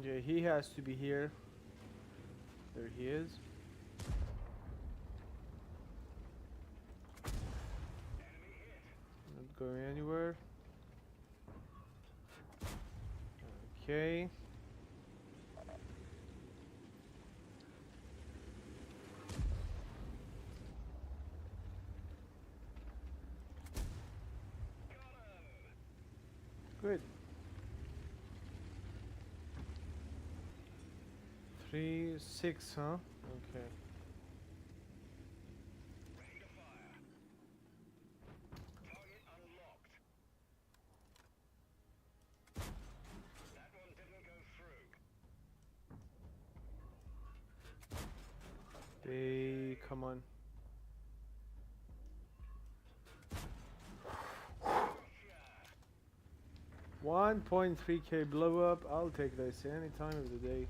Okay, he has to be here. There he is. Not going anywhere. Okay. Good. 3, 6, huh? Okay. They come on. 1.3k blow up. I'll take this any time of the day.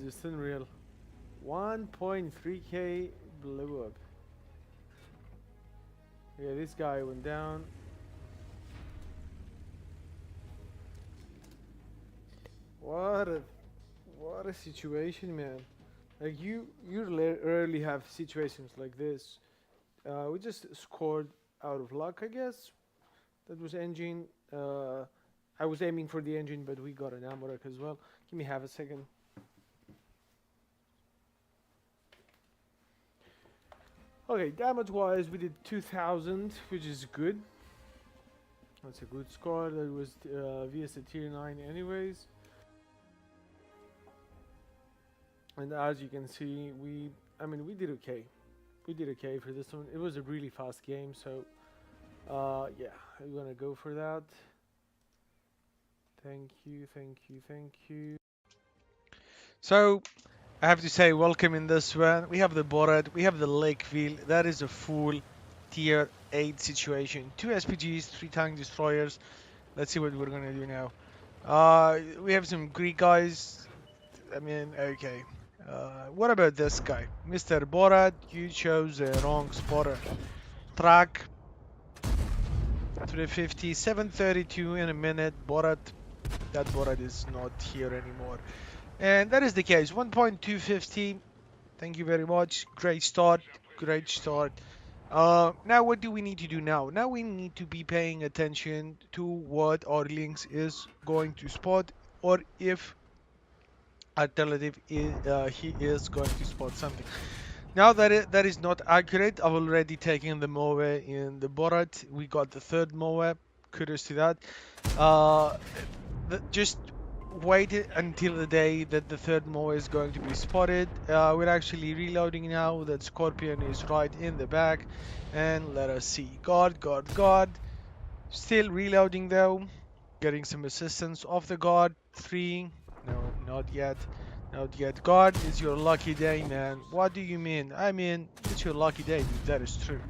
Just unreal. 1.3k blow up. Yeah, this guy went down. What a situation, man. Like you rarely have situations like this. We just scored out of luck, I guess. That was engine. I was aiming for the engine, but we got an ammo rack as well. Give me half a second. Okay, damage-wise, we did 2,000, which is good. That's a good score. That was vs a tier 9 anyways. And as you can see, we did okay. We did okay for this one. It was a really fast game, so yeah, I'm gonna go for that. Thank you, thank you, thank you. So, I have to say, welcome in this one. We have the Borat, we have the Lakeville. That is a full tier 8 situation. 2 SPGs, 3 tank destroyers. Let's see what we're gonna do now. We have some Greek guys. I mean, okay. What about this guy? Mr. Borat, you chose the wrong spotter. Track 350, 732 in a minute. Borat, that Borat is not here anymore. And that is the case. 1.250. Thank you very much. Great start. Great start. Now what do we need to do now? Now we need to be paying attention to what our links is going to spot, or if alternative is, he is going to spot something. Now that is not accurate. I've already taken the Moe in the Borat. We got the third Moe. Kudos to that. Just wait until the day that the third Moe is going to be spotted. We're actually reloading now. That Scorpion is right in the back. And let us see. Guard, guard, guard. Still reloading though. Getting some assistance off the guard. 3. No, not yet. Not yet. Guard, it's your lucky day, man. What do you mean? I mean, it's your lucky day, dude. That is true.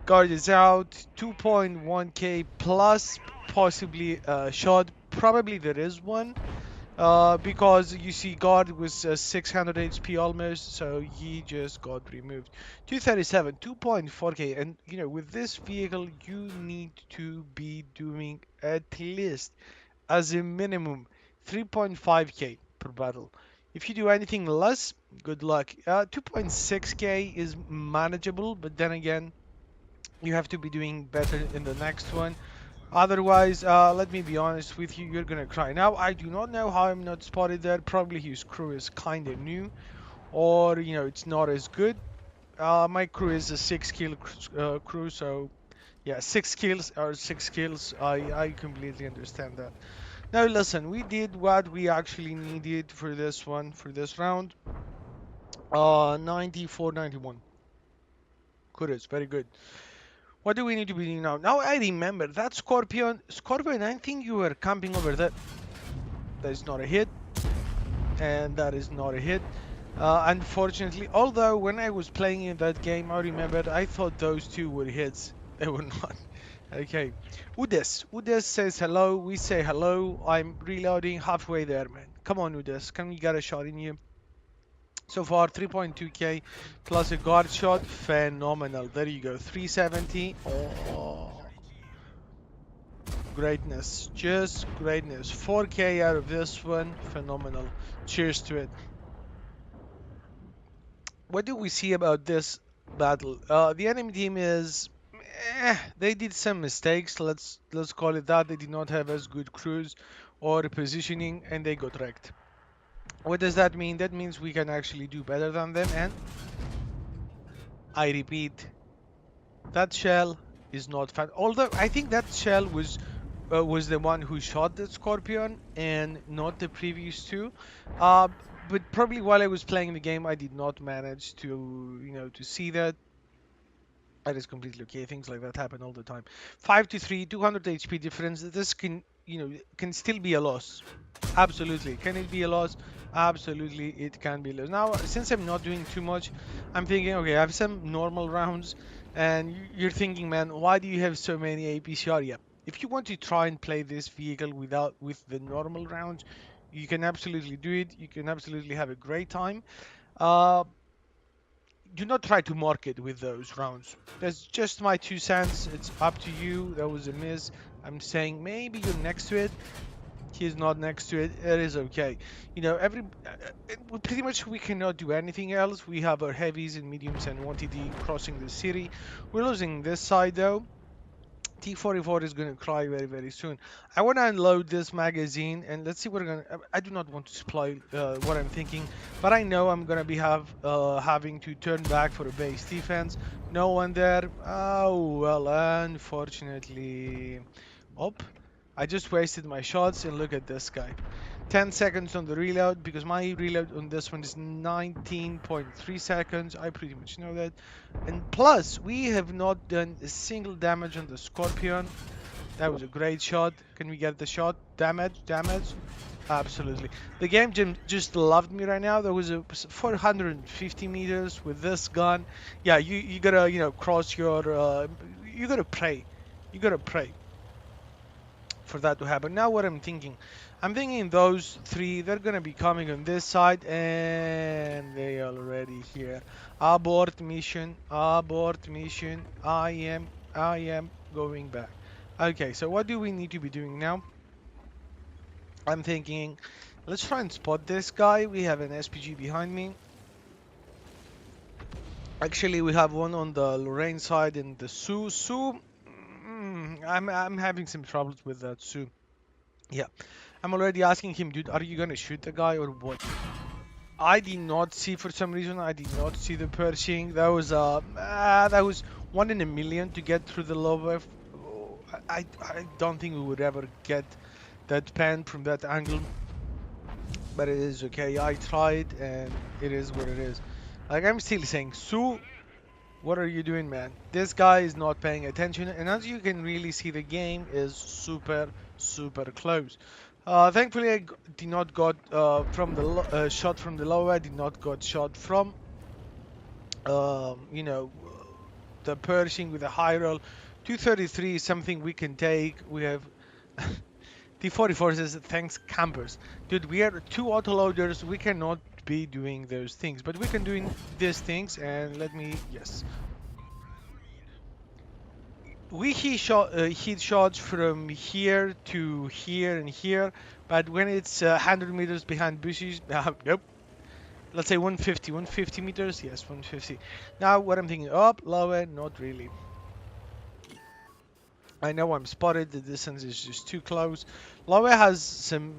Guard is out. 2.1k plus possibly shot. Probably there is one. Because you see guard was 600 HP almost, so he just got removed. 237, 2.4k, and you know, with this vehicle you need to be doing at least, as a minimum, 3.5k per battle. If you do anything less, good luck. 2.6k is manageable, but then again, you have to be doing better in the next one. Otherwise, let me be honest with you, you're gonna cry. Now, I do not know how I'm not spotted there. Probably his crew is kinda new, or, you know, it's not as good. My crew is a 6-kill crew, so yeah, 6 kills are 6 kills. I completely understand that. Now, listen, we did what we actually needed for this one, for this round. 94, 91. Kudos, very good. What do we need to be doing now? Now I remember that Scorpion, I think you were camping over there. That is not a hit. And that is not a hit. Unfortunately, although when I was playing in that game, I remembered I thought those two were hits. They were not. Okay. Udes says hello. We say hello. I'm reloading halfway there, man. Come on, Udes. Can we get a shot in you? So far, 3.2k plus a guard shot. Phenomenal. There you go. 370. Oh. greatness, just greatness. 4K out of this one, phenomenal. Cheers to it. What do we see about this battle? The enemy team is, they did some mistakes. Let's call it that. They did not have as good crews or positioning, and they got wrecked. What does that mean? That means we can actually do better than them. And I repeat, that shell is not fat. Although I think that shell was the one who shot the scorpion and not the previous two. Uh, but probably while I was playing the game, I did not manage to to see that. That is completely okay. Things like that happen all the time. 5 to 3, 200 HP difference. This can, can still be a loss. Absolutely. Can it be a loss? Absolutely, it can be a loss. Now, since I'm not doing too much, I'm thinking, okay, I have some normal rounds, and you're thinking, man, why do you have so many APCR? Yeah. If you want to try and play this vehicle with the normal rounds, you can absolutely do it. You can absolutely have a great time. Uh, do not try to market with those rounds. That's just my 2 cents. It's up to you. That was a miss. I'm saying maybe you're next to it. He's not next to it. It is okay. Pretty much we cannot do anything else. We have our heavies and mediums and 1TD crossing the city. We're losing this side though. T44 is going to cry very, very soon. I want to unload this magazine and let's see what I'm going to... I do not want to spoil what I'm thinking, but I know I'm going to be having to turn back for a base defense. No one there. Oh, well, unfortunately... Oh, I just wasted my shots and look at this guy. 10 seconds on the reload because my reload on this one is 19.3 seconds. I pretty much know that. And plus, we have not done a single damage on the Scorpion. That was a great shot. Can we get the shot? Damage, damage. Absolutely. The game just loved me right now. There was a 450 meters with this gun. Yeah, you gotta cross your you gotta pray. You gotta pray for that to happen. Now what I'm thinking those three, they're gonna be coming on this side and they already here. Abort mission, abort mission. I am going back. Okay, so what do we need to be doing now? I'm thinking, let's try and spot this guy. We have an SPG behind me. Actually, we have one on the Lorraine side and the Sioux. Sioux, I'm having some troubles with that Sioux. Yeah, I'm already asking him, dude, are you gonna shoot the guy or what? I did not see, for some reason, I did not see the Pershing. That was 1 in a million to get through the lower. I don't think we would ever get that pen from that angle, but it is okay. I tried, and it is what it is. Like I'm still saying, Sue, what are you doing, man? This guy is not paying attention, and as you can really see, the game is super, super close. Thankfully, did not got from the shot from the lower. I did not got shot from, you know, the Pershing with a high roll. 233 is something we can take. We have T44 says thanks campers. Dude, we are two autoloaders. We cannot be doing those things, but we can doing these things. And let me, yes. We hit shots from here to here and here, but when it's 100 meters behind bushes, nope. Let's say 150 meters, yes, 150. Now what I'm thinking, up, lower, not really. I know I'm spotted, the distance is just too close. Lower has some,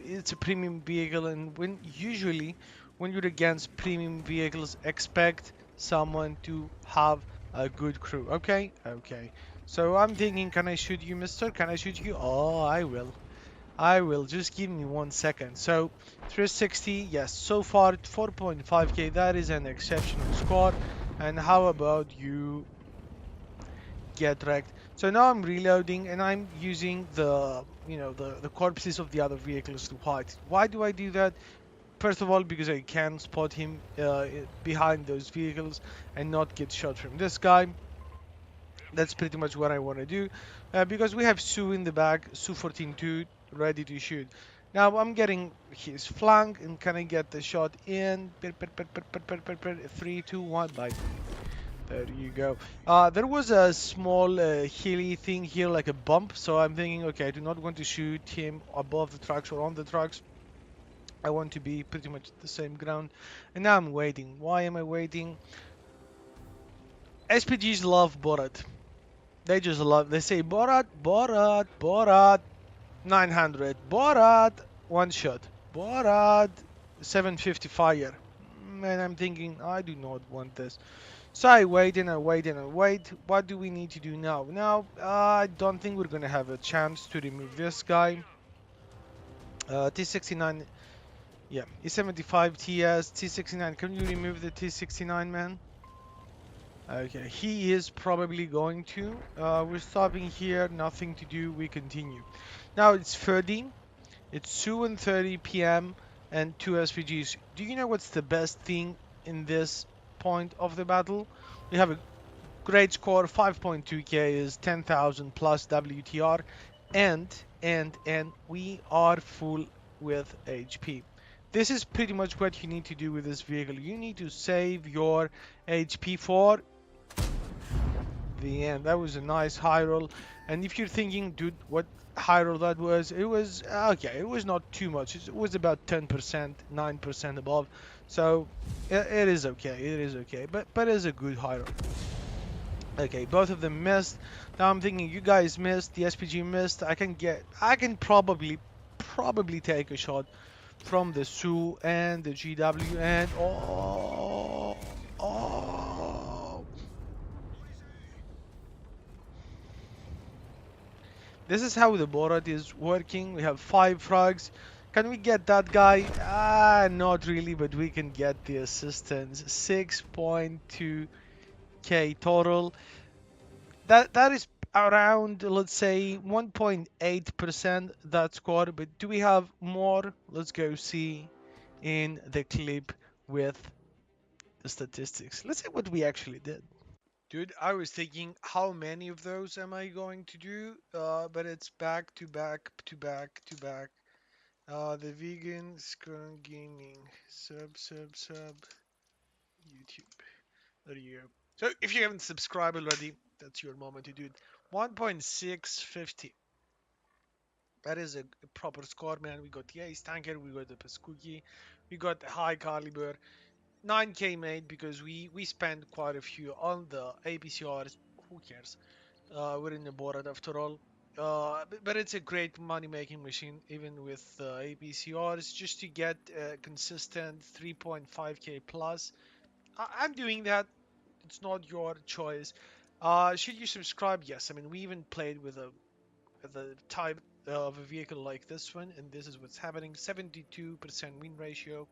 it's a premium vehicle, and usually when you're against premium vehicles, expect someone to have a good crew. Okay, okay. So I'm thinking, can I shoot you, mister? Can I shoot you? Oh, I will. I will. Just give me 1 second. So 360, yes. So far 4.5k. That is an exceptional score. And how about you get wrecked? So now I'm reloading and I'm using the corpses of the other vehicles to hide. Why do I do that? First of all, because I can spot him behind those vehicles and not get shot from this guy. That's pretty much what I want to do. Because we have Sue in the back, Sue 14-2, ready to shoot. Now I'm getting his flank, and can I get the shot in? 3, 2, 1, bye. There you go. There was a small hilly thing here, like a bump. So I'm thinking, okay, I do not want to shoot him above the trucks or on the trucks. I want to be pretty much the same ground. And now I'm waiting. Why am I waiting? SPGs love Borat. They just love. They say Borat, Borat, Borat, 900, Borat, one shot, Borat, 750 fire. And I'm thinking, I do not want this. So I wait and I wait and I wait. What do we need to do now? Now, I don't think we're gonna have a chance to remove this guy. T69, yeah, E75 TS, T69. Can you remove the T69, man? Okay, he is probably going to. We're stopping here, nothing to do, we continue. Now it's 30, it's 2:30 p.m. and 2 SPGs. Do you know what's the best thing in this point of the battle? We have a great score, 5.2k is 10,000 plus WTR, and we are full with HP. This is pretty much what you need to do with this vehicle. You need to save your HP for the end. That was a nice high roll. And if you're thinking, dude, what high roll that was, it was okay. It was not too much. It was about 10%, 9% above. So it is okay. It is okay. But it's a good high roll. Okay, both of them missed. Now I'm thinking you guys missed. The SPG missed. I can probably take a shot from the Su and the GW and oh. This is how the Borat is working. We have 5 frogs. Can we get that guy? Not really, but we can get the assistance. 6.2k total. That is around, let's say, 1.8% that score. But do we have more? Let's go see in the clip with the statistics. Let's see what we actually did. Dude, I was thinking, how many of those am I going to do? But it's back to back to back to back. The vegan scrum gaming sub YouTube. There you go. So if you haven't subscribed already, that's your moment to do it. 1.650. That is a proper score, man. We got the Ace Tanker, we got the Peskuki, we got the high caliber. 9k made because we spent quite a few on the APCRs. Who cares? We're in the board after all. But it's a great money making machine, even with APCRs, just to get consistent 3.5k plus. I'm doing that. It's not your choice. Should you subscribe? Yes. I mean, we even played with a type of a vehicle like this one, and this is what's happening. 72% win ratio.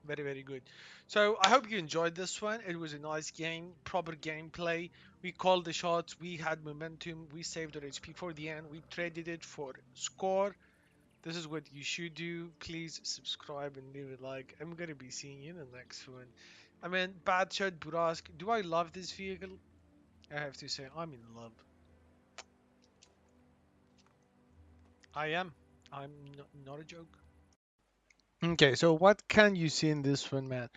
Very, very good. So I hope you enjoyed this one. It was a nice game, proper gameplay. We called the shots. We had momentum. We saved our HP for the end. We traded it for score. This is what you should do. Please subscribe and leave a like. I'm gonna be seeing you in the next one. I mean, bad shot, Burask. Do I love this vehicle? I have to say, I'm in love. I am. I'm not a joke. Okay, so what can you see in this one, man?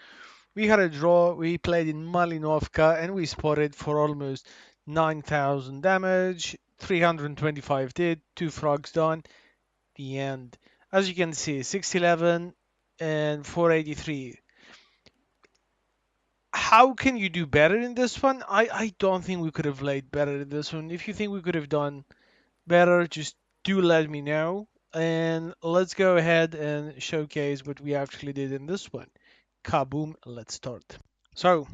We had a draw, we played in Malinovka, and we spotted for almost 9,000 damage, 325 dead, 2 frogs done, the end. As you can see, 611 and 483. How can you do better in this one? I don't think we could have played better in this one. If you think we could have done better, just do let me know. And let's go ahead and showcase what we actually did in this one. Kaboom, let's start. So,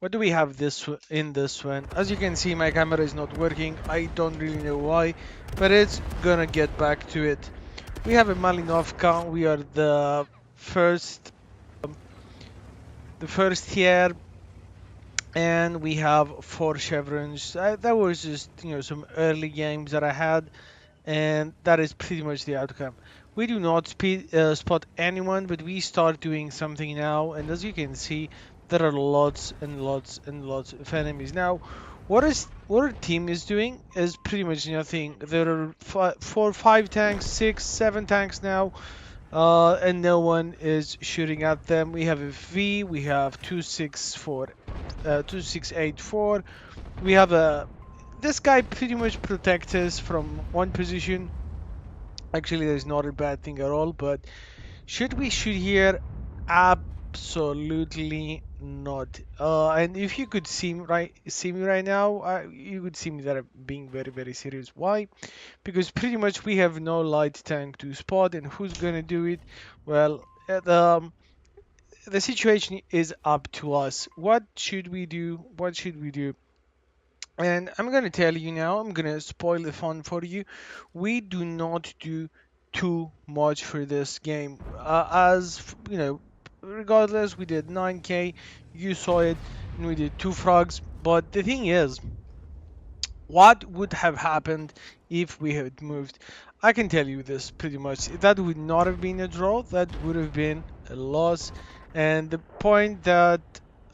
what do we have in this one? As you can see, my camera is not working. I don't really know why, but it's gonna get back to it. We have a Malinovka. We are the first here, and we have 4 chevrons. That was just some early games that I had, and that is pretty much the outcome. We do not spot anyone, but we start doing something now, and as you can see, there are lots and lots and lots of enemies. Now, what our team is doing is pretty much nothing. There are 4, 5 tanks, 6, 7 tanks now. and no one is shooting at them. We have a V, we have 2684. We have a this guy pretty much protects us from one position. Actually, there's not a bad thing at all, but should we shoot here? Absolutely not. And if you could see me right now, you could see me that I'm being very, very serious. Why? Because pretty much we have no light tank to spot, and who's gonna do it? Well, the situation is up to us. What should we do? What should we do? And I'm gonna tell you now, I'm gonna spoil the fun for you. We do not do too much for this game. You know, regardless, we did 9k, you saw it, and we did two frogs. But the thing is, what would have happened if we had moved? I can tell you this pretty much. That would not have been a draw. That would have been a loss. And the point that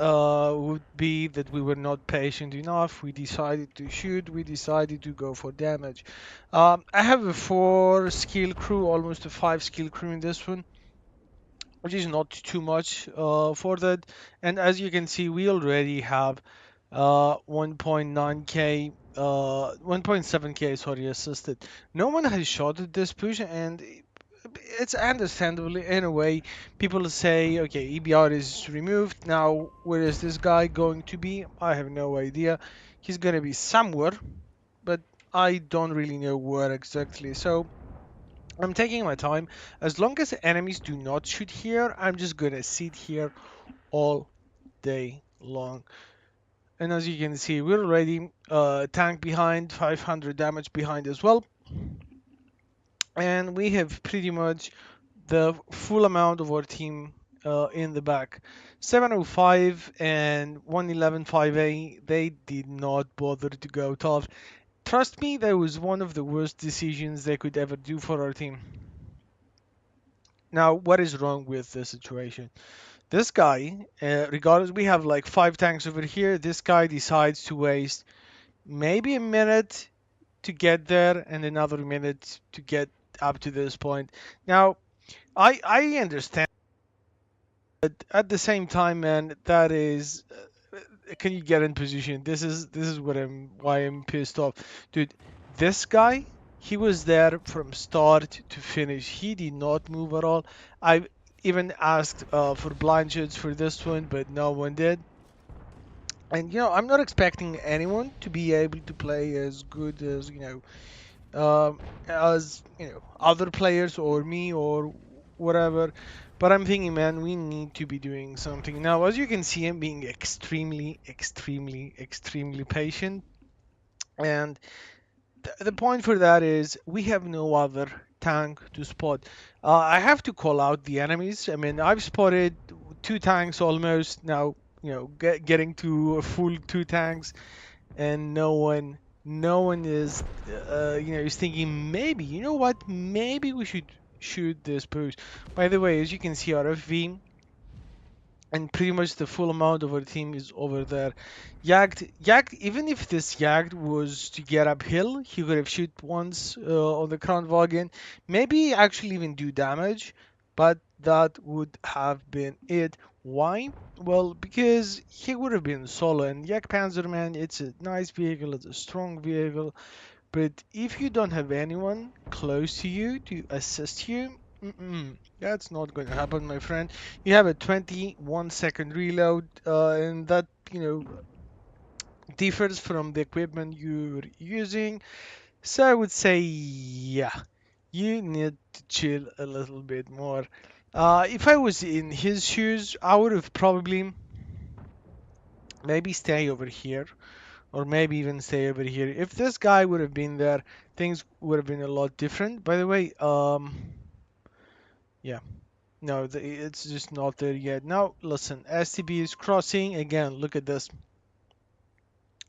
would be that we were not patient enough. We decided to shoot. We decided to go for damage. I have a 4 skill crew, almost a 5 skill crew in this one, which is not too much for that. And as you can see, we already have 1.9k, 1.7k, sorry, assisted. No one has shot at this push, and it's understandably in a way. People say, okay, EBR is removed. Now, where is this guy going to be? I have no idea. He's going to be somewhere, but I don't really know where exactly. So I'm taking my time. As long as enemies do not shoot here, I'm just going to sit here all day long. And as you can see, we're already tank behind, 500 damage behind as well. And we have pretty much the full amount of our team in the back. 705 and 1115A, they did not bother to go tough. Trust me, that was one of the worst decisions they could ever do for our team. Now, what is wrong with this situation? This guy, regardless, we have like 5 tanks over here. This guy decides to waste maybe a minute to get there and another minute to get up to this point. Now, I understand, but at the same time, man, that is, can you get in position? This is what I'm why I'm pissed off, dude. This guy, he was there from start to finish. He did not move at all. I even asked for blind shots for this one, but no one did. And I'm not expecting anyone to be able to play as good as other players or me or whatever. But I'm thinking, man, we need to be doing something now. As you can see, I'm being extremely, extremely, extremely patient. And the point for that is we have no other tank to spot. I have to call out the enemies. I mean, I've spotted 2 tanks almost now. Getting to a full 2 tanks, and no one is is thinking, maybe, you know what, maybe we should shoot this boost. By the way, as you can see, our FV and pretty much the full amount of our team is over there. Yagd, even if this Yagd was to get uphill, he could have shoot once on the Crown wagon, maybe actually even do damage, but that would have been it. Why? Well, because he would have been solo, and Yak Panzerman, it's a nice vehicle, it's a strong vehicle, but if you don't have anyone close to you to assist you, that's not going to happen, my friend. You have a 21-second reload, and that, differs from the equipment you're using. So I would say, yeah, you need to chill a little bit more. If I was in his shoes, I would have probably maybe stay over here, or maybe even stay over here. If this guy would have been there, things would have been a lot different. By the way, yeah, no, it's just not there yet. Now, listen, STB is crossing again. Look at this.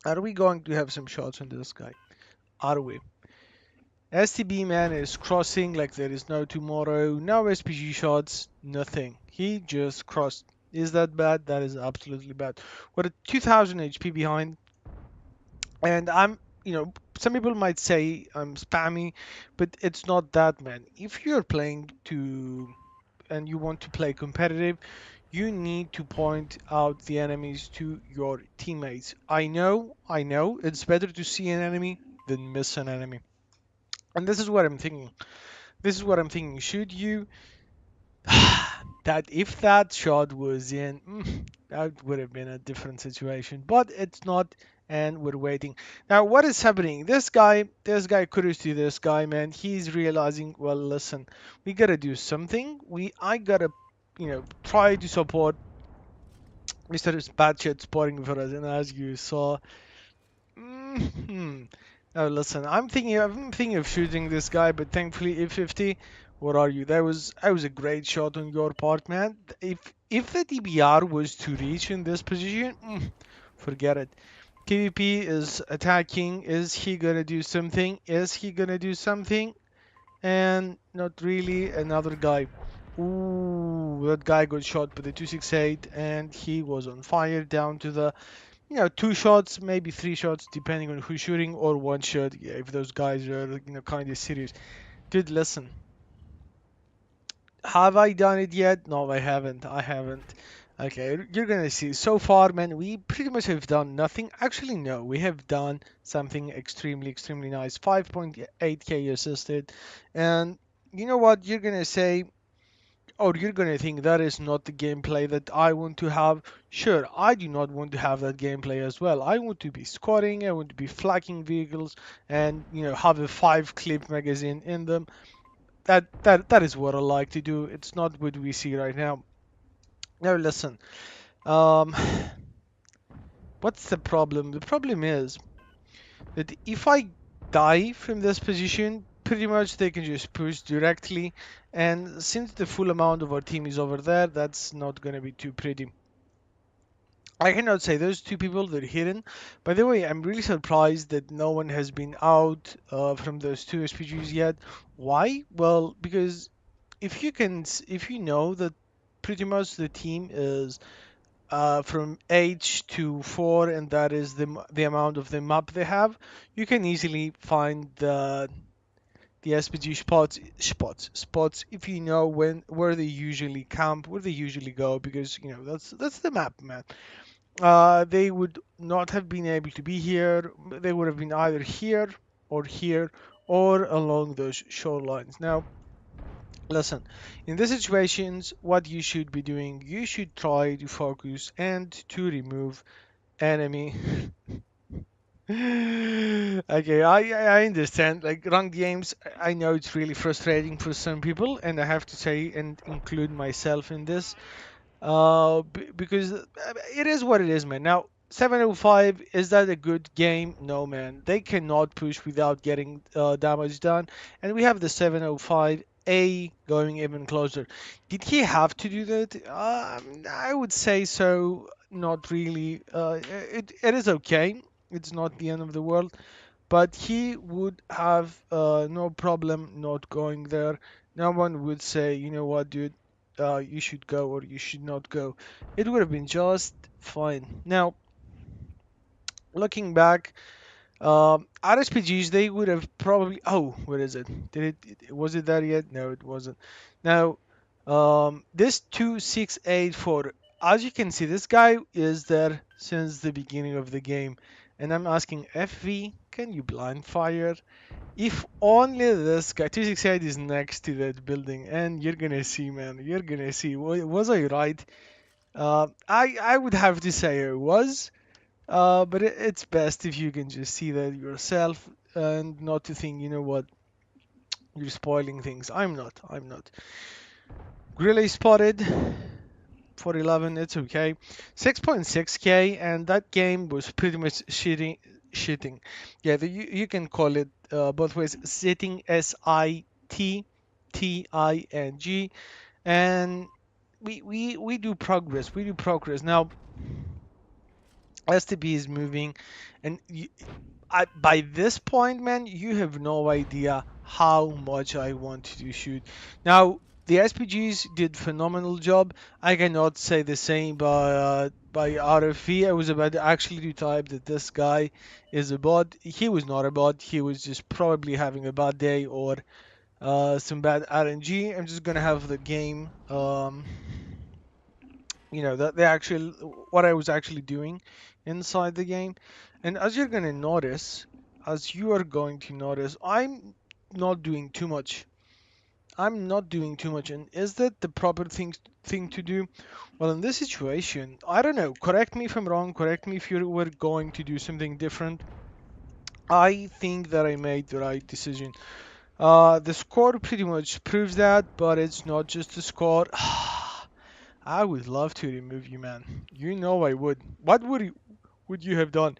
Are we going to have some shots on this guy? Are we? STB man is crossing like there is no tomorrow. No SPG shots, nothing. He just crossed. Is that bad? That is absolutely bad. We're at 2000 HP behind, and I'm some people might say I'm spammy, but it's not that, man. If you're playing to and you want to play competitive, you need to point out the enemies to your teammates. I know, it's better to see an enemy than miss an enemy. And this is what I'm thinking. This is what I'm thinking. Should you that if that shot was in, that would have been a different situation. But it's not, and we're waiting. Now, what is happening? This guy, kudos to this guy, man. He's realizing, well, listen, we gotta do something. I gotta, try to support Mr. Batchet spotting for us. And as you saw, hmm. Now listen, I'm thinking of shooting this guy, but thankfully E50. What are you? That was a great shot on your part, man. If the DBR was to reach in this position, forget it. PvP is attacking. Is he gonna do something? Is he gonna do something? And not really. Another guy. Ooh, that guy got shot by the 268, and he was on fire down to the two shots, maybe three shots, depending on who's shooting, or one shot. Yeah, if those guys are, kind of serious. Dude, listen. Have I done it yet? No, I haven't. I haven't. Okay, you're gonna see. So far, man, we pretty much have done nothing. Actually, no, we have done something extremely, extremely nice. 5.8k assisted, and you know what? You're gonna say, or you're gonna think that is not the gameplay that I want to have. Sure, I do not want to have that gameplay as well. I want to be squatting, I want to be flacking vehicles, and have a 5 clip magazine in them. That is what I like to do. It's not what we see right now. Now listen, um, what's the problem? The problem is that if I die from this position, pretty much they can just push directly. And since the full amount of our team is over there, that's not going to be too pretty. I cannot say those two people they're hidden. By the way, I'm really surprised that no one has been out from those two SPGs yet. Why? Well, because if you know that pretty much the team is from H to 4, and that is the amount of the map they have, you can easily find the SPG spots if you know where they usually camp, where they usually go, because that's the map, man. They would not have been able to be here. They would have been either here or along those shorelines. Now, listen, in these situations, what you should be doing, you should try to focus and to remove enemy. Okay, I understand. Like ranked games, I know it's really frustrating for some people, and I have to say and include myself in this. Because it is what it is, man. Now, 705, is that a good game? No, man. They cannot push without getting damage done, and we have the 705A going even closer. Did he have to do that? I would say so. Not really. It is okay. It's not the end of the world, but he would have no problem not going there. No one would say, you know what, dude, you should go or you should not go. It would have been just fine. Now, looking back, RSPGs, they would have probably. Oh, what is it? Was it there yet? No, it wasn't. Now, this 2684. As you can see, this guy is there since the beginning of the game, and I'm asking FV, can you blind fire? If only this guy 268 is next to that building, and you're gonna see, man. You're gonna see. Was I right? I would have to say I was. But it's best if you can just see that yourself and not to think, you know what, you're spoiling things. I'm not. I'm not. Really spotted. 411, it's okay. 6.6k, and that game was pretty much shitting. Yeah, you can call it both ways. Sitting, SITTING, and we do progress. We do progress. Now, STB is moving, and by this point, man, you have no idea how much I want to shoot. Now, The SPGs did phenomenal job. I cannot say the same by RFV. I was about to actually to type that this guy is a bot. He was not a bot. He was just probably having a bad day or some bad RNG. I'm just gonna have the game. That the actual what I was actually doing inside the game, and as you're gonna notice, as you are going to notice, not doing too much. I'm not doing too much, and is that the proper thing to do? Well, in this situation, I don't know. Correct me if I'm wrong. Correct me if you were going to do something different. I think that I made the right decision. The score pretty much proves that, but it's not just the score. I would love to remove you, man. You know I would. What would you have done?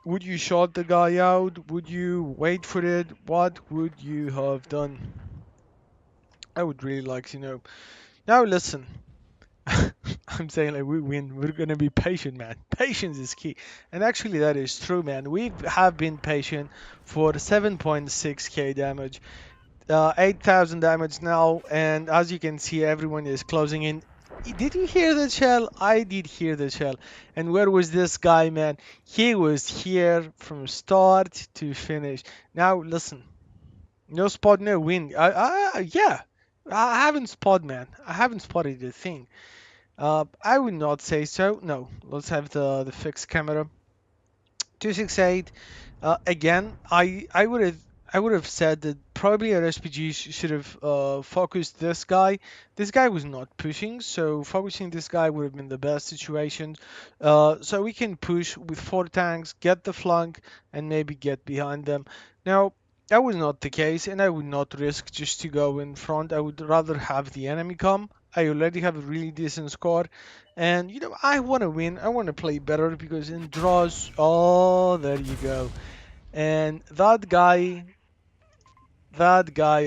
Would you shot the guy out? Would you wait for it? What would you have done? I would really like to know. Now listen. I'm saying like we win. We're gonna be patient, man. Patience is key, and actually that is true, man. We have been patient for 7.6k damage, 8,000 damage now, and as you can see, everyone is closing in. Did you hear the shell? I did hear the shell. And where was this guy, man? He was here from start to finish. Now listen, no spot, no win. Yeah, I haven't spot, man. I haven't spotted the thing. I would not say so. No, let's have the fixed camera. 268. Again, I would have said that probably our SPG should have focused this guy. This guy was not pushing, so focusing this guy would have been the best situation. So we can push with four tanks, get the flank, and maybe get behind them. Now, that was not the case, and I would not risk just to go in front. I would rather have the enemy come. I already have a really decent score, and I want to win. I want to play better because in draws, oh, there you go. And that guy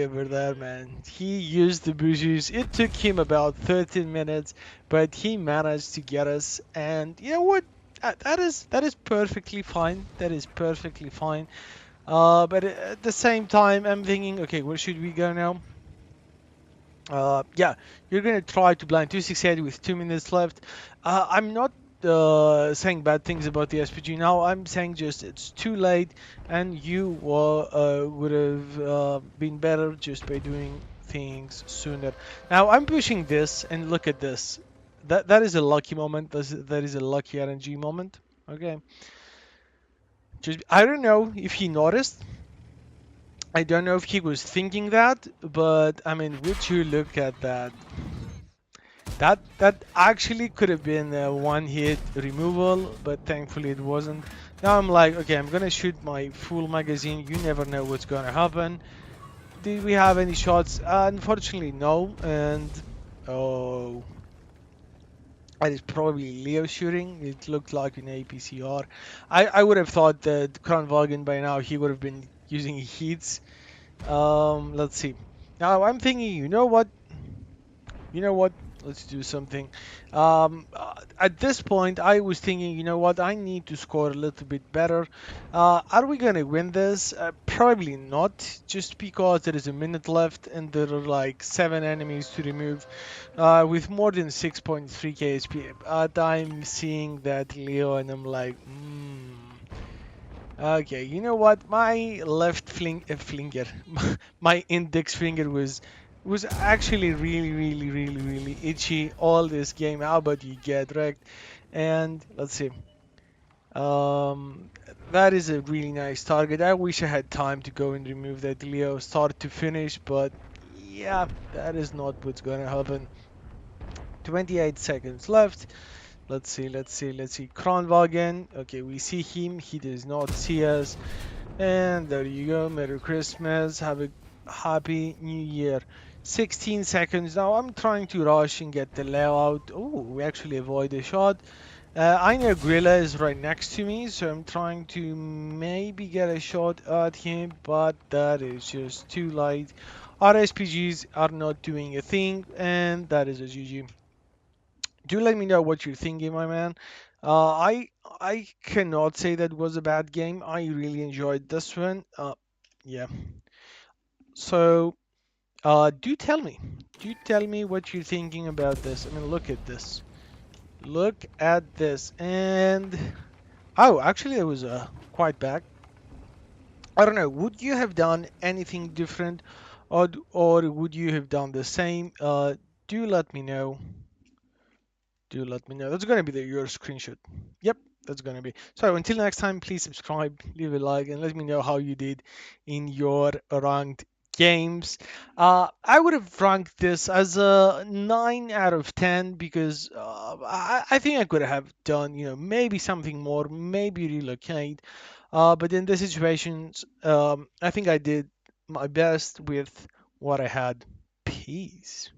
over there, man, he used the bushes. It took him about 13 minutes, but he managed to get us. And you know what? That is perfectly fine. That is perfectly fine. But at the same time, I'm thinking, okay, where should we go now? Yeah, you're gonna try to blind 268 with 2 minutes left. I'm not saying bad things about the SPG now. I'm saying just it's too late, and you would have been better just by doing things sooner. Now I'm pushing this, and look at this. That is a lucky moment. That is a lucky RNG moment. Okay, just I don't know if he noticed. I don't know if he was thinking that, but I mean, would you look at that? That actually could have been a one hit removal, but thankfully it wasn't. Now I'm like, okay, I'm gonna shoot my full magazine. You never know what's gonna happen. Did we have any shots? Unfortunately, no. And oh, that is probably Leo shooting. It looked like an APCR. I would have thought that Kranvagen by now he would have been using heats. Let's see. Now I'm thinking, you know what? Let's do something. At this point, I was thinking, you know what? I need to score a little bit better. Are we gonna win this? Probably not, just because there is a minute left and there are like seven enemies to remove, with more than 6.3k HP. I'm seeing that Leo, and I'm like, Okay, you know what? My left finger, my index finger was actually really, really, really, really itchy all this game. How about you get wrecked? And let's see. Um, that is a really nice target. I wish I had time to go and remove that Leo start to finish, but yeah, that is not what's gonna happen. 28 seconds left. Let's see. Kronwagen. Okay, we see him. He does not see us. And there you go. Merry Christmas. Have a happy new year. 16 seconds. Now I'm trying to rush and get the layout. Oh, we actually avoid a shot. I know Gorilla is right next to me, so I'm trying to maybe get a shot at him, but that is just too late. Our SPGs are not doing a thing, and that is a GG. Do let me know what you're thinking, my man. I cannot say that was a bad game. I really enjoyed this one. Yeah. So Do tell me. Do tell me what you're thinking about this. I mean, look at this. Look at this. And oh, actually, it was quite bad. I don't know. Would you have done anything different, or would you have done the same? Do let me know. Do let me know. That's gonna be your screenshot. Yep, that's gonna be. So until next time, please subscribe, leave a like, and let me know how you did in your ranked games. I would have ranked this as a 9 out of 10 because I think I could have done, maybe something more, maybe relocate. But in this situations, I think I did my best with what I had. Peace.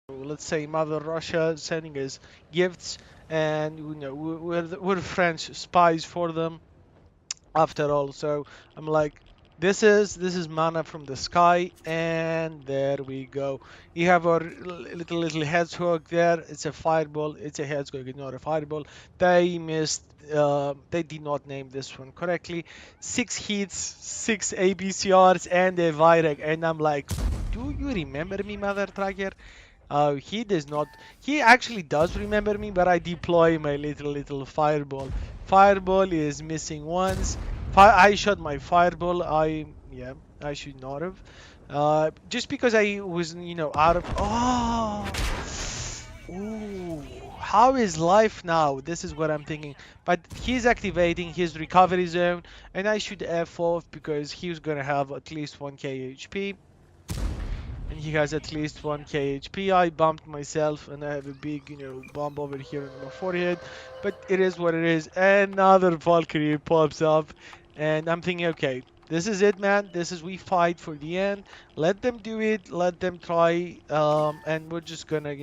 Let's say Mother Russia sending us gifts, and we're French spies for them after all. So I'm like, this is mana from the sky, and there we go. You have our little hedgehog there. It's a fireball. It's a hedgehog, it's not a fireball. They missed. They did not name this one correctly. 6 hits, 6 ABCRs, and a Virek. And I'm like, do you remember me, Mother Tracker? He does not. He actually does remember me, but I deploy my little fireball. Fireball is missing once. I shot my fireball. Yeah, I should not have. Just because I was, out of. Oh, ooh. How is life now? This is what I'm thinking. But he's activating his recovery zone, and I should F off because he's gonna have at least 1k HP and he has at least 1k HP. I bumped myself and I have a big, bump over here on my forehead, but it is what it is. Another Valkyrie pops up, and I'm thinking, okay, this is it, man. This is we fight for the end. Let them do it. Let them try, and we're just gonna,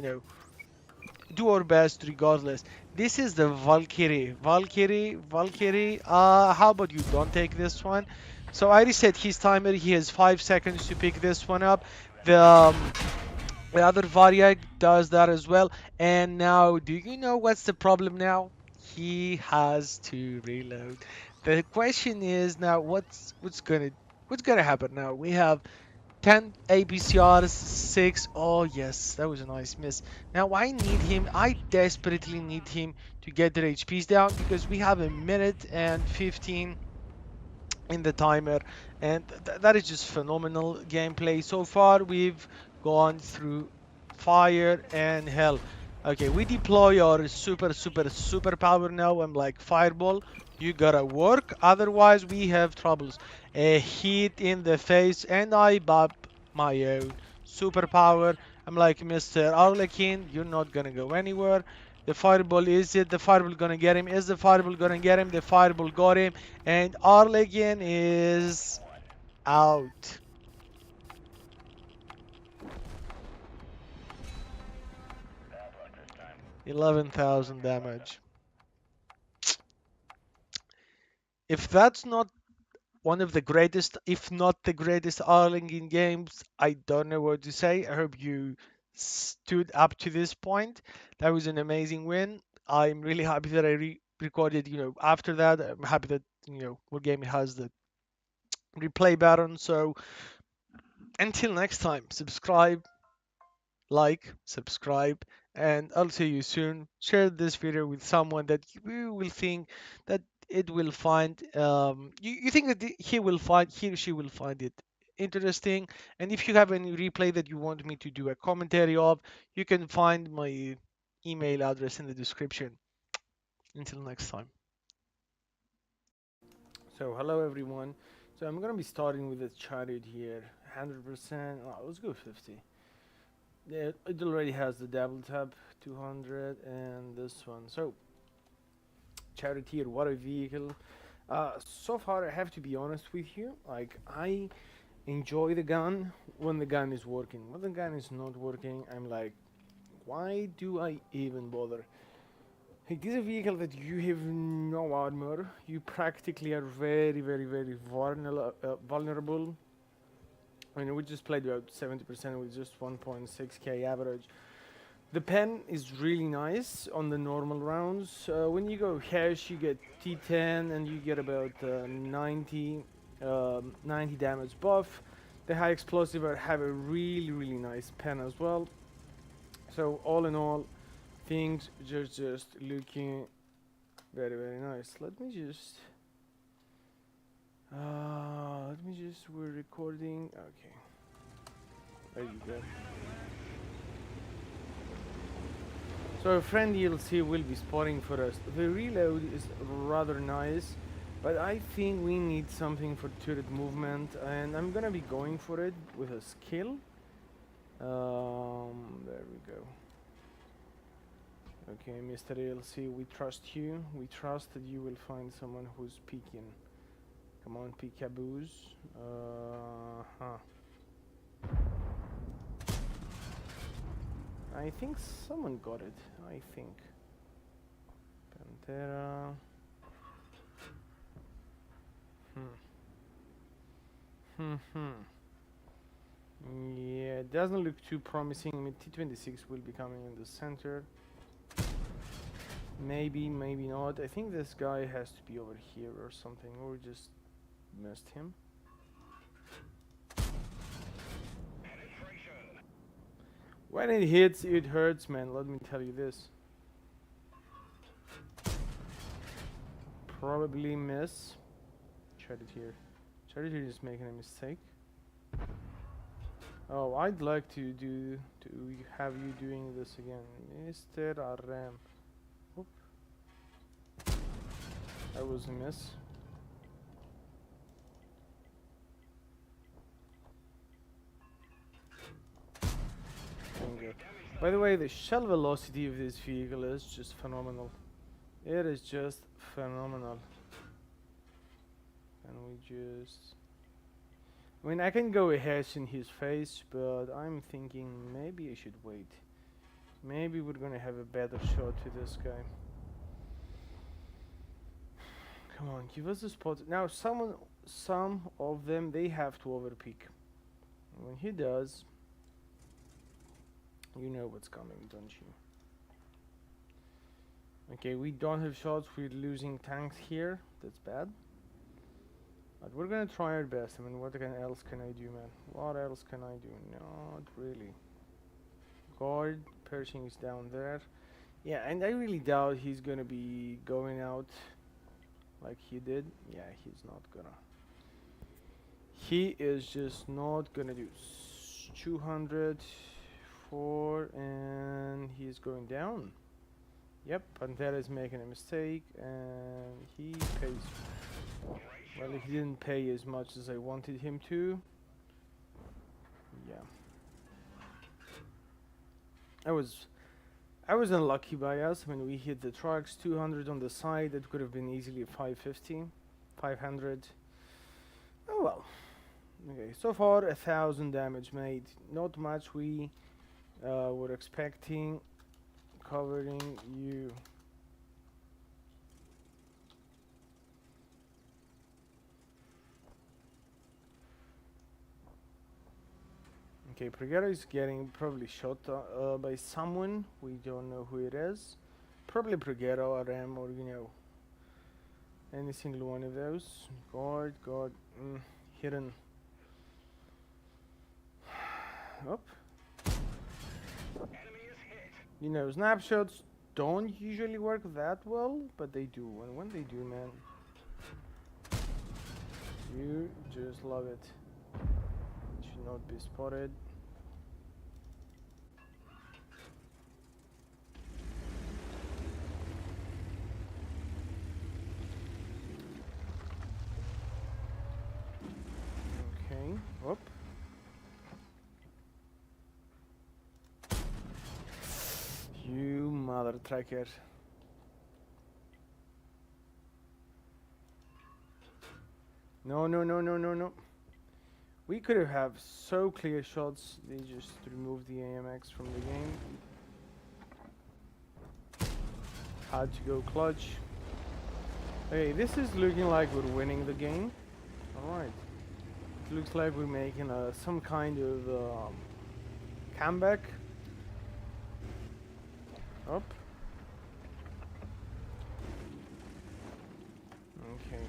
do our best regardless. This is the Valkyrie. Valkyrie. How about you don't take this one? So I reset his timer. He has 5 seconds to pick this one up. The um, the other Variag does that as well. And now, do you know what's the problem now? He has to reload. The question is now, what's gonna happen now? We have 10 APCRs, 6. Oh, yes, that was a nice miss. Now, I need him. I desperately need him to get their HPs down because we have a minute and 15 in the timer, and that is just phenomenal gameplay. So far, we've gone through fire and hell. Okay, we deploy our super power now. I'm like, fireball, you gotta work, otherwise we have troubles. A hit in the face, and I bop my own superpower. I'm like, Mr. Arlekin, you're not gonna go anywhere. The fireball, is it the fireball gonna get him? Is the fireball gonna get him? The fireball got him, and Arlekin is out. 11,000 damage. If that's not one of the greatest, if not the greatest Arling in games, I don't know what to say. I hope you stood up to this point. That was an amazing win. I'm really happy that I recorded, after that. I'm happy that, Wargaming has the replay button. So until next time, subscribe, like, subscribe, and I'll see you soon. Share this video with someone that you will think that it will find you think that he or she will find it interesting. And if you have any replay that you want me to do a commentary of, you can find my email address in the description. Until next time. So hello everyone. So I'm gonna be starting with a chariot here. 100%. Let's go 50. Yeah, it already has the double tap 200 and this one. So charioteer, what a vehicle. So far I have to be honest with you, like I enjoy the gun when the gun is working. When the gun is not working, I'm like, why do I even bother? It is a vehicle that you have no armor. You practically are very vulnerable. I mean, we just played about 70% with just 1.6k average. The pen is really nice on the normal rounds. When you go hash, you get T10 and you get about 90 damage buff. The high explosive have a really nice pen as well. So all in all, things just looking very nice. Let me just, we're recording. Okay, there you go. So a friend DLC will be spotting for us. The reload is rather nice, but I think we need something for turret movement, and I'm gonna be going for it with a skill. There we go. Okay, Mr. DLC, we trust you. We trust that you will find someone who's peeking. Come on, peekaboos. I think someone got it. I think. Pantera. Yeah, it doesn't look too promising. I mean, T26 will be coming in the center. Maybe not. I think this guy has to be over here or something, or just missed him. When it hits, it hurts, man. Let me tell you this. Probably miss. Charity is making a mistake. Oh, I'd like to have you doing this again, Mr. RM. Oop. That was a miss. By the way, the shell velocity of this vehicle is just phenomenal. It is just phenomenal. And we just... I mean, I can go ahead in his face, but I'm thinking maybe I should wait. Maybe we're gonna have a better shot to this guy. Come on, give us a spot. Now, some of them, they have to overpeak. When he does, you know what's coming, don't you? Okay, we don't have shots. We're losing tanks here. That's bad. But we're gonna try our best. I mean, what else can I do, man? What else can I do? Not really. Guard, Pershing is down there. Yeah, and I really doubt he's gonna be going out like he did. Yeah, he's not gonna. He is just not gonna do 204, and he's going down. Yep, Pantera is making a mistake, and he pays. Well, he didn't pay as much as I wanted him to. Yeah. I was unlucky by us. I mean, we hit the trucks, 200 on the side. That could have been easily 550, 500. Oh well. Okay, so far 1,000 damage made. Not much we were expecting. Covering you. Okay, Prigero is getting probably shot by someone. We don't know who it is. Probably Prigero, RM, or you know, any single one of those. Guard, hidden. Up. You know, snapshots don't usually work that well, but they do. And when they do, man, you just love it. It should not be spotted. Okay, up. You mother tracker. No. We could have so clear shots. They just removed the AMX from the game. Had to go clutch. Okay, this is looking like we're winning the game. Alright. It looks like we're making some kind of comeback. Up. Okay.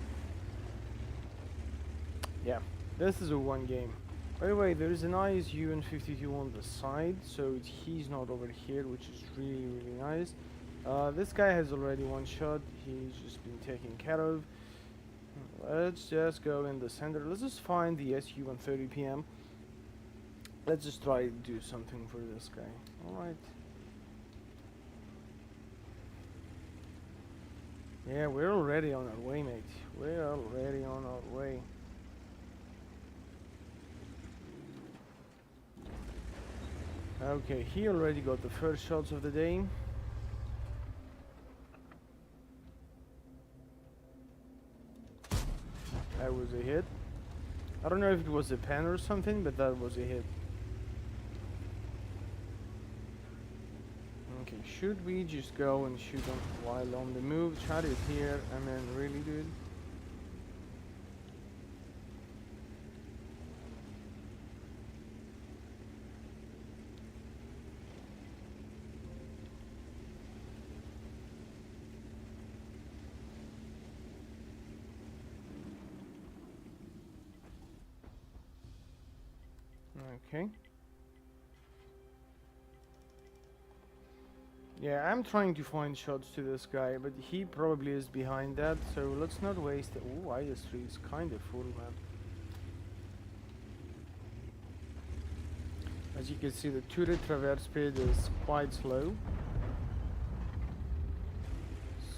Yeah, this is a one game. By the way, there is an ISU and 52 on the side, so he's not over here, which is really, really nice. This guy has already one shot. He's just been taken care of. Let's just go in the center. Let's just find the SU 130 PM. Let's just try to do something for this guy. Alright. Yeah, we're already on our way, mate. We're already on our way. Okay, he already got the first shots of the day. That was a hit. I don't know if it was a pen or something, but that was a hit. Okay, should we just go and shoot them while on the move? Try it here. I mean, really, dude. Okay. Yeah, I'm trying to find shots to this guy, but he probably is behind that, so let's not waste it. Ooh, IS-3 is kind of full, man. As you can see, the turret traverse speed is quite slow.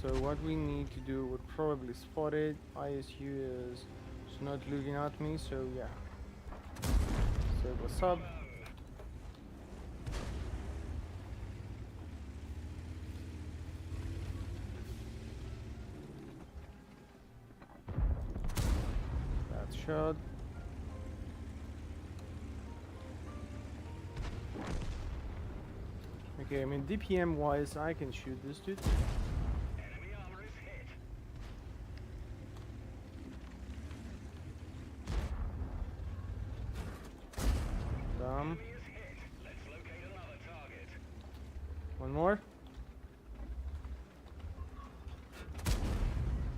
So what we need to do, we'll probably spot it. ISU is not looking at me, so yeah. So what's up? Bad shot. Okay, I mean DPM wise, I can shoot this dude. Enemy armor is hit. Dumb. Enemy is hit. Let's locate another target. One more.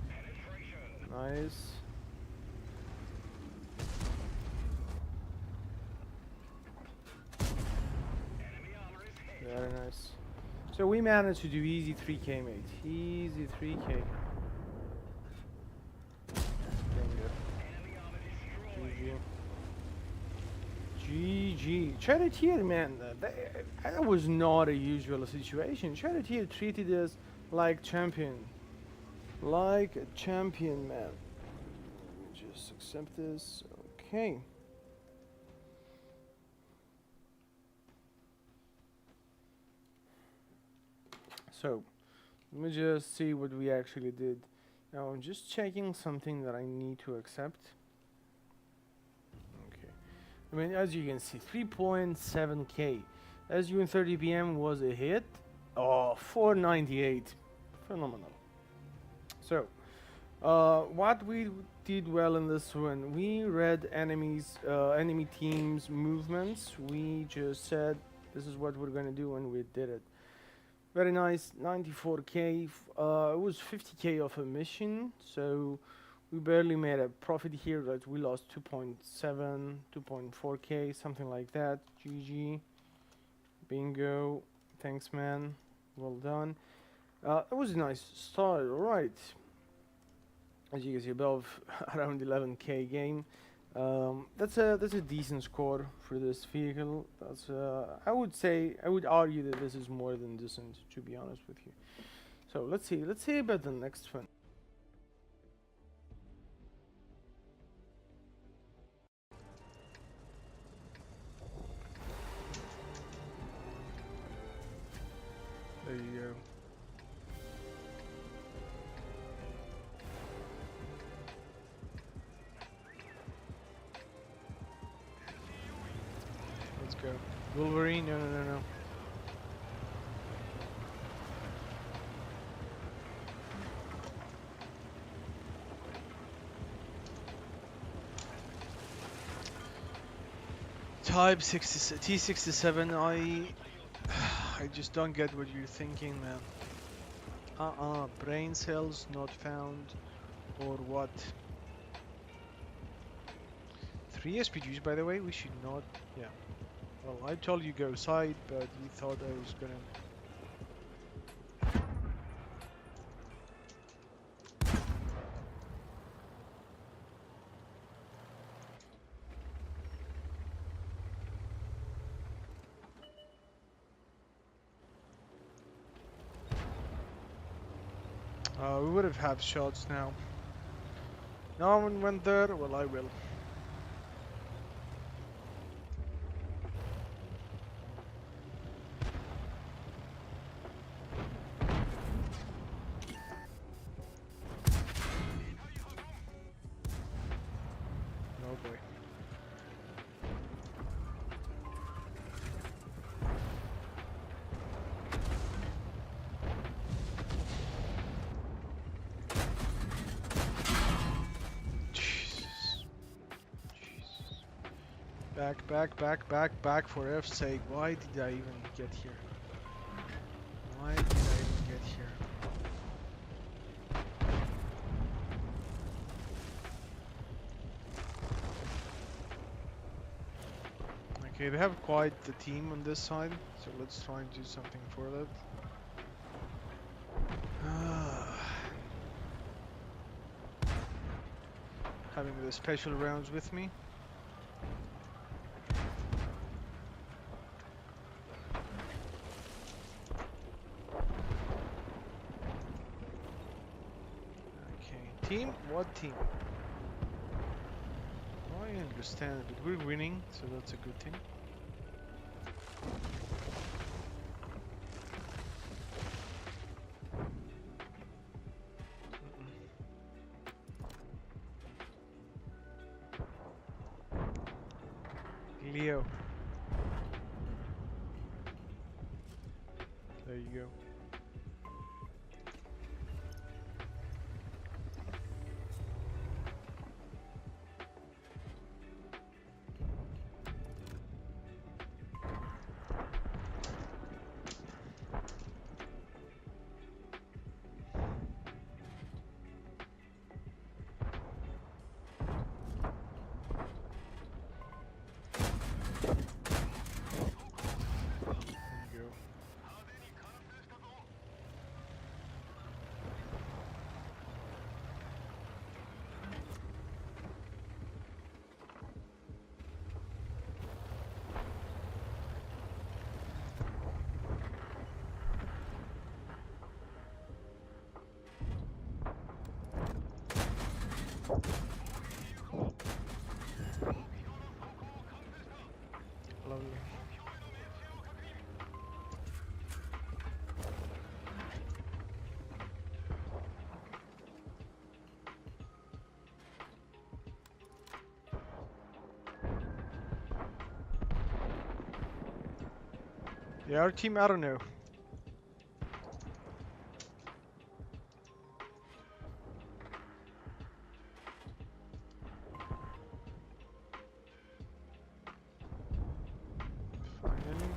Penetration. Nice. Enemy armor is hit. Very nice. So we managed to do easy 3k, mate. Easy 3k. Enemy armor destroyed. GG. Charioteer, man, that was not a usual situation. Charioteer treated us like champion. Like a champion, man. Just accept this. Okay. So, let me just see what we actually did. Now, I'm just checking something that I need to accept. Okay. I mean, as you can see, 3.7k. SU in 30 PM was a hit. Oh, 498. Phenomenal. So, what we did well in this one, we read enemy teams' movements. We just said, this is what we're gonna do, and we did it. Very nice, 94k. It was 50k of a mission, so we barely made a profit here. Right, we lost 2.7, 2.4k, something like that. GG, bingo. Thanks, man. Well done. It was a nice start. All right. As you can see, above around 11k game. That's a decent score for this vehicle. That's I would argue that this is more than decent, to be honest with you. So let's see about the next one. There you go. Let's go. Wolverine? No, no, no, no. Type 60, T67, I just don't get what you're thinking, man. Brain cells not found, or what? 3 SPGs, by the way. We should not. Yeah. Well, I told you go side, but you thought I was gonna. We would have had shots now. No one went there. Well, I will. No boy. Jesus. Jesus. Back, back, back, back, back for F's sake. Why did I even get here? Why did I even get here? Okay, they have quite the team on this side, so let's try and do something for that. Having the special rounds with me. Okay, team? What team? Oh, I understand, but we're winning, so that's a good thing. Leo. There you go. There you go. Lovely. Yeah, our team, I don't know. Finally.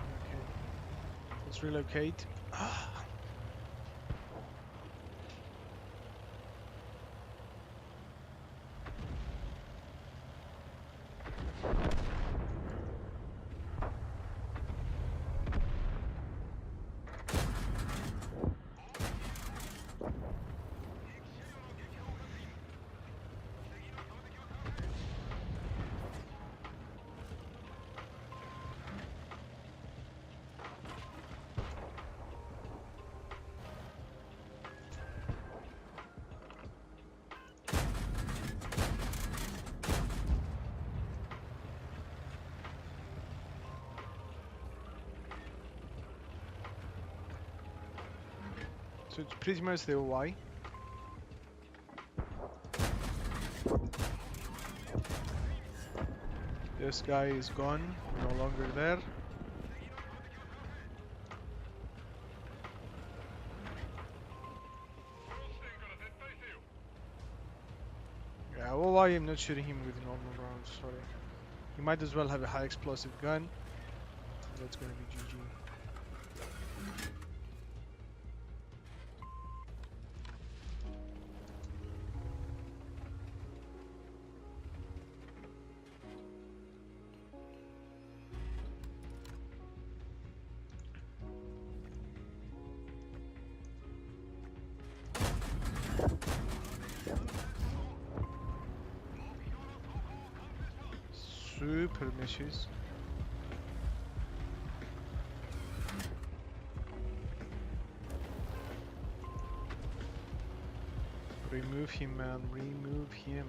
Okay, let's relocate. So it's pretty much the OY. This guy is gone, no longer there. Yeah, OY, I'm not shooting him with normal rounds, sorry. He might as well have a high explosive gun. that's gonna be GG. Super misses. Remove him, man. Remove him.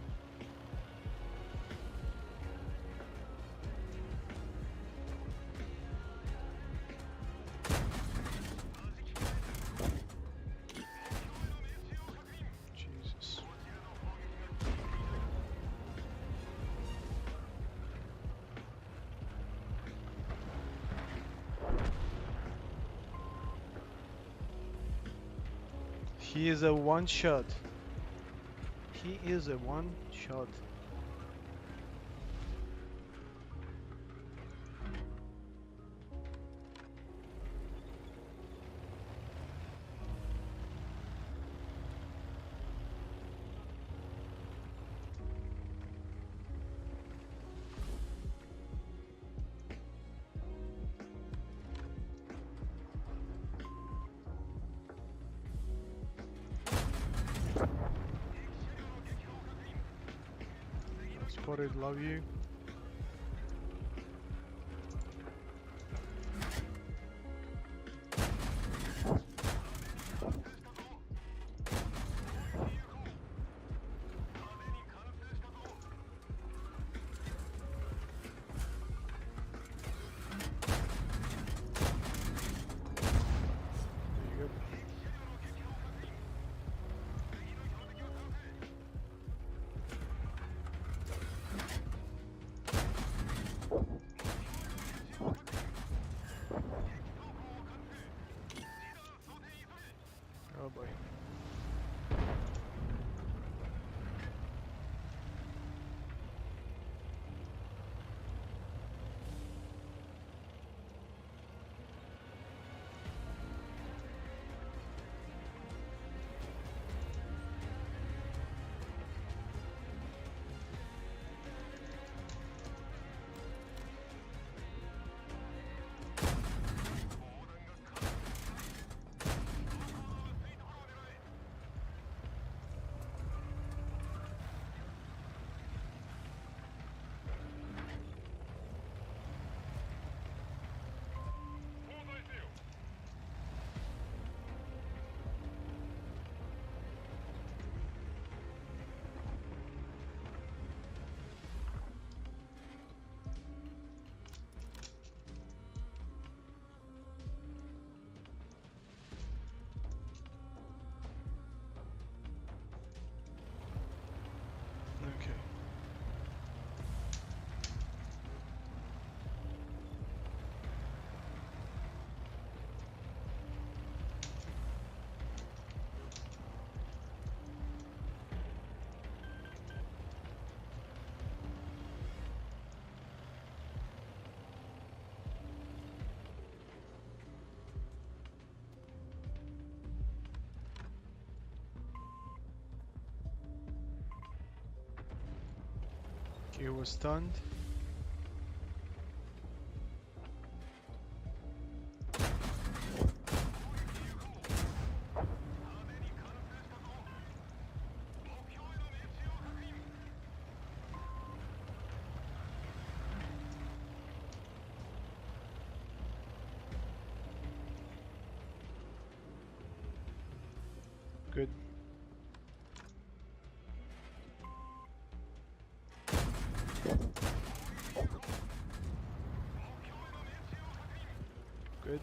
Jesus. He is a one shot. He is a one shot. Spotted, love you. There you go. Oh boy. Okay. He was stunned. Good. Good.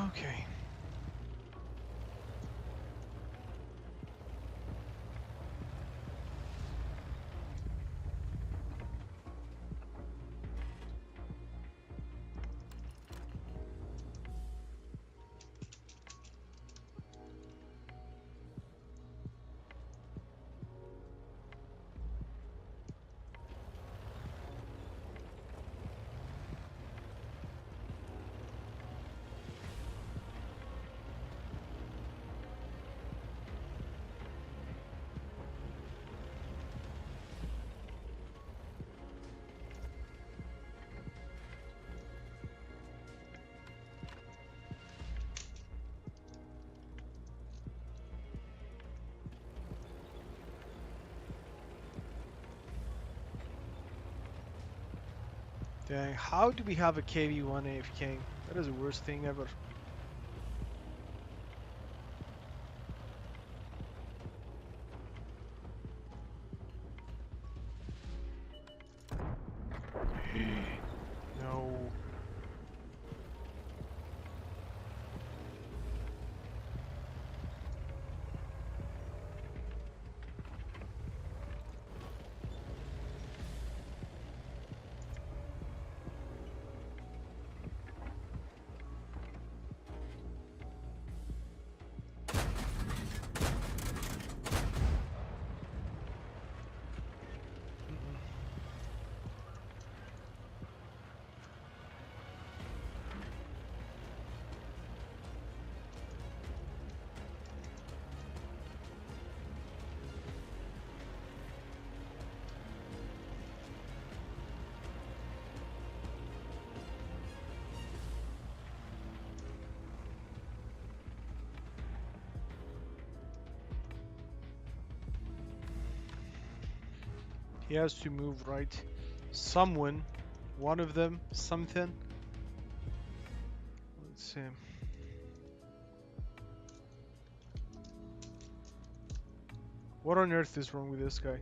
Okay. Dang, how do we have a KV-1 AFK? That is the worst thing ever. No. He has to move right. Someone, one of them, something. Let's see. What on earth is wrong with this guy?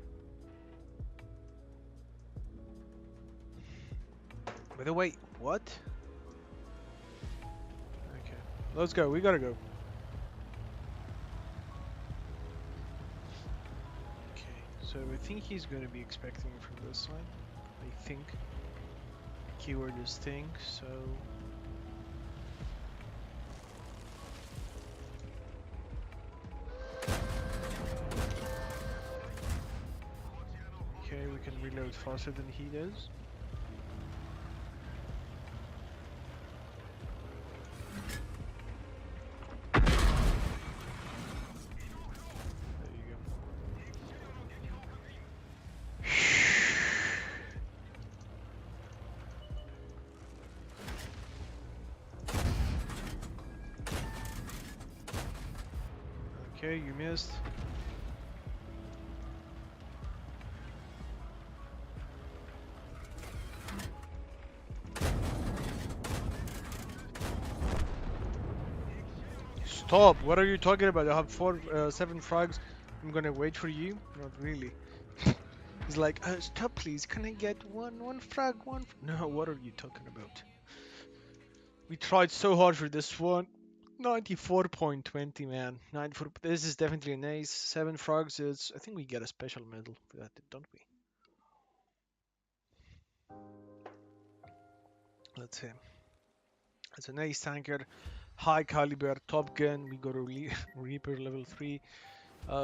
By the way, what? Okay, let's go. We gotta go. Okay, so I think he's gonna be expecting from this side. I think. Keyword is think, so. Okay, we can reload faster than he does. There you go. Okay, you missed. Stop! What are you talking about? I have 7 frags. I'm gonna wait for you? Not really. He's like, stop please, can I get one frag, No, what are you talking about? We tried so hard for this one. 94.20, man. 94. This is definitely an ace. 7 frogs is. I think we get a special medal for that, don't we? Let's see. It's an ace tanker, high caliber, top gun. We got a Reaper level 3,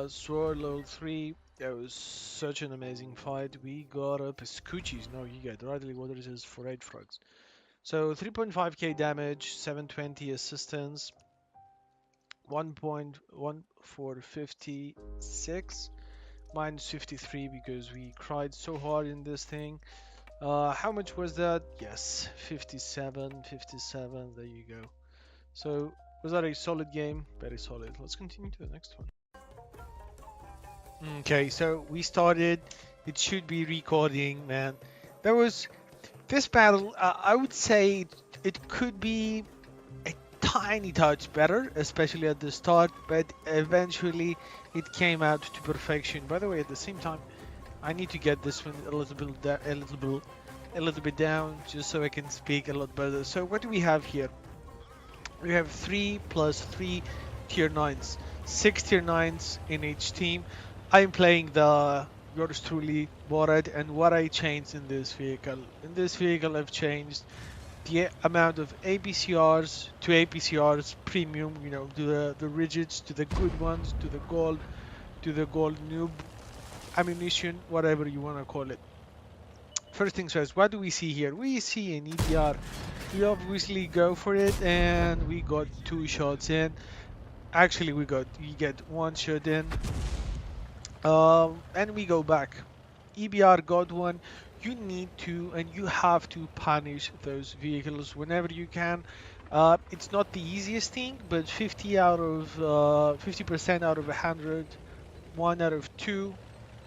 Sword level 3. That was such an amazing fight. We got up Scoochies. No, you get Radley Waters is for 8 frogs. So 3.5k damage, 720 assistance, 1.1 for 56, minus 53 because we cried so hard in this thing. How much was that? Yes, 57, 57. There you go. So was that a solid game? Very solid. Let's continue to the next one. Okay, so we started. It should be recording, man. There was this battle. I would say it could be a tiny touch better, especially at the start, but eventually it came out to perfection. By the way, at the same time, I need to get this one a little bit down, just so I can speak a lot better. So what do we have here? We have 3 plus 3 tier 9s, 6 tier 9s in each team. I'm playing the yours truly Borat, and what I changed in this vehicle. In this vehicle, I've changed the amount of APCRs to APCRs premium, you know, to the rigids, to the good ones, to the gold noob ammunition, whatever you want to call it. First things first, what do we see here? We see an EBR. We obviously go for it, and we got 2 shots in. Actually, we get 1 shot in, and we go back. EBR got one. You need to and you have to punish those vehicles whenever you can. It's not the easiest thing, but 50% out of 100, 1 out of 2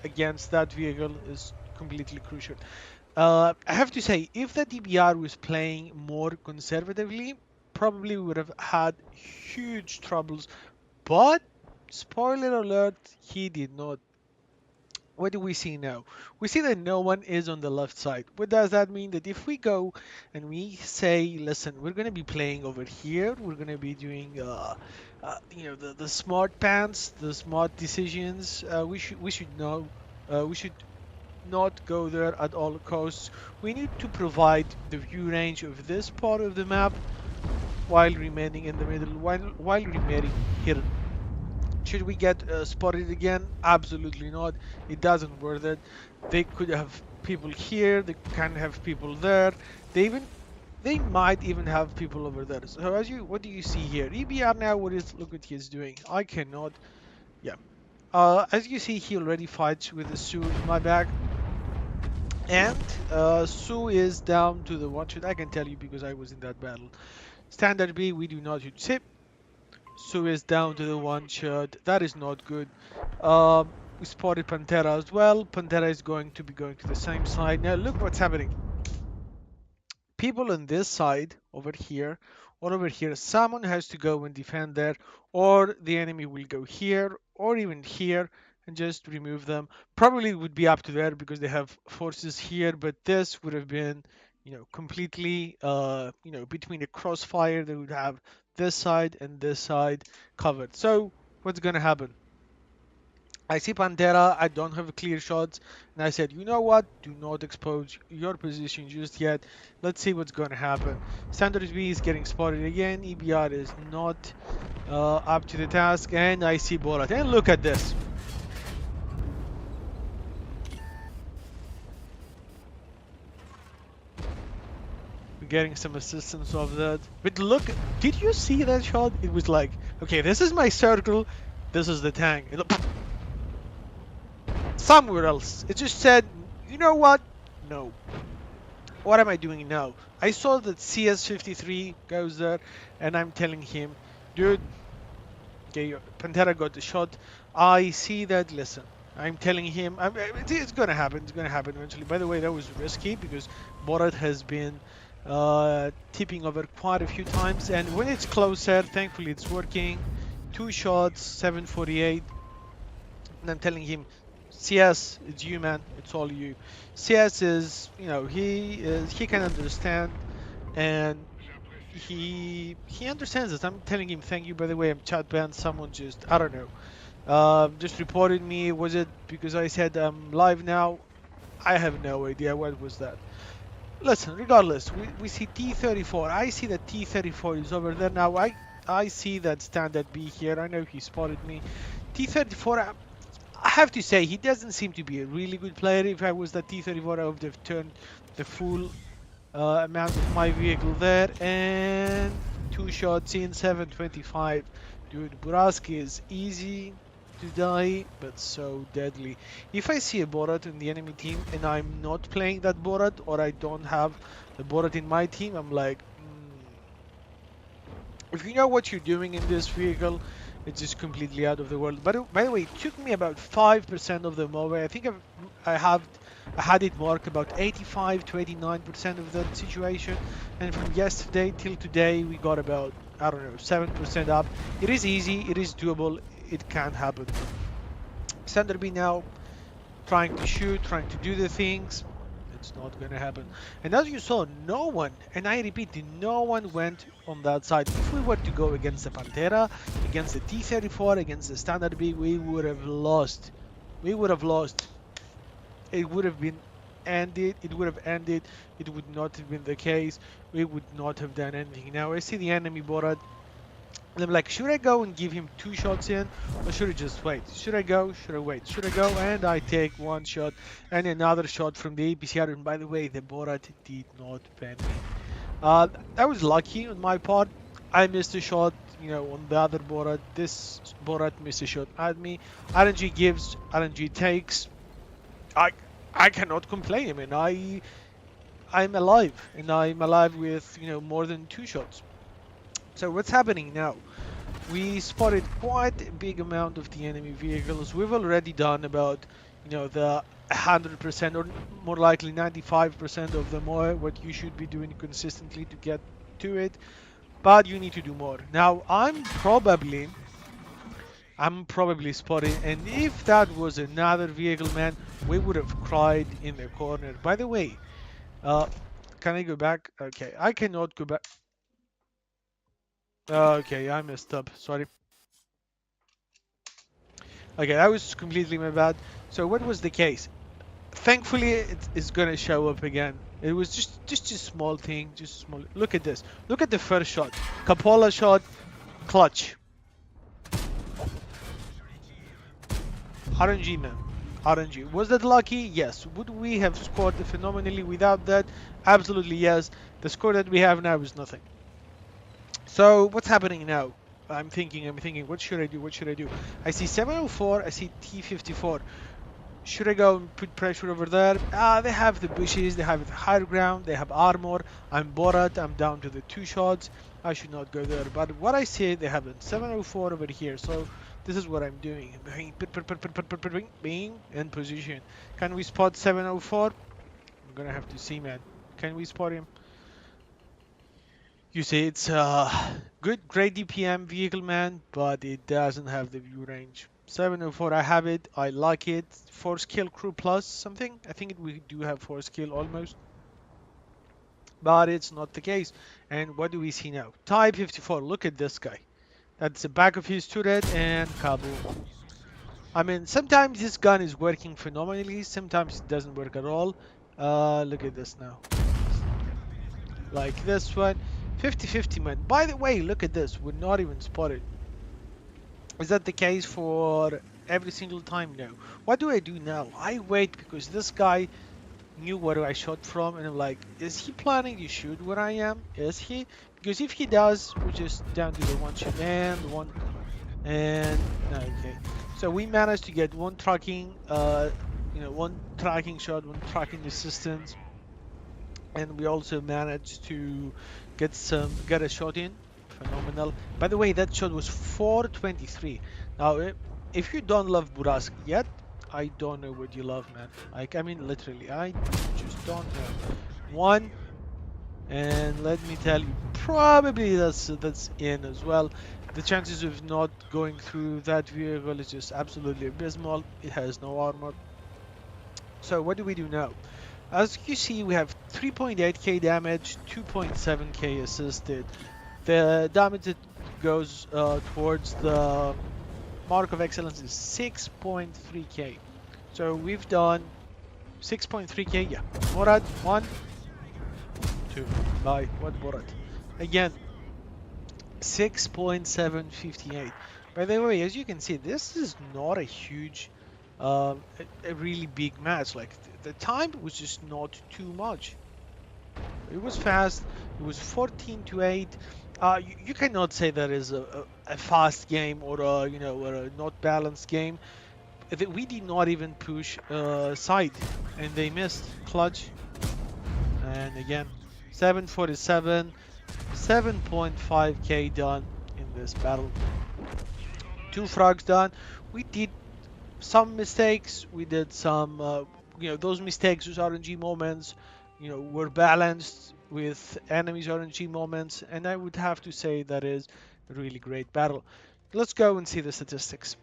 against that vehicle is completely crucial. I have to say, if the DBR was playing more conservatively, probably would have had huge troubles. But spoiler alert, he did not. What do we see now? We see that no one is on the left side. What does that mean? That if we go and we say, listen, we're going to be playing over here, we're going to be doing, the smart pants, the smart decisions. We should know. We should not go there at all costs. We need to provide the view range of this part of the map while remaining in the middle, while remaining hidden. Should we get spotted again? Absolutely not. It doesn't worth it. They could have people here. They can have people there. They might even have people over there. So what do you see here? EBR now. Look what he's doing. I cannot. Yeah. As you see, he already fights with the Sue in my back, and Sue is down to the one shot. I can tell you because I was in that battle. Standard B. We do not use SIP. Sue is down to the one shot. That is not good. We spotted Pantera as well. Pantera is going to be going to the same side. Now look what's happening. People on this side over here or over here, someone has to go and defend there, or the enemy will go here or even here and just remove them. Probably it would be up to there because they have forces here, but this would have been, completely, between a crossfire. They would have this side and this side covered. So what's gonna happen? I see Pantera, I don't have clear shots, and I said, you know what? Do not expose your position just yet. Let's see what's going to happen. Standard B is getting spotted again. EBR is not up to the task, and I see Borat. And look at this. We're getting some assistance of that. But look, did you see that shot? It was like, okay, this is my circle, this is the tank. Somewhere else. It just said, you know what? No. What am I doing now? I saw that CS53 goes there, and I'm telling him, dude, okay, Pantera got the shot. I see that. Listen, I'm telling him, it's gonna happen. It's gonna happen eventually. By the way, that was risky because Borat has been tipping over quite a few times, and when it's closer, thankfully it's working. 2 shots, 748. And I'm telling him, CS, it's you, man. It's all you. CS is, he can understand, and he understands this. I'm telling him, thank you. By the way, I'm chat banned. Someone just, I don't know, just reported me. Was it because I said I'm live now? I have no idea. What was that? Listen, regardless, we see T34. I see that T34 is over there now. I see that standard B here. I know he spotted me. T34. I have to say, he doesn't seem to be a really good player. If I was the T34, I would have turned the full amount of my vehicle there. And 2 shots in, 725. Dude, Buraski is easy to die, but so deadly. If I see a Borat in the enemy team and I'm not playing that Borat, or I don't have the Borat in my team, I'm like, if you know what you're doing in this vehicle, it's just completely out of the world. But by the way, it took me about 5% of them over. I think I had it marked about 85 to 89% of that situation, and from yesterday till today we got about, I don't know, 7% up. It is easy, it is doable, it can happen. Standard B now trying to shoot, trying to do the things. It's not gonna happen. And as you saw, no one, and I repeat, no one went on that side. If we were to go against the Pantera, against the T34, against the Standard B, we would have lost. We would have lost. It would have been ended. It would have ended. It would not have been the case. We would not have done anything. Now I see the enemy Borat. And I'm like, should I go and give him 2 shots in, or should I just wait? Should I go? Should I wait? Should I go? And I take 1 shot and another shot from the APCR. And by the way, the Borat did not ban me. I was lucky on my part. I missed a shot, on the other Borat. This Borat missed a shot at me. RNG gives, RNG takes. I I cannot complain. I mean, I'm alive, and I'm alive with more than 2 shots. So what's happening now? We spotted quite a big amount of the enemy vehicles. We've already done about the 100% or more likely 95% of the more what you should be doing consistently to get to it, but you need to do more. Now, I'm probably spotting, and if that was another vehicle, man, we would have cried in the corner. By the way, uh, can I go back? Okay, I cannot go back. Okay, I messed up. Sorry. Okay, that was completely my bad. So what was the case? Thankfully, it is gonna show up again. It was just a small thing, just small. Look at this. Look at the first shot. Capola shot, clutch. RNG, man. RNG. Was that lucky? Yes. Would we have scored phenomenally without that? Absolutely yes. The score that we have now is nothing. So what's happening now? I'm thinking, what should I do? What should I do? I see 704, I see T54. Should I go and put pressure over there? They have the bushes, they have the higher ground, they have armor. I'm Borat, I'm down to the two shots. I should not go there. But what I see, they have a 704 over here. So this is what I'm doing. Being in position. Can we spot 704? I'm gonna have to see, man. Can we spot him? You see, it's good, great DPM vehicle, man, but it doesn't have the view range. 704, I have it, I like it. 4 skill crew plus something. I think we do have 4 skill almost, but it's not the case. And what do we see now? Type 54, look at this guy. That's the back of his turret and kaboom. I mean, sometimes this gun is working phenomenally, sometimes it doesn't work at all. Look at this now. Like this one. 50-50, man. By the way, look at this. We're not even spotted. Is that the case for every single time? No. What do I do now? I wait because this guy knew where I shot from, and I'm like, is he planning to shoot where I am? Is he? Because if he does, we're just down to the one shot and one. And no, okay. So we managed to get one tracking, one tracking shot, one tracking assistance, and we also managed to get a shot in. Phenomenal. By the way, that shot was 423. Now, if you don't love Burask yet, I don't know what you love, man. Like, I mean, literally, I just don't know. One, and let me tell you, probably that's in as well. The chances of not going through that vehicle is just absolutely abysmal. It has no armor. So what do we do now? As you see, we have 3.8k damage, 2.7k assisted. The damage that goes towards the mark of excellence is 6.3k. So we've done 6.3k. Yeah. Murad, one, two. Bye. What Murad? Again, 6.758. By the way, as you can see, this is not a huge, a really big match. Like the time was just not too much. It was fast. It was 14 to 8. You cannot say that is a fast game or or a not balanced game. We did not even push side, and they missed clutch. And again, 747, 7.5k done in this battle. Two frags done. We did some mistakes. We did some, those mistakes, those RNG moments, were balanced with enemies' RNG moments, and I would have to say that is a really great battle. Let's go and see the statistics.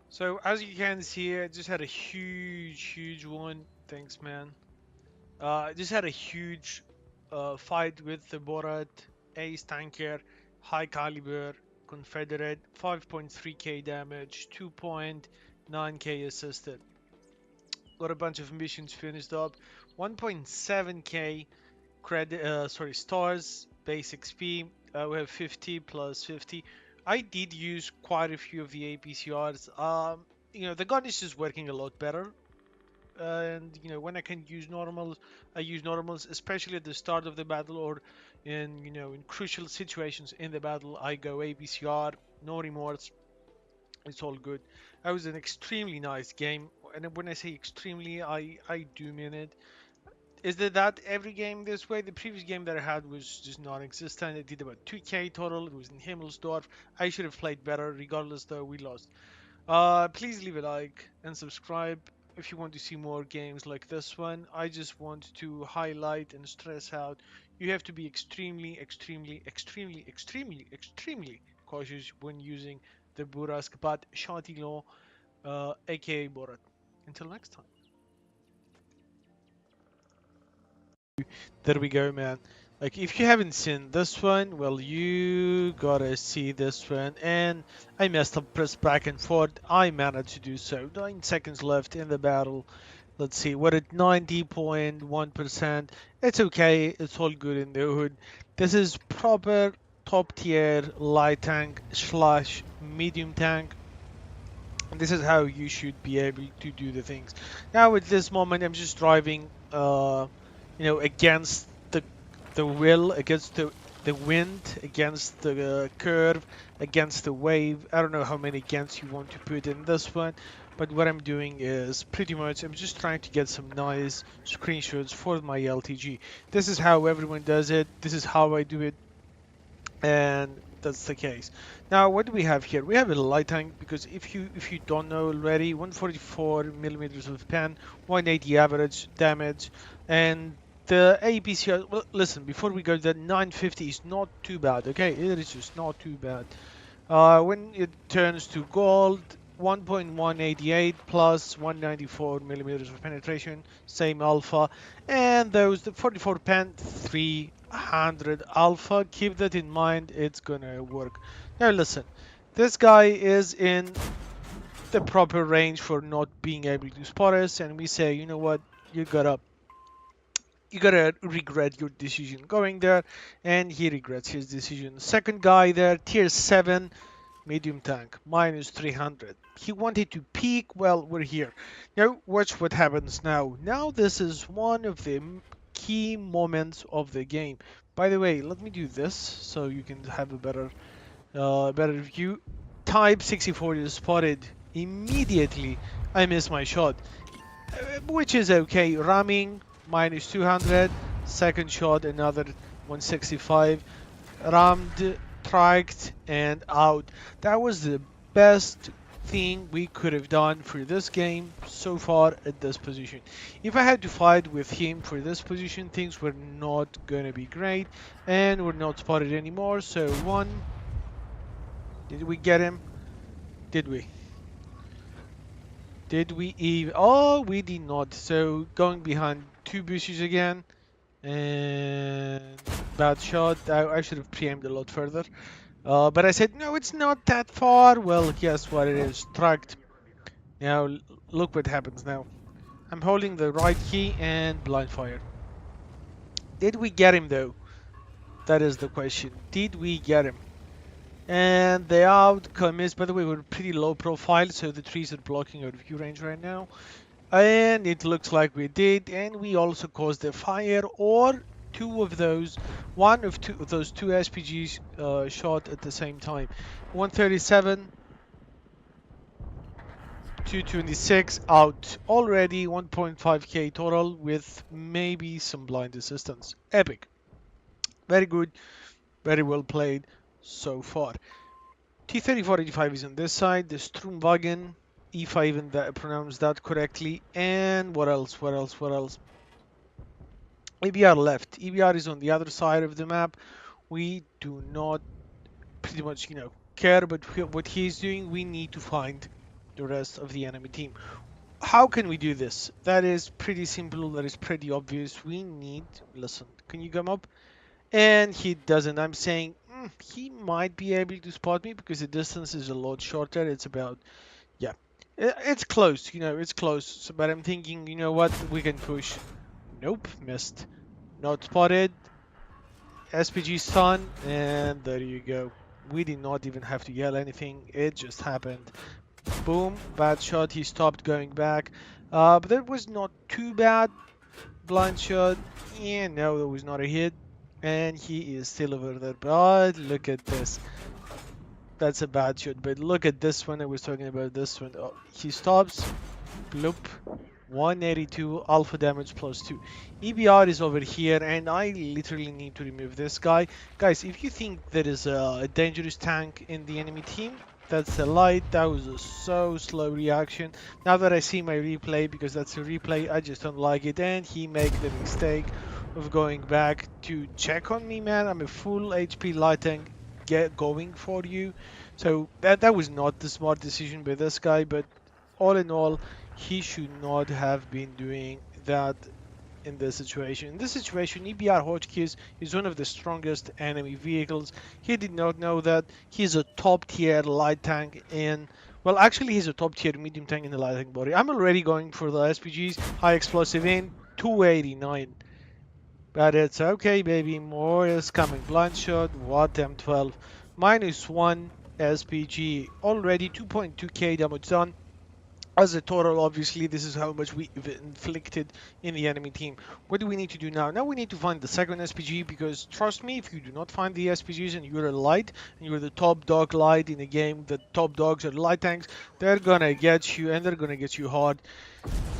So as you can see, I just had a huge one. Thanks, man. I just had a huge fight with the Borat Ace Tanker, high caliber, Confederate, 5.3k damage, 2.9k assisted. Got a bunch of missions finished up, 1.7k credit, stars, base XP. We have 50 plus 50. I did use quite a few of the APCRs. The gun is just working a lot better, and when I can use normals, I use normals, especially at the start of the battle or in crucial situations in the battle. I go ABCR, no remorse. It's all good. That was an extremely nice game, and when I say extremely, I do mean it. Is that every game this way? The previous game that I had was just non-existent. It did about 2k total. It was in Himmelsdorf. I should have played better. Regardless, though, we lost. Please leave a like and subscribe if you want to see more games like this one. I just want to highlight and stress out you have to be extremely, extremely, extremely, extremely, extremely cautious when using the Burask Bat Shantilon, aka Borat. Until next time. There we go, man. Like, if you haven't seen this one, well, you gotta see this one. And I messed up, press back and forth. I managed to do so. 9 seconds left in the battle. Let's see, we're at 90.1%. It's okay, it's all good in the hood. This is proper top tier light tank slash medium tank. And this is how you should be able to do the things. Now at this moment I'm just driving against the will, against the wind, against the curve, against the wave. I don't know how many against you want to put in this one, but what I'm doing is pretty much I'm just trying to get some nice screenshots for my LTG. This is how everyone does it. This is how I do it, and that's the case. Now what do we have here? We have a light tank, because if you don't know already, 144 millimeters of pen, 180 average damage, and the APC. Well, listen, before we go, that 950 is not too bad. Okay, it is just not too bad. When it turns to gold, 1.188 plus 194 millimeters of penetration, same alpha, and those the 44 pen 300 alpha. Keep that in mind, it's gonna work. Now listen, this guy is in the proper range for not being able to spot us, and we say, you know what, you gotta regret your decision going there, and he regrets his decision. Second guy there, tier 7 medium tank, minus 300. He wanted to peak. Well, we're here. Now watch what happens now. Now this is one of the key moments of the game. By the way, let me do this so you can have a better view. Type 64 is spotted. Immediately I miss my shot, which is okay. Ramming minus 200. Second shot another 165. Rammed, tracked, and out. That was the best thing we could have done for this game so far at this position. If I had to fight with him for this position, things were not gonna be great, and we're not spotted anymore. So one, did we get him? Did we? Did we even? Oh, we did not. So going behind two bushes again, and bad shot. I should have pre-aimed a lot further. But I said, no, it's not that far. Well, guess what it is? Tracked. Now, look what happens now. I'm holding the right key and blind fire. Did we get him, though? That is the question. Did we get him? And the outcome is, by the way, we're pretty low profile, so the trees are blocking our view range right now. And it looks like we did, and we also caused a fire, or two of those, one of two of those two SPGs shot at the same time. 137, 226 out already. 1.5k total with maybe some blind assistance. Epic. Very good, very well played so far. T-3485 is on this side. The Stromwagen, if I even pronounce that correctly. And what else? What else? What else? EBR left. EBR is on the other side of the map. We do not pretty much, care about what he's doing. We need to find the rest of the enemy team. How can we do this? That is pretty simple. That is pretty obvious. We need... Listen, can you come up? And he doesn't. I'm saying he might be able to spot me because the distance is a lot shorter. It's about... Yeah. It's close, it's close. So, but I'm thinking, you know what? We can push. Nope, missed. Not spotted. SPG stun, and there you go. We did not even have to yell anything. It just happened. Boom, bad shot. He stopped going back. But that was not too bad. Blind shot. Yeah, no, that was not a hit. And he is still over there. But look at this. That's a bad shot. But look at this one. I was talking about this one. Oh, he stops. Bloop. 182 alpha damage plus 2. EBR is over here, and I literally need to remove this guy. Guys, if you think there is a dangerous tank in the enemy team, that's a lie. That was a so slow reaction. Now that I see my replay, because that's a replay, I just don't like it. And he make the mistake of going back to check on me, man. I'm a full HP light tank going for you. So that was not the smart decision by this guy, but all in all, he should not have been doing that in this situation. In this situation, EBR Hotchkiss is one of the strongest enemy vehicles. He did not know that. He's a top tier light tank in. Well, actually, he's a top tier medium tank in the light tank body. I'm already going for the SPGs, high explosive in 289. But it's okay, baby. More is coming. Blind shot. What M12. -1 SPG. Already 2.2k damage done. As a total, obviously, this is how much we've inflicted in the enemy team. What do we need to do now? Now we need to find the second SPG, because trust me, if you do not find the SPGs and you're a light, and you're the top dog light in a game, the top dogs are light tanks, they're gonna get you, and they're gonna get you hard.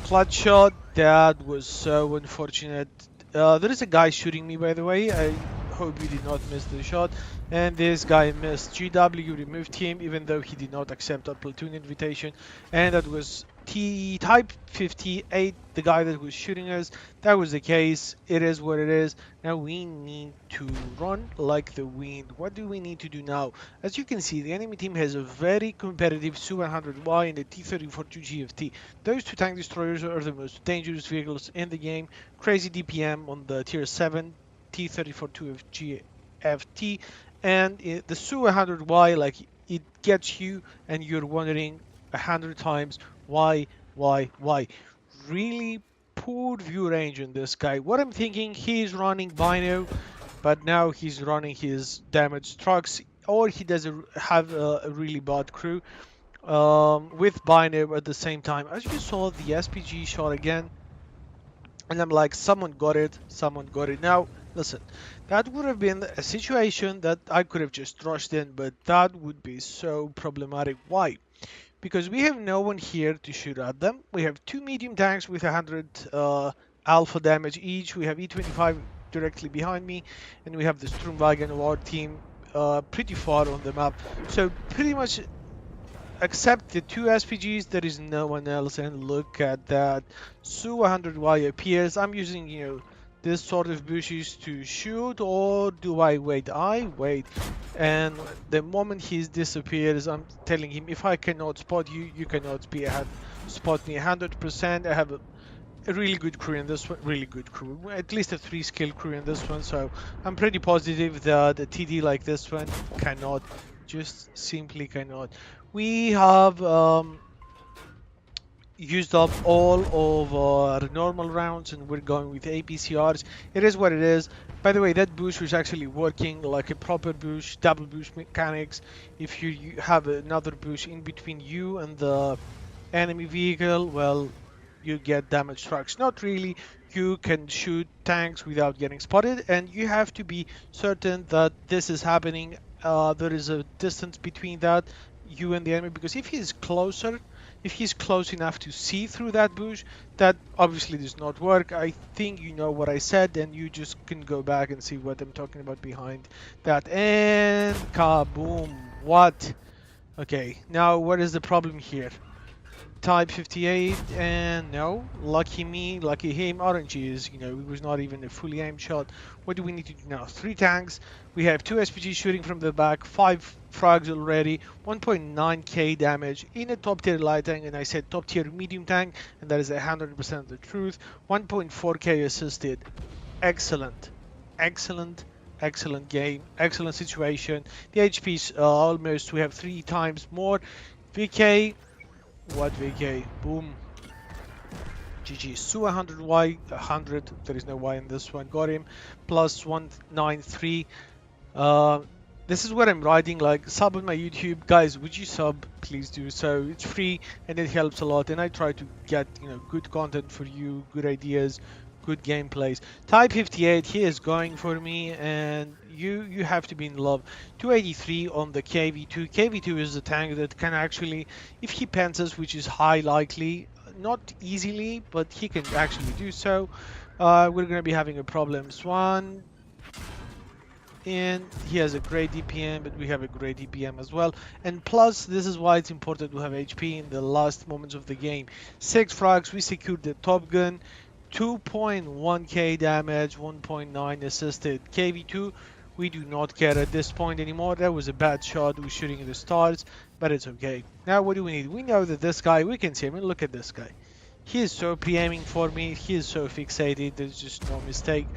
Clutch shot, that was so unfortunate. There is a guy shooting me, by the way. I hope you did not miss the shot. And this guy missed. GW removed him, even though he did not accept our platoon invitation. And that was T Type 58, the guy that was shooting us. That was the case. It is what it is. Now we need to run like the wind. What do we need to do now? As you can see, the enemy team has a very competitive Su-100Y and the T-34-2 GFT. Those two tank destroyers are the most dangerous vehicles in the game. Crazy DPM on the tier 7 T-34-2 GFT, and the Su-100Y, like, it gets you and you're wondering 100 times why. Really poor view range on this guy. What I'm thinking, he's running Bino, but now he's running his damaged trucks, or he doesn't have a really bad crew with Bino at the same time. As you saw, the SPG shot again, and I'm like, someone got it, someone got it. Now, listen, that would have been a situation that I could have just rushed in, but that would be so problematic. Why? Because we have no one here to shoot at them. We have two medium tanks with 100 alpha damage each. We have E25 directly behind me, and we have the Sturmwagen of our team pretty far on the map. So pretty much, except the two SPGs, there is no one else. And look at that. Su-100Y appears. I'm using, this sort of bushes to shoot, or do I wait? I wait. And the moment he disappears, I'm telling him, if I cannot spot you, you cannot spot me 100%. I have a really good crew in this one, really good crew, at least a 3 skill crew in this one, so I'm pretty positive that a TD like this one cannot, just simply cannot. We have used up all of our normal rounds, and we're going with APCRs. It is what it is. By the way, that bush was actually working like a proper bush, double bush mechanics. If you have another bush in between you and the enemy vehicle, well, you get damage trucks. Not really. You can shoot tanks without getting spotted, and you have to be certain that this is happening. There is a distance between that, you and the enemy, because if he's closer, if he's close enough to see through that bush, that obviously does not work. I think you know what I said, and you just can go back and see what I'm talking about behind that. And kaboom. What? Okay, now what is the problem here? Type 58, and no, lucky me, lucky him. Orange is, it was not even a fully aimed shot. What do we need to do now? 3 tanks. We have 2 SPGs shooting from the back, 5 frags already, 1.9k damage in a top tier light tank, and I said top tier medium tank, and that is 100% the truth. 1.4k assisted. Excellent, excellent, excellent game, excellent situation. The HP's almost, we have 3 times more. VK. What VK? Boom. GG. Su-100Y, 100. There is no Y in this one. Got him. Plus 193. This is what I'm riding. Like, sub on my YouTube. Guys, would you sub? Please do so. It's free and it helps a lot. And I try to get, good content for you, good ideas, good gameplays. Type 58, he is going for me, and you have to be in love. 283 on the KV2. KV2 is a tank that can actually, if he pantsers, which is high likely, not easily, but he can actually do so. We're gonna be having a problems. One, and he has a great DPM, but we have a great DPM as well. And plus, this is why it's important to have HP in the last moments of the game. 6 frags, we secured the Top Gun, 2.1k damage, 1.9 assisted. KV2, we do not care at this point anymore. That was a bad shot, we're shooting at the stars, but it's okay. Now what do we need? We know that this guy, we can see him, and look at this guy. He is so pre-aiming for me, he is so fixated, there's just no mistake.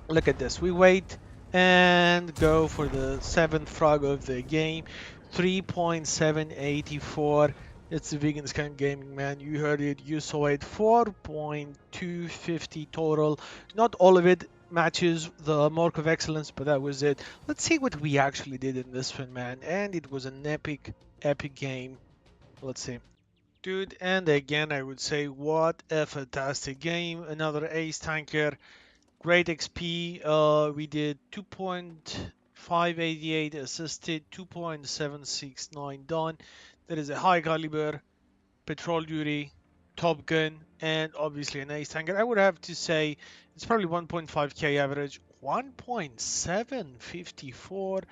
Look at this. We wait and go for the seventh frog of the game. 3.784. It's the Vegan Scan Gaming, man. You heard it. You saw it. 4.250 total. Not all of it matches the mark of excellence, but that was it. Let's see what we actually did in this one, man. And it was an epic, epic game. Let's see. Dude, and again, I would say, what a fantastic game. Another ace tanker. Great XP. We did 2.588 assisted, 2.769 done. That is a high caliber, patrol duty, Top Gun, and obviously an ace tanker. I would have to say it's probably 1.5k average. 1.754.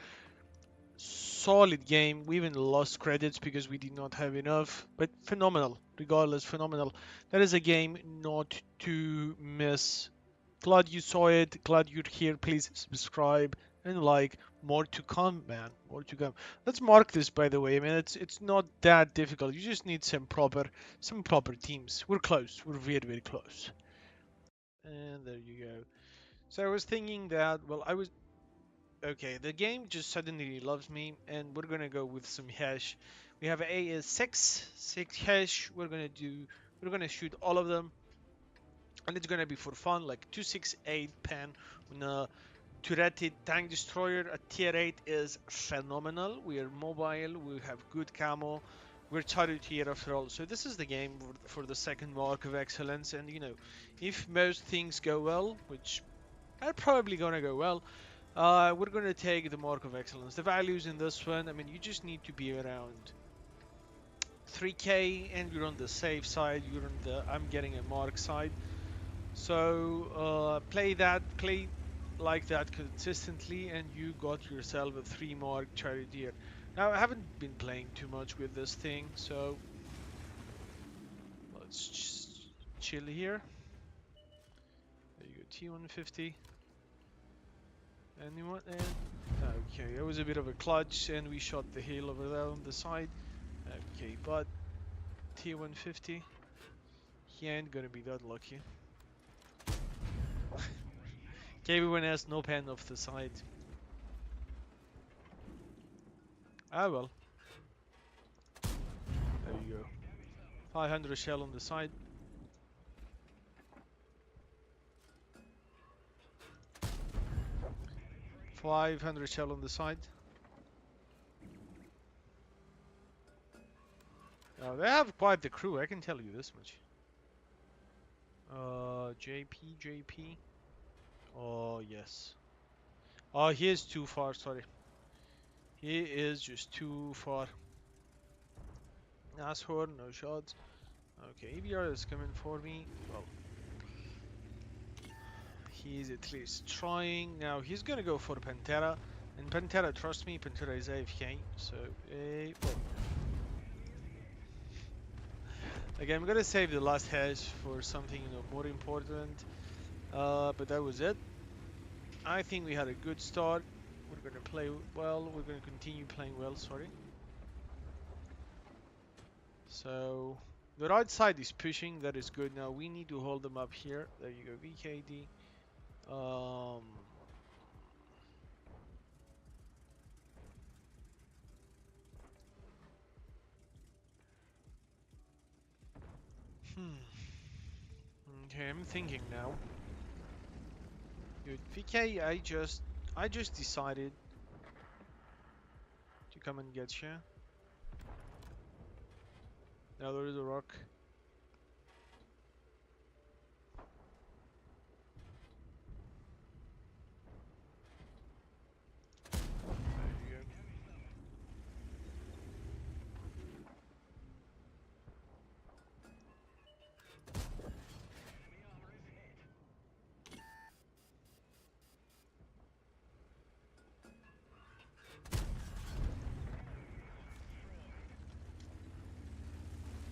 Solid game. We even lost credits because we did not have enough, but phenomenal. Regardless, phenomenal. That is a game not to miss. Glad you saw it. Glad you're here. Please subscribe and like. More to come, man. More to come. Let's mark this, by the way. I mean, it's not that difficult. You just need some proper teams. We're close. We're very very close. And there you go. So I was thinking that. Well, I was okay. The game just suddenly loves me, and we're gonna go with some hash. We have a six hash. We're gonna shoot all of them, and it's gonna be for fun, like 268 pen on a turreted tank destroyer. A tier 8 is phenomenal. We are mobile, we have good camo, we're charter tier after all. So this is the game for the second mark of excellence. And if most things go well, which are probably gonna go well, we're gonna take the mark of excellence. The values in this one, I mean, you just need to be around 3k, and you're on the safe side. You're on the I'm getting a mark side. So play like that consistently, and you got yourself a 3 mark charioteer. Now I haven't been playing too much with this thing, so let's just chill here. There you go, T150. Anyone? Okay, it was a bit of a clutch, and we shot the hill over there on the side. Okay, but T150, he ain't gonna be that lucky. Okay, everyone has no pen off the side. Ah well, there you go. 500 shell on the side. 500 shell on the side. Now they have quite the crew, I can tell you this much. JP. Oh yes. Oh, he is too far. Sorry, he is just too far. Asshole, no shots. Okay, EBR is coming for me. Well, he's at least trying. Now he's gonna go for Pantera, and Pantera, trust me, Pantera is AFK. So, well. Okay, I'm gonna save the last hash for something more important. But that was it. I think we had a good start. We're gonna play well. We're gonna continue playing well. Sorry. So the right side is pushing. That is good. Now we need to hold them up here. There you go, VKD. Um. Hmm. Okay, I'm thinking now. Dude, VK, I just decided to come and get you. Now there is a rock. There you go.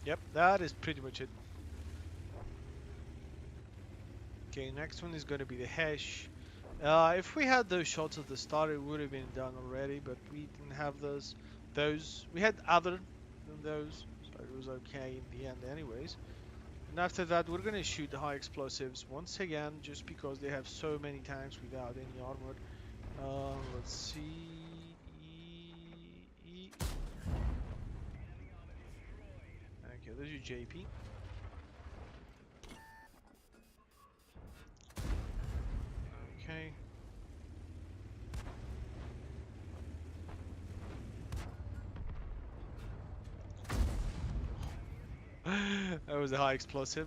Yep, that is pretty much it. Okay, next one is going to be the hash. If we had those shots at the start, it would have been done already, but we didn't have those. We had other than those, so it was okay in the end anyways. And after that, we're going to shoot the high explosives once again, just because they have so many tanks without any armor. Let's see. Okay, there's your JP. Okay. That was a high explosive,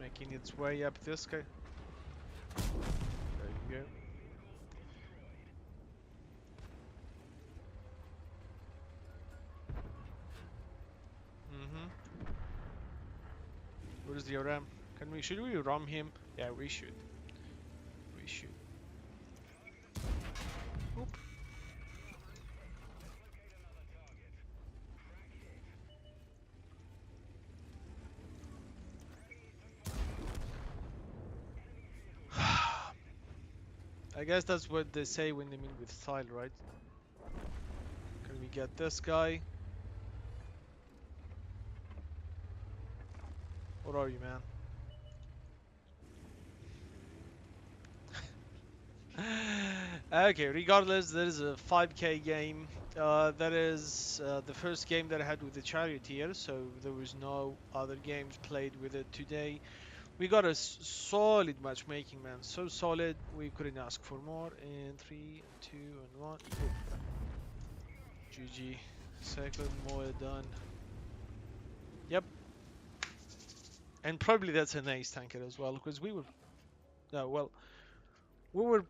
making its way up this guy. There you go. Mm-hmm. Where's the ram? Should we ram him? Yeah, we should. We should. Oop. I guess that's what they say when they mean with style, right? Can we get this guy? What are you, man? Okay, regardless, that is a 5k game. That is the first game that I had with the charioteer, so there was no other games played with it today. We got a solid matchmaking, man. So solid, we couldn't ask for more. In 3, 2, and 1. Oh, GG. Second more done. Yep. And probably that's an ace tanker as well, because we were... No, well, we were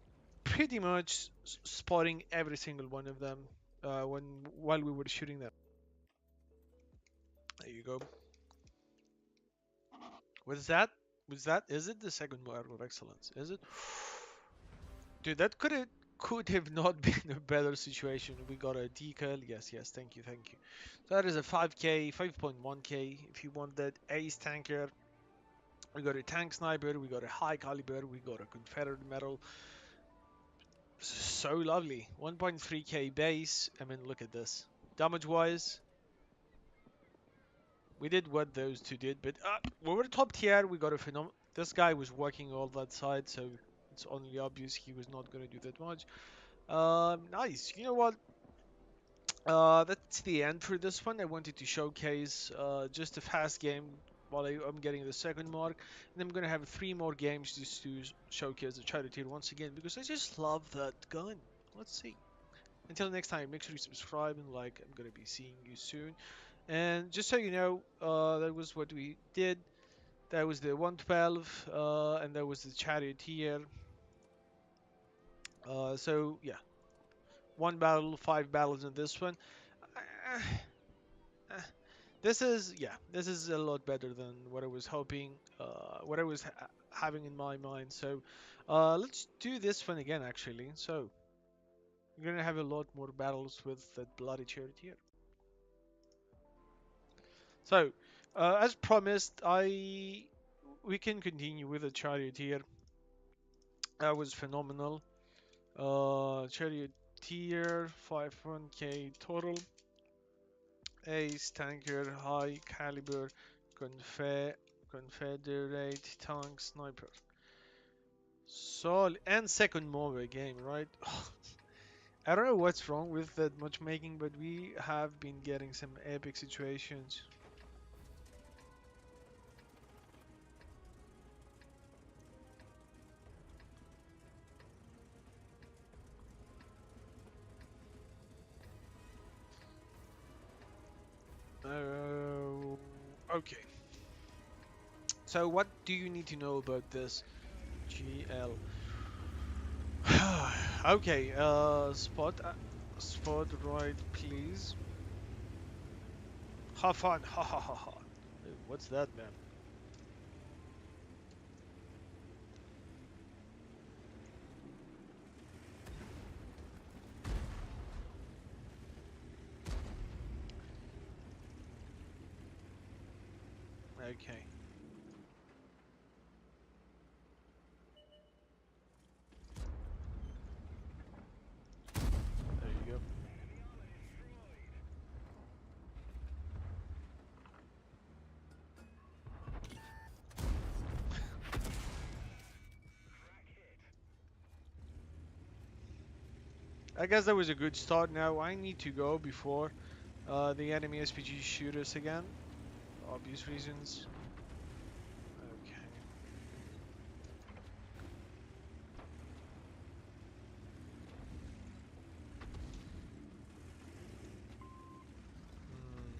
pretty much spotting every single one of them while we were shooting them. There you go. What's that? Was that? Is it the second model of excellence? Is it? Dude, that could have not been a better situation. We got a decal. Yes, yes. Thank you, thank you. So that is a 5k, 5.1k. If you want that ace tanker, we got a tank sniper. We got a high caliber. We got a Confederate medal. So lovely. 1.3k base. I mean, look at this. Damage wise, we did what those two did, but we were top tier. We got a phenom. This guy was working all that side, so it's only obvious he was not going to do that much. Nice. You know what? That's the end for this one. I wanted to showcase just a fast game while I'm getting the second mark, and I'm gonna have 3 more games just to showcase the charity once again because I just love that gun. Let's see. Until next time, make sure you subscribe and like. I'm gonna be seeing you soon. And just so you know, that was what we did. That was the 112, and that was the charioteer. So yeah, 1 battle, 5 battles in this one. Uh, uh, this is a lot better than what I was hoping, what I was having in my mind. So let's do this one again, actually. So we're gonna have a lot more battles with that bloody charioteer. So, as promised, we can continue with the charioteer. That was phenomenal. Charioteer 51k total. Ace tanker, high caliber, Confederate tank sniper. Solid and second mobile game, right? I don't know what's wrong with that matchmaking, but we have been getting some epic situations. Okay. So what do you need to know about this GL? Okay, spot right, please. Have fun, ha ha ha ha. What's that, man? Okay. There you go. I guess that was a good start. Now I need to go before the enemy SPG shoot us again. Obvious reasons. Okay. Hmm.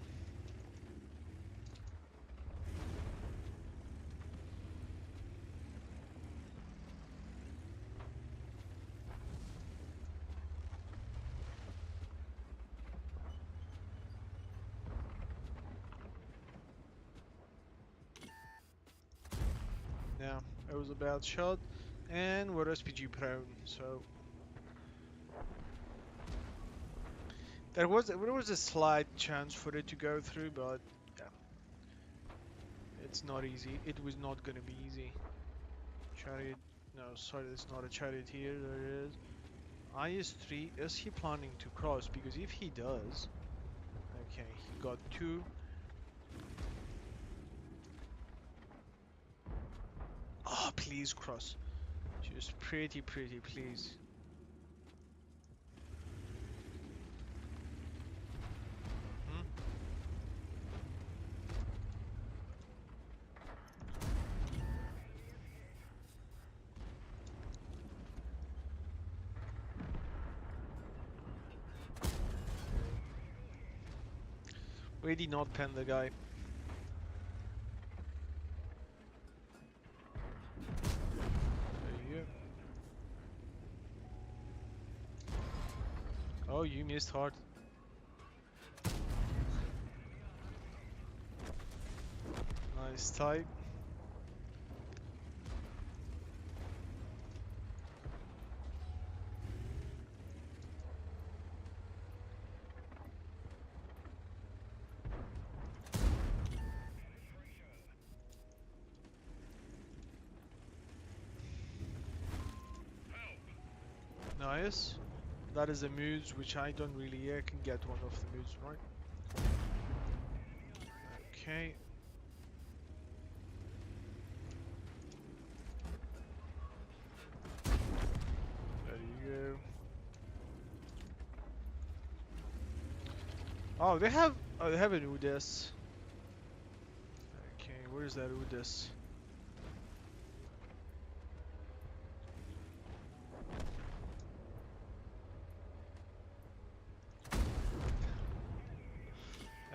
Yeah, it was a bad shot, and we're SPG prone, so there was a slight chance for it to go through, but yeah, it's not easy. It was not gonna be easy. Chariot, no, sorry, it's not a chariot here. There it is. IS-3, is he planning to cross? Because if he does, okay, he got two. Oh, please cross. Just pretty, please. Hmm? We did not pen the guy. There you go. Oh, you missed hard. Nice type. Nice. That is a muse which I don't really. Yeah, I can get one of the muse, right? Okay. There you go. Oh, they have. Oh, they have an Udes. Okay, where's that Udes?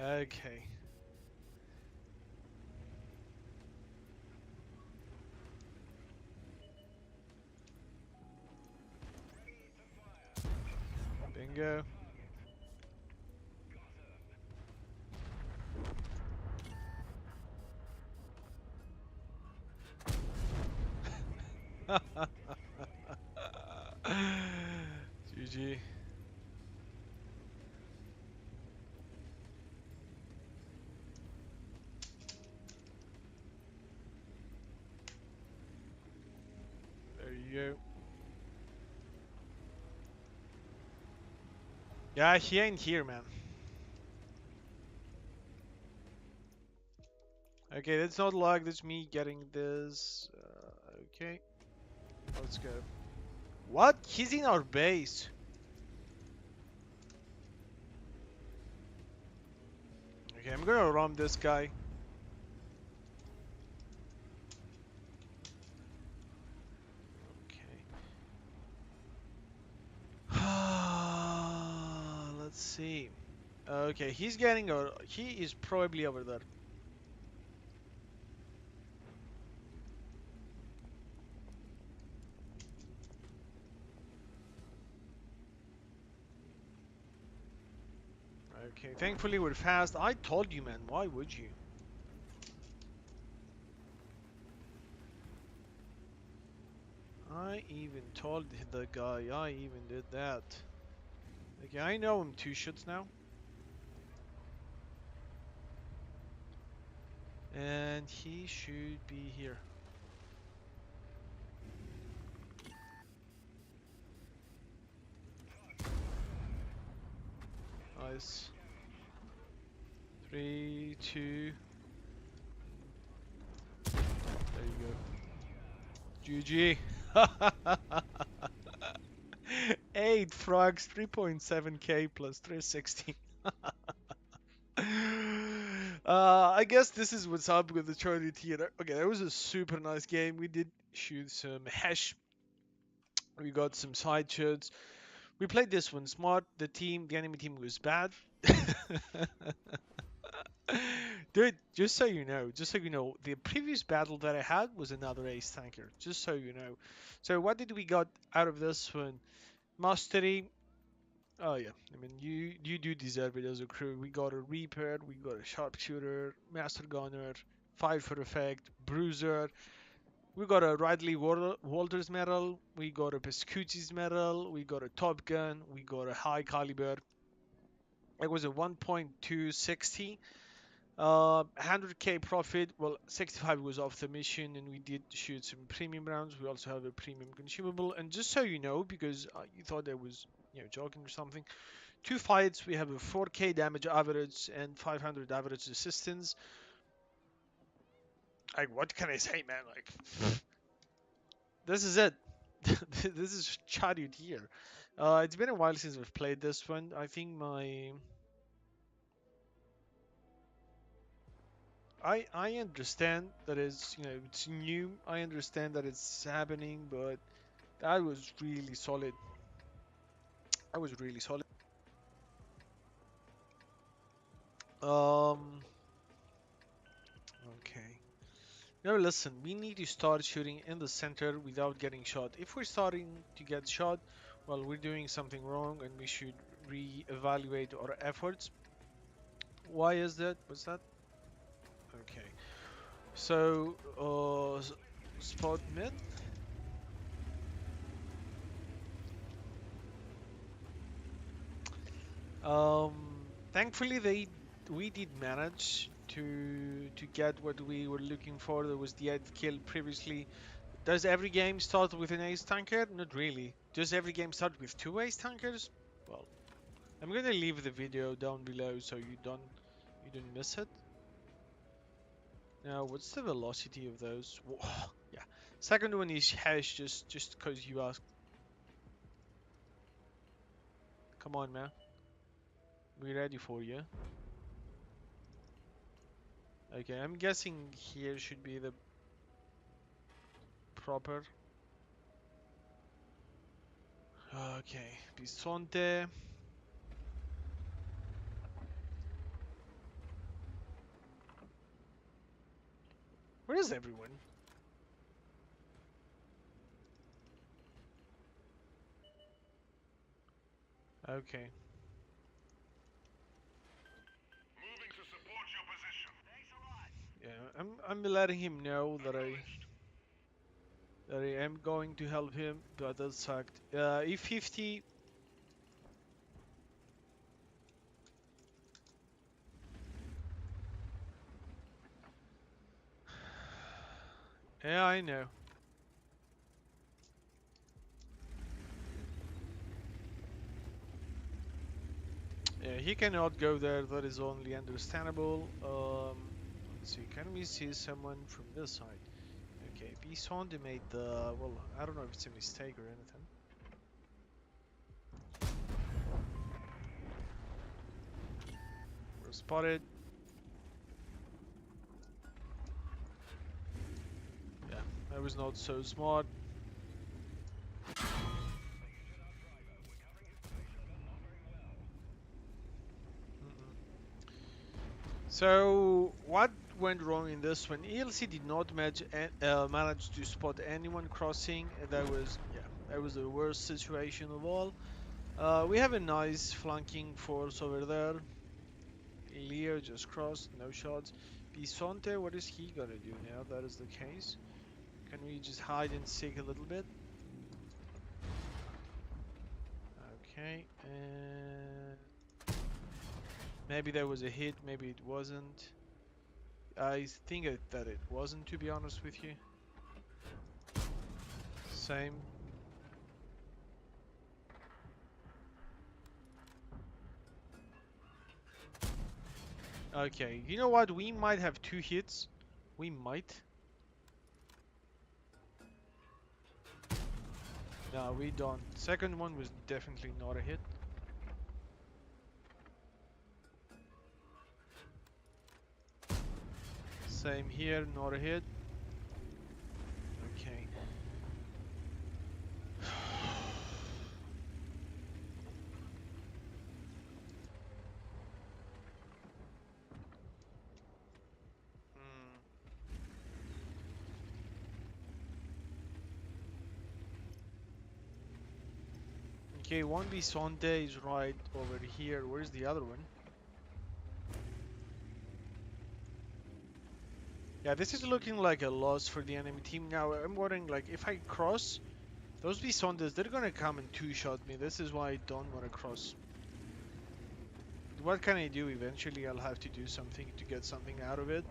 Okay. Bingo. GG. There you go. Yeah, he ain't here, man. Okay, that's not luck, that's me getting this. Okay, let's go. What? He's in our base. Okay, I'm gonna ram this guy. Okay. Let's see. Okay, he's getting he is probably over there. Okay, thankfully we're fast. I told you, man. Why would you? I even told the guy. I even did that. Okay, I know him 2 shots now. and he should be here. Nice. 3, 2. There you go. GG. 8 frogs, 3.7k plus 360. I guess this is what's up with the Charlie Theater. Okay, that was a super nice game. We did shoot some hash. We got some side shots. We played this one smart. The enemy team was bad. Dude, just so you know, the previous battle that I had was another ace tanker. Just so you know. So what did we got out of this one? Mastery. Oh yeah, I mean you do deserve it as a crew. We got a Reaper, we got a Sharpshooter, Master Gunner, Fire for Effect, Bruiser. We got a Walters medal, we got a Pescucci's medal, we got a Top Gun, we got a High Caliber. It was a 1.260, 100k profit. Well, 65 was off the mission, and we did shoot some premium rounds. We also have a premium consumable. And just so you know, because you thought I was joking or something, 2 fights, we have a 4k damage average and 500 average resistance. Like, what can I say, man? Like, this is it. This is Chariot here. It's been a while since we've played this one. I think I understand that it's new. I understand that it's happening, but that was really solid. That was really solid. Um. Okay. Now listen, we need to start shooting in the center without getting shot. If we're starting to get shot, well, we're doing something wrong and we should re-evaluate our efforts. Why is that? What's that? Okay. So, spot mid. Um, Thankfully we did manage to get what we were looking for. There was the 8th kill previously. Does every game start with an ace tanker? Not really. Does every game start with 2 ace tankers? Well, I'm gonna leave the video down below so you don't miss it. Now, what's the velocity of those? Whoa, yeah. Second one is hash, just cause you asked. Come on, man. We're ready for you. Okay, I'm guessing here should be the proper. Okay, Bisonte. Where is everyone? Okay. Moving to support your position. Thanks a lot. Yeah, I'm letting him know that I am going to help him, but that sucked. E50. Yeah, I know. Yeah, he cannot go there. That is only understandable. Let's see. Can we see someone from this side? Okay, Bisonte made the. Well, I don't know if it's a mistake or anything. We're spotted. Yeah, I was not so smart. So what went wrong in this one? ELC did not manage to spot anyone crossing. That was the worst situation of all. We have a nice flanking force over there. Leo just crossed, no shots. Bisonte, what is he gonna do now? That is the case. Can we just hide and seek a little bit? Okay, and maybe there was a hit, maybe it wasn't. I think that it wasn't, to be honest with you. Same. Okay, you know what? We might have 2 hits. We might. No, we don't. Second one was definitely not a hit. Same here, not a hit. Okay. Hmm. Okay, one Bisonte is right over here. Where's the other one? Yeah, this is looking like a loss for the enemy team. Now, I'm wondering, like, if I cross, those Bisontes, they're gonna come and two-shot me. This is why I don't want to cross. What can I do? Eventually, I'll have to do something to get something out of it.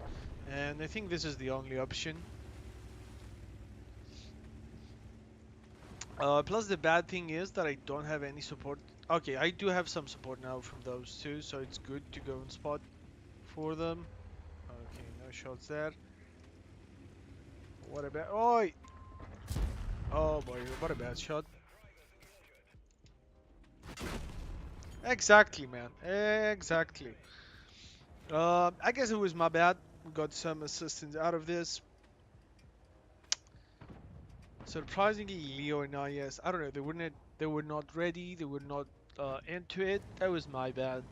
And I think this is the only option. Plus, the bad thing is that I don't have any support. Okay, I do have some support now from those two, so it's good to go and spot for them. Okay, no shots there. What about... Oi! Oh boy, what a bad shot. Exactly, man. Exactly. I guess it was my bad. We got some assistance out of this. Surprisingly, Leo and I, yes, I don't know. They were not ready. They were not into it. That was my bad.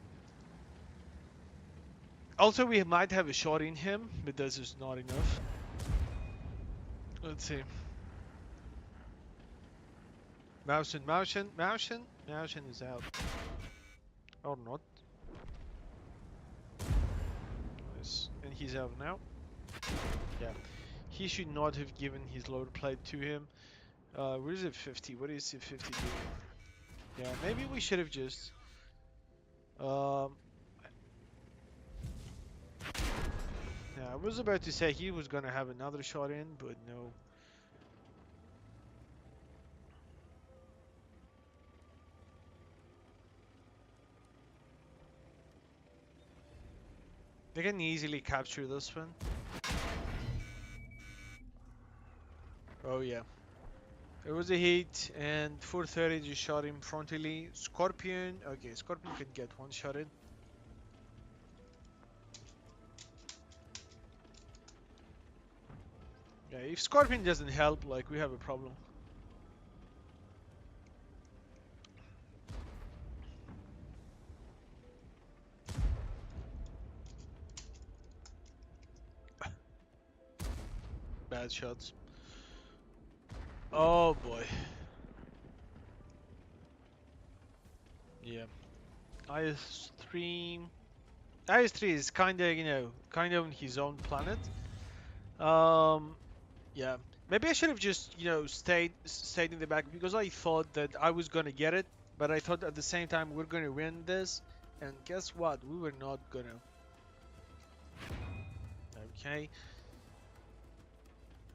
Also, we might have a shot in him, but this is not enough. Let's see. Moushin is out. Or not. Yes. And he's out now. Yeah. He should not have given his loader plate to him. Where is it 50? What is it 50 doing? Yeah, maybe we should have just... Um, yeah, I was about to say he was gonna have another shot in, but no. They can easily capture this one. Oh yeah. There was a hit, and 430 just shot him frontally. Scorpion, okay, Scorpion can get one shot in. Yeah, if Scorpion doesn't help, like, we have a problem. Bad shots. Oh boy. Yeah. IS-3. IS-3 is kinda, kinda on his own planet. Um, yeah. Maybe I should have just, stayed in the back because I thought that I was gonna get it, but I thought at the same time we're gonna win this, and guess what? We were not gonna. Okay.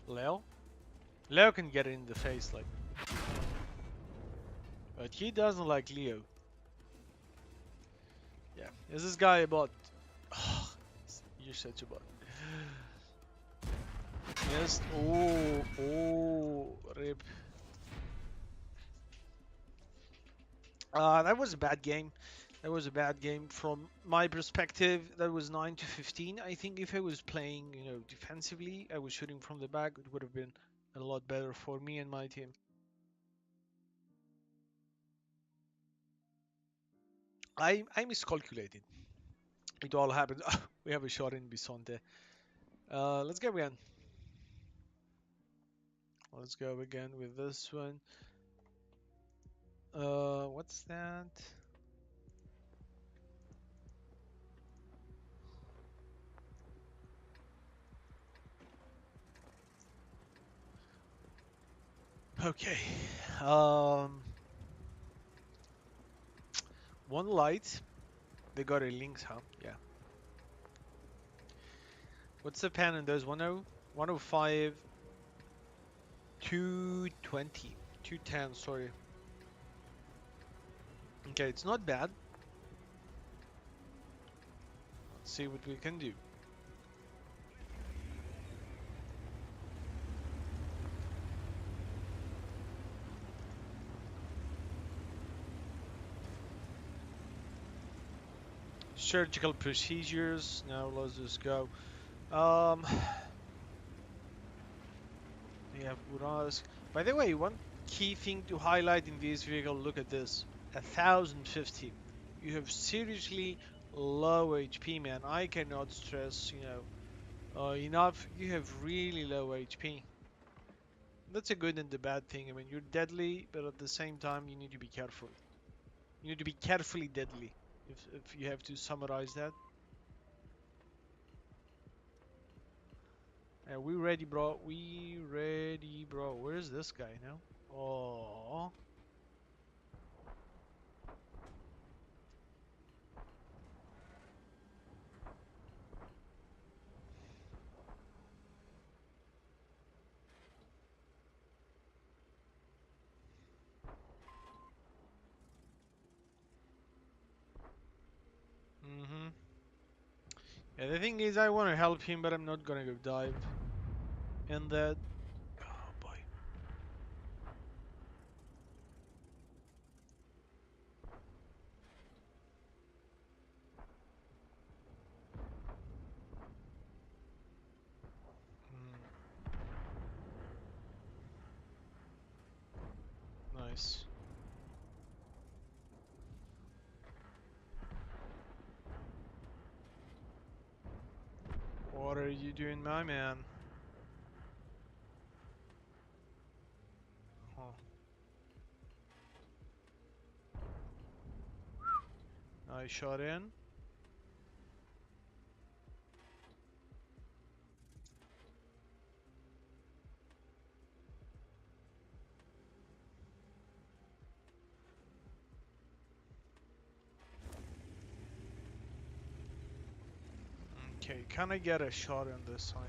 Leo? Leo can get it in the face, like, but he doesn't like Leo. Yeah. Is this guy a bot? You're such a bot. Yes. Oh, rip. That was a bad game. That was a bad game from my perspective. That was 9 to 15. I think if I was playing, defensively, I was shooting from the back, it would have been a lot better for me and my team. I miscalculated. It all happened. We have a shot in Bisonte. Let's go again. Let's go again with this one. What's that? Okay. Um, one light. They got a links, huh? Yeah. What's the pan in those? 10, 105, 220, 210, sorry. Okay, it's not bad. Let's see what we can do. Surgical procedures. Now let's just go. Um, we have Uras. By the way, one key thing to highlight in this vehicle. Look at this, 1050. You have seriously low HP, man. I cannot stress, enough. You have really low HP. That's a good and the bad thing. I mean, you're deadly, but at the same time, you need to be careful. You need to be carefully deadly, if you have to summarize that. We ready, bro. We ready, bro. Where is this guy now? Oh. Mm-hmm. Yeah, the thing is, I want to help him, but I'm not gonna go dive in that. Oh boy. Mm, nice. What are you doing, my man? Huh. Nice shot in. Okay, can I get a shot on this side?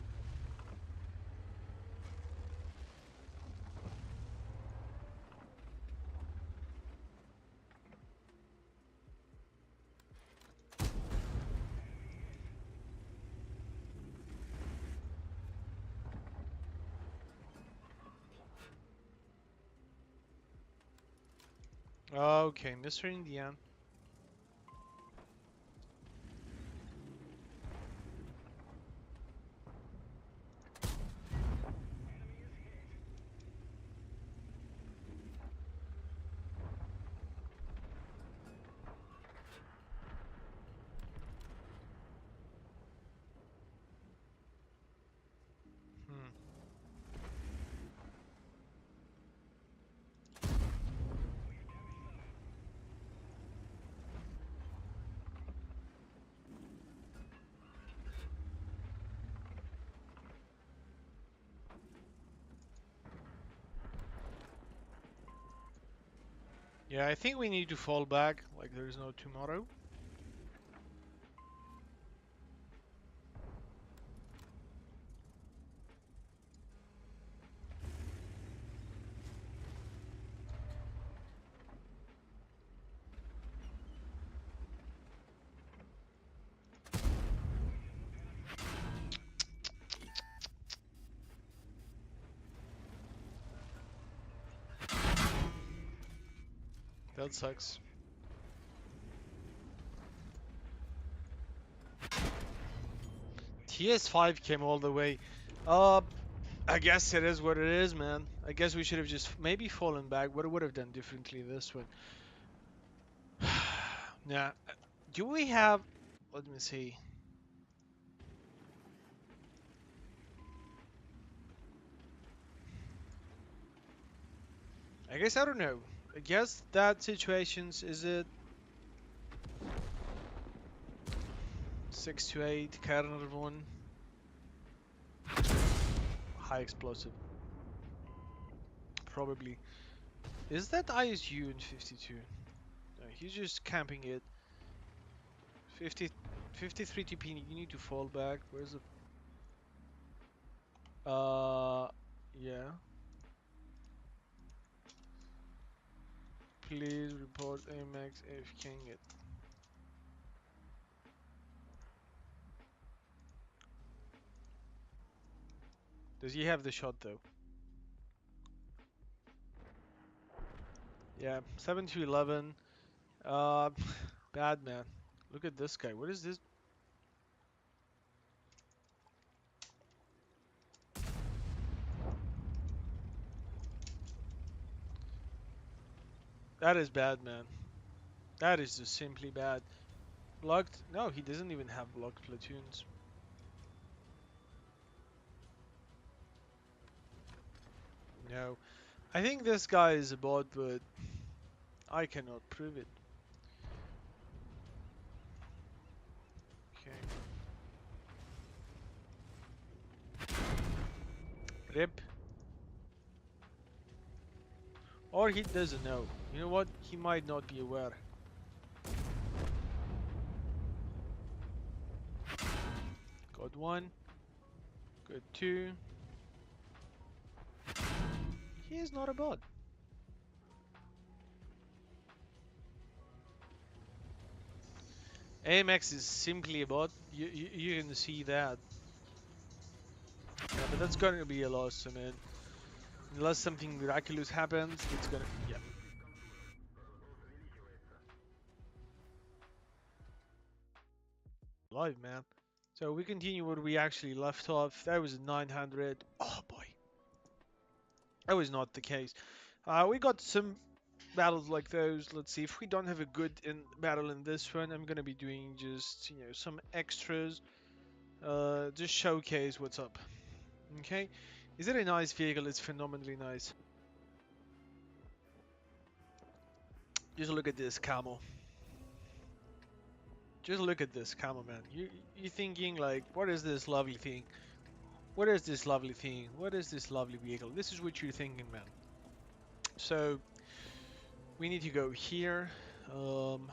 Okay, Mr. Indian. Hmm. Yeah, I think we need to fall back like there's no tomorrow. That sucks. TS5 came all the way. Uh, I guess it is what it is, man. I guess we should have just maybe fallen back. What would have done differently this one? Yeah. Do we have? Let me see. I guess I don't know. I guess that situations is it 6 to 8 Carner one high explosive probably. Is that ISU in 52? No, he's just camping it. 50, 53 TP. You need to fall back. Where's the Yeah. Please report AMX if you can get. Does he have the shot though? Yeah, 7 to 11. Uh, bad man. Look at this guy. What is this? That is bad, man. That is just simply bad. Blocked? No, he doesn't even have blocked platoons. No. I think this guy is a bot, but I cannot prove it. Okay. Rip. Or he doesn't know. You know what? He might not be aware. Got one. Got two. He is not a bot. AMX is simply a bot. You can see that. Yeah, but that's gonna be a loss. I mean, unless something miraculous happens, it's gonna. Yeah. Live, man. So we continue where we actually left off. That was 900. Oh boy. That was not the case. We got some battles like those. Let's see if we don't have a good battle in this one. I'm gonna be doing just some extras. Just showcase what's up. Okay. Is it a nice vehicle? It's phenomenally nice. Just look at this camo. Just look at this camo, man. You thinking like, what is this lovely thing? What is this lovely thing? What is this lovely vehicle? This is what you're thinking, man. So we need to go here. Um,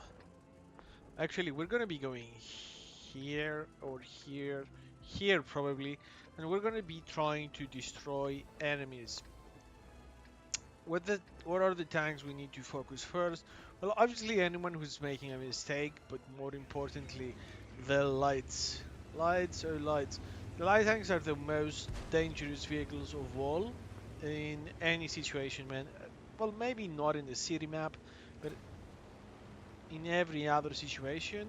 Actually, we're gonna be going here or here, here probably, and we're gonna be trying to destroy enemies. What are the tanks we need to focus first? Well, obviously anyone who's making a mistake, but more importantly, the lights. Lights or lights. The light tanks are the most dangerous vehicles of all in any situation, man. Well, maybe not in the city map, but in every other situation,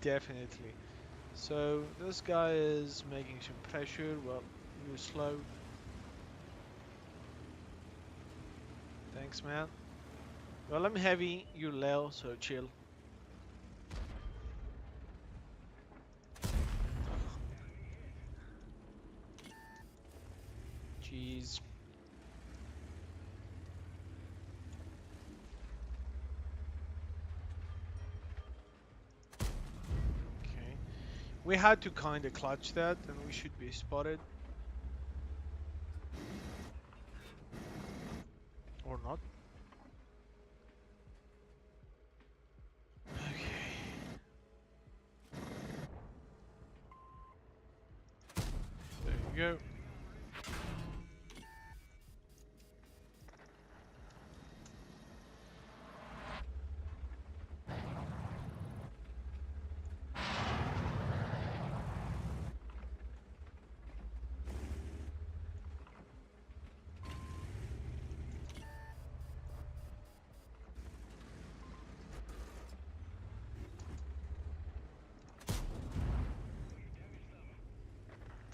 definitely. So this guy is making some pressure. Well, you're slow. Thanks, man. Well, I'm heavy. You're low, so chill. Jeez. Okay. We had to kind of clutch that, and we should be spotted. Or not. Okay. There you go.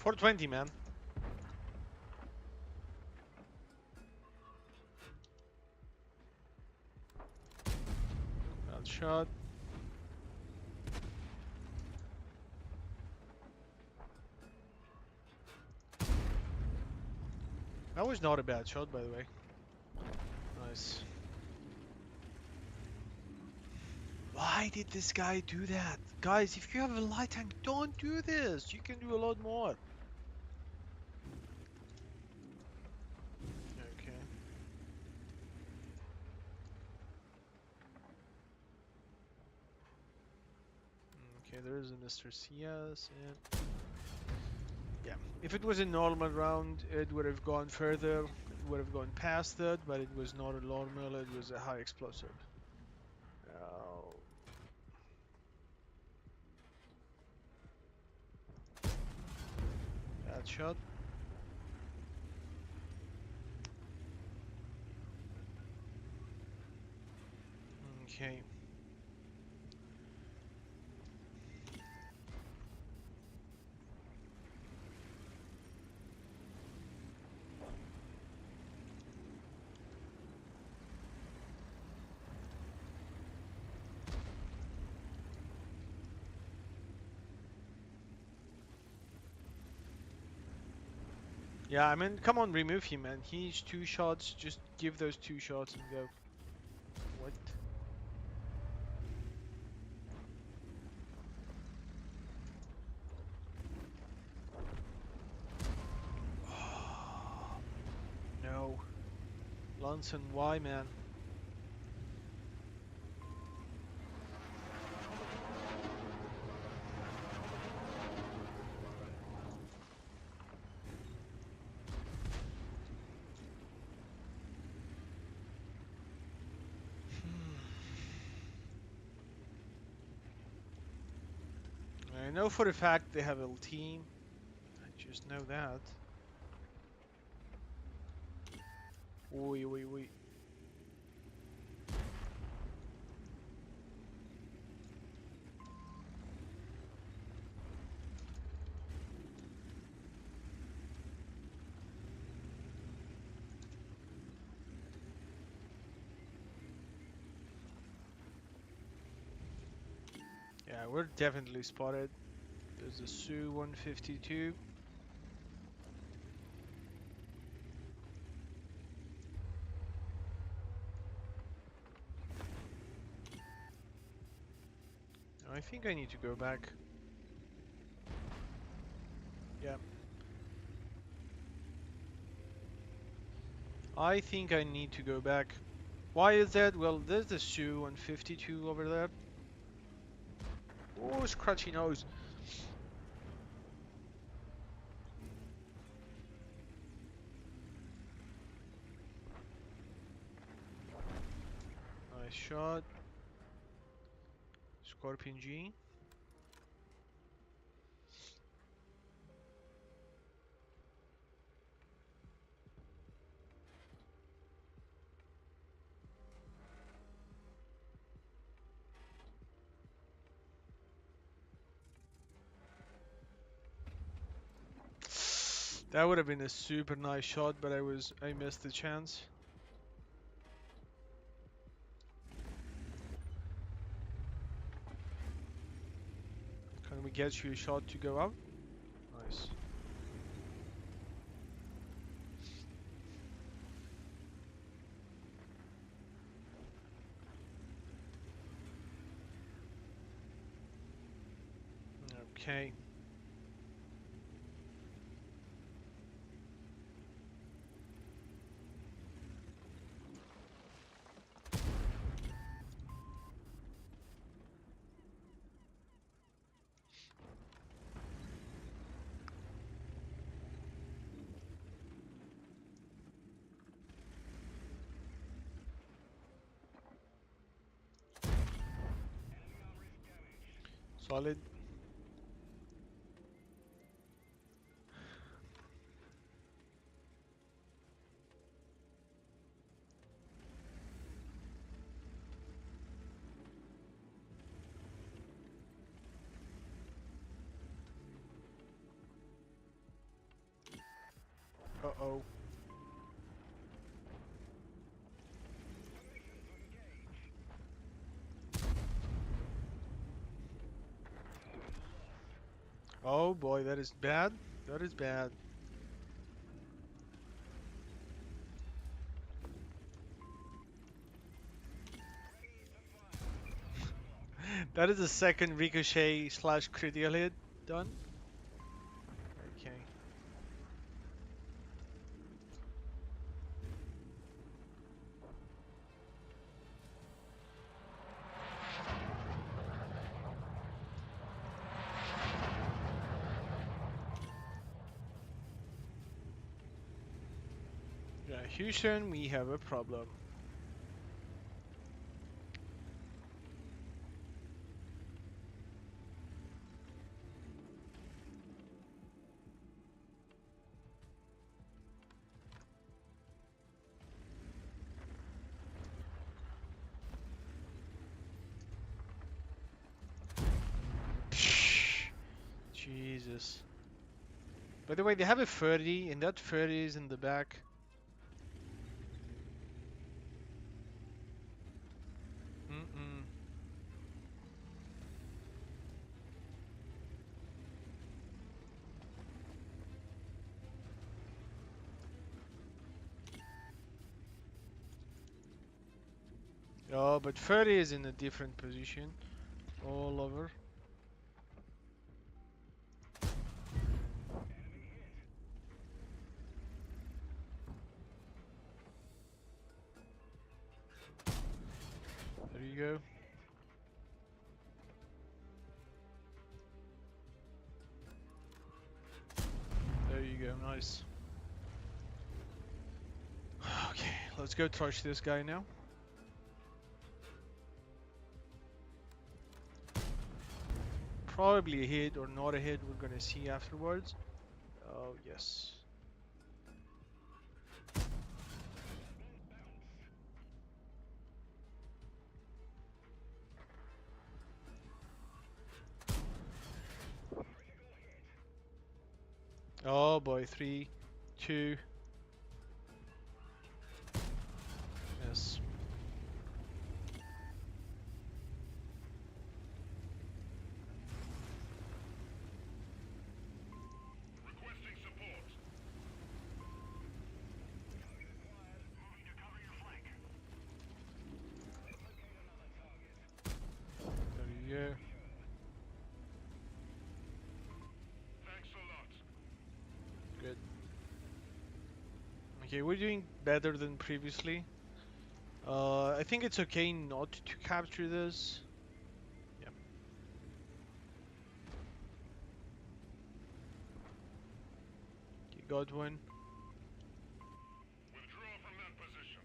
.420, man. Bad shot. That was not a bad shot, by the way. Nice. Why did this guy do that? Guys, if you have a light tank, don't do this. You can do a lot more. Okay. Okay, there is a Mr. CS and Yeah, if it was a normal round, it would have gone further. It would have gone past that, but it was not a normal. It was a high explosive. Oh, bad shot. Okay. Yeah, I mean, come on, remove him, man. He needs 2 shots. Just give those 2 shots and go. What? No. Lunson, why, man? I know for a fact they have a team. I just know that. Oi, oi, oi. Yeah, we're definitely spotted. There's a Su-152. I think I need to go back. Yeah. I think I need to go back. Why is that? Well, there's the Su-152 over there. Oh, scratchy nose. Nice shot. Scorpion G. That would have been a super nice shot, but I missed the chance. Can we get you a shot to go out? Nice. Okay. Solid. Uh-oh. Oh boy, that is bad. That is bad. That is the second ricochet slash critical hit done. Okay. Yeah, Houston, we have a problem. Jesus. By the way, they have a 30, and that 30 is in the back. Mm-mm. Oh, but 30 is in a different position. All over. There you go. There you go, nice. Okay, let's go trash this guy now. Probably a hit or not a hit, we're gonna see afterwards. Oh, yes. Oh boy, 3, 2. Yes. Requesting support. Moving to cover your flank. There you go. Thanks a lot. Good. Okay, we're doing better than previously. I think it's okay not to capture this. Yeah. Okay, got one. Withdraw from that position.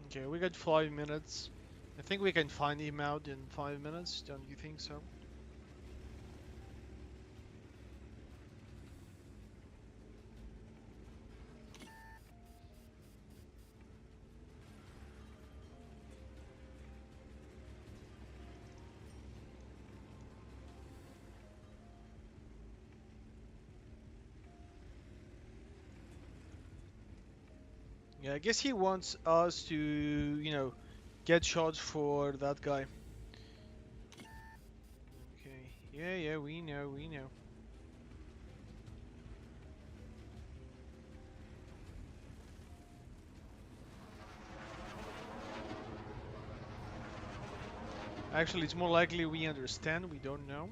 Okay, we got 5 minutes. I think we can find him out in 5 minutes, don't you think so? Yeah, I guess he wants us to, get shots for that guy. Okay, yeah, we know, we know. Actually, it's more likely we understand, we don't know.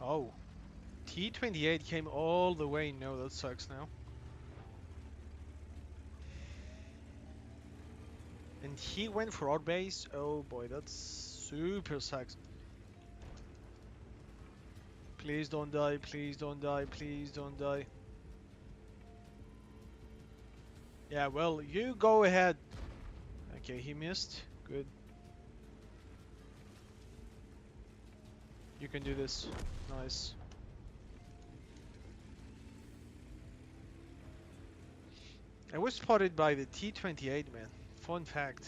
Oh, T-28 came all the way. No, that sucks now. And he went for our base. Oh boy, that's super sucks. Please don't die, please don't die, please don't die. Yeah, well, you go ahead. Okay, he missed. Good. You can do this. Nice. I was spotted by the T-28, man. Fun fact.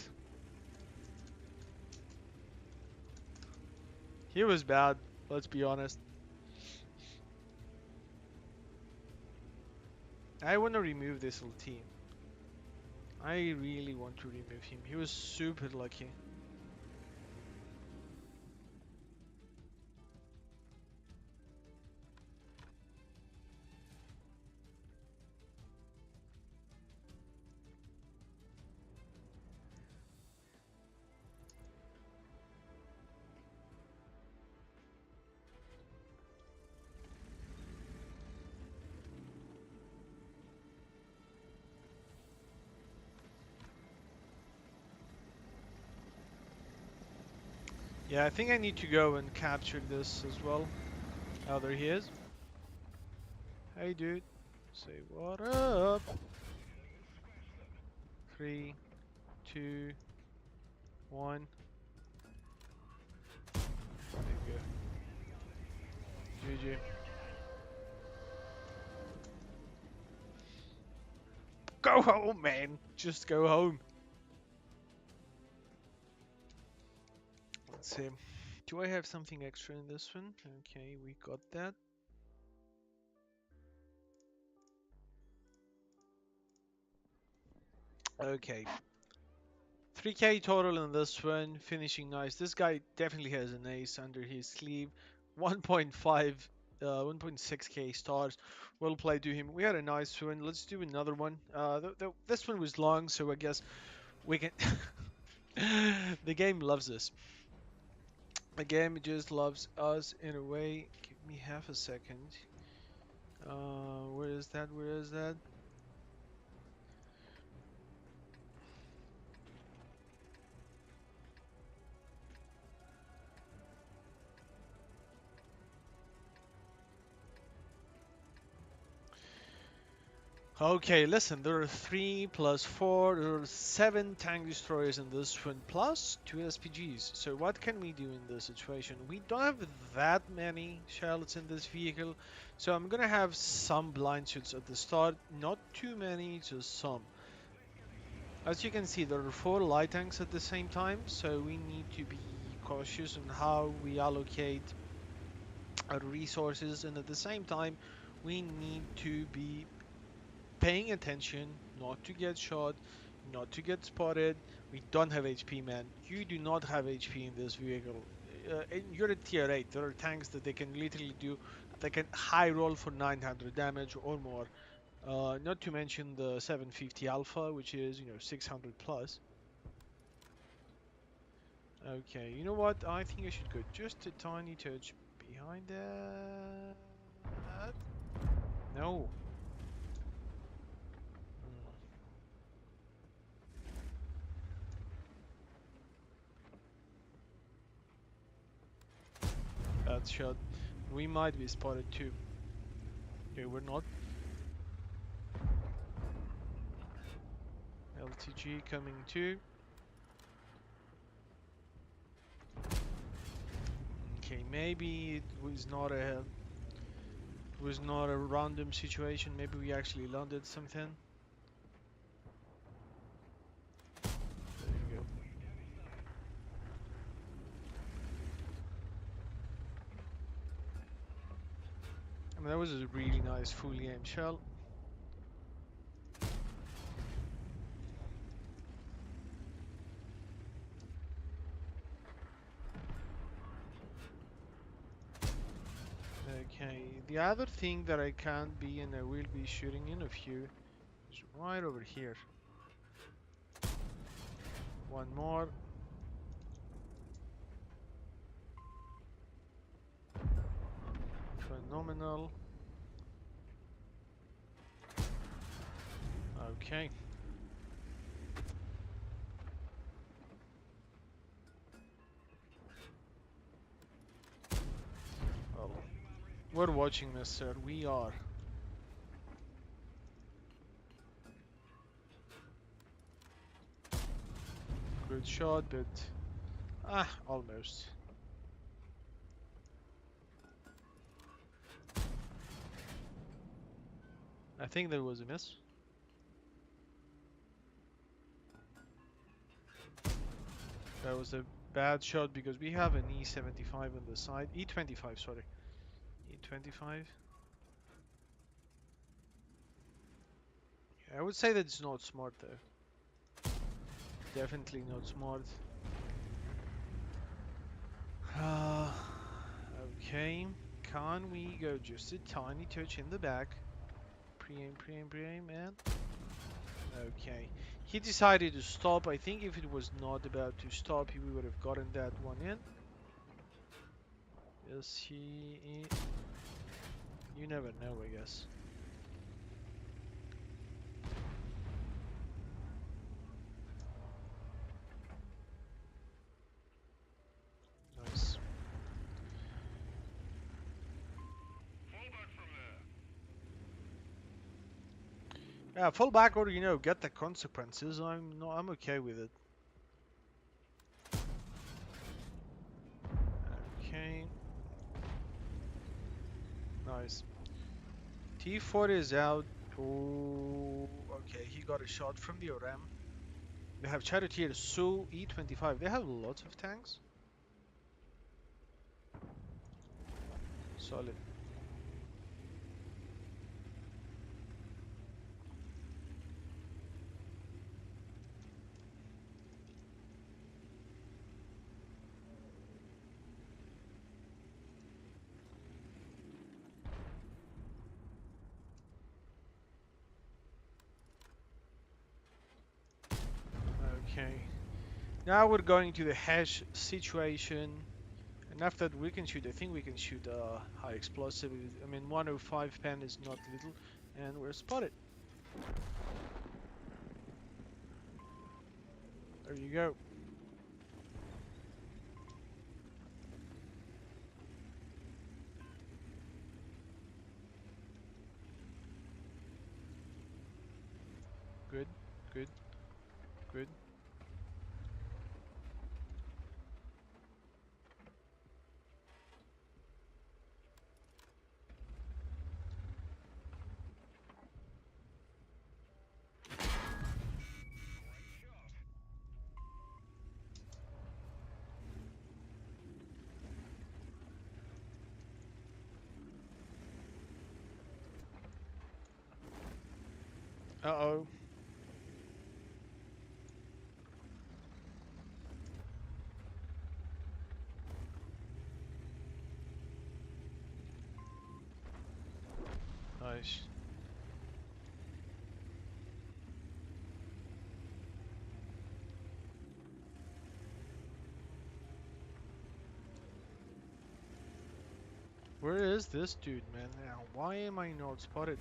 He was bad, let's be honest. I want to remove this little team. I really want to remove him. He was super lucky. Yeah, I think I need to go and capture this as well. Oh, there he is. Hey, dude. Say what up. 3, 2, 1. There you go. GG. Go home, man. Just go home. Let's see. Do I have something extra in this one? Okay, we got that. Okay. 3k total in this one, finishing nice. This guy definitely has an ace under his sleeve. 1.5, 1.6k stars. Well played to him. We had a nice one. Let's do another one. This one was long, so I guess we can. The game loves us. The game just loves us in a way. Give me half a second. Where is that? Where is that? Okay, listen, there are 3 plus 4, there are 7 tank destroyers in this one, plus 2 SPGs. So what can we do in this situation? We don't have that many shells in this vehicle, so I'm gonna have some blind shoots at the start, not too many, just some. As you can see, there are 4 light tanks at the same time, so we need to be cautious on how we allocate our resources, and at the same time, we need to be paying attention not to get shot, not to get spotted. We don't have HP, man. You do not have HP in this vehicle. And you're at tier 8. There are tanks that they can literally do, they can high roll for 900 damage or more. Not to mention the 750 alpha, which is, 600 plus. Okay, you know what? I think I should go just a tiny touch behind that. No. Hmm. Bad shot. We might be spotted too. Okay, we're not. LTG coming too. Okay, maybe it was not a random situation. Maybe we actually landed something. There you go. I mean, that was a really nice fully aimed shell. Okay, the other thing that I can't be and I will be shooting in a few is right over here. One more. Phenomenal. Okay. Well, we're watching this, sir. We are. Good shot, but almost. I think there was a miss. That was a bad shot because we have an E75 on the side. E25, sorry. E25. I would say that it's not smart though. Definitely not smart. Uh, okay. Can we go just a tiny touch in the back? Pre-aim, pre-aim, pre-aim, man. Okay. He decided to stop. I think if it was not about to stop, he would have gotten that one in. Yes, he... You never know, I guess. Yeah, fall back or get the consequences. I'm okay with it. Okay, nice. T4 is out. Oh, okay, he got a shot from the ORAM. They have Charioteer, Su, E25. They have lots of tanks. Solid. Okay. Now we're going to the hash situation. And after that we can shoot, I think we can shoot high explosive. I mean 105 pen is not little. And we're spotted. There you go. Good, good, good. Uh-oh. Nice. Where is this dude, man? Now, why am I not spotted?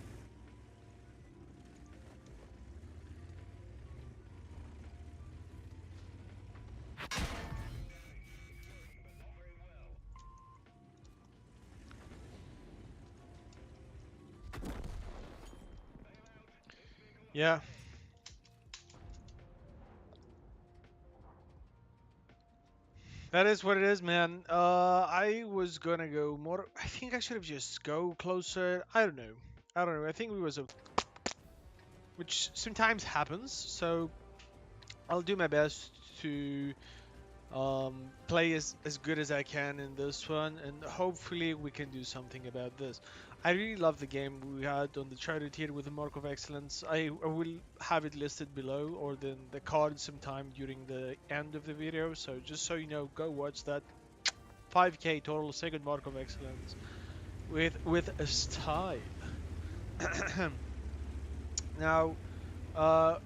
Yeah, that is what it is, man. I was gonna go more. I think I should have just go closer. I don't know. I don't know. I think we was a, which sometimes happens. So I'll do my best to play as good as I can in this one, and hopefully we can do something about this. I really love the game we had on the charter tier with the Mark of Excellence. I will have it listed below or then the card sometime during the end of the video. So just so you know, go watch that. 5k total, second Mark of Excellence with a style. Now, uh,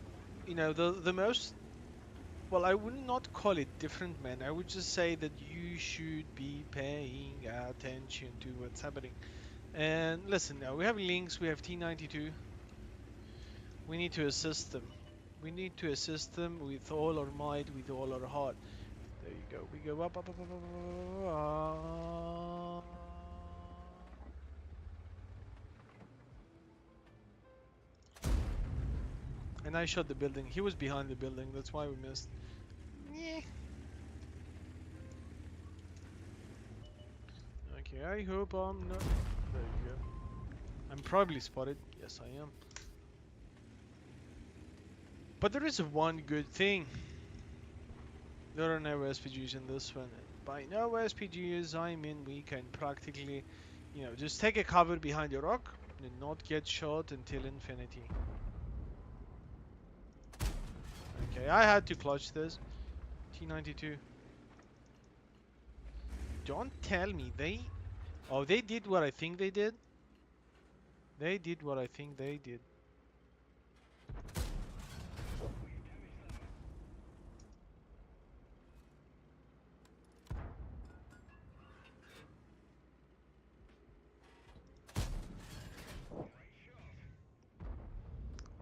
the most, well, I would not call it different, man. I would just say that you should be paying attention to what's happening. And listen, now we have links, we have T92. We need to assist them. We need to assist them with all our might, with all our heart. There you go. We go up, up, up, up, up, up, up. And I shot the building. He was behind the building. That's why we missed. Yeah. Okay, I hope I'm not. There you go. I'm probably spotted. Yes, I am. But there is one good thing. There are no SPGs in this one. And by no SPGs, I mean we can practically, just take a cover behind a rock and not get shot until infinity. Okay, I had to clutch this. T92. Don't tell me they... Oh, they did what I think they did? They did what I think they did.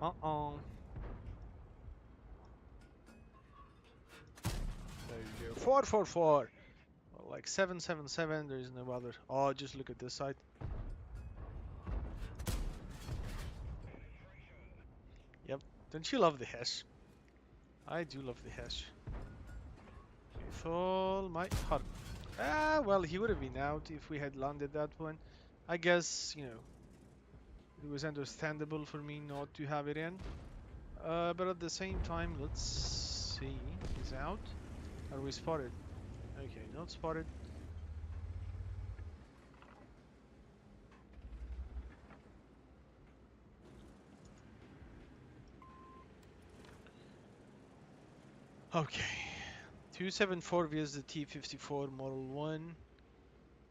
Uh-oh. There you go. 444. Well, like 777, there is no other. Oh, just look at this side. Don't you love the hash? I do love the hash. With all my heart. Ah, well, he would have been out if we had landed that one. I guess, it was understandable for me not to have it in. But at the same time, let's see. He's out. Are we spotted? Okay, not spotted. Okay. 274 vs the T54 Model 1.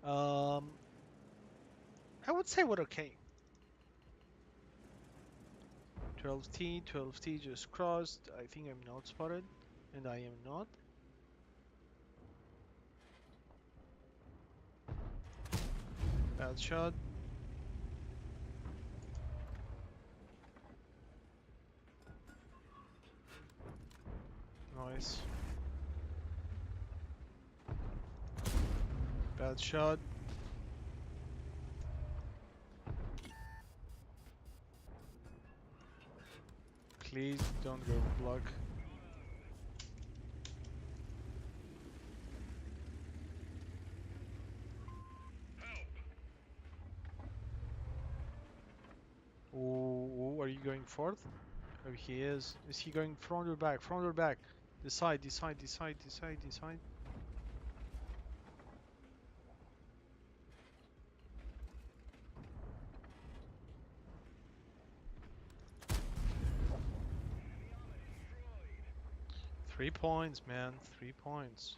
Um, I would say we're okay. 12T, 12T just crossed. I think I'm not spotted, and I am not. Bad shot. Nice. Bad shot. Please don't go block. Ooh, are you going fourth? Oh, he is. Is he going front or back? Front or back? Decide, decide, decide, decide, decide. Three points, man. 3 points.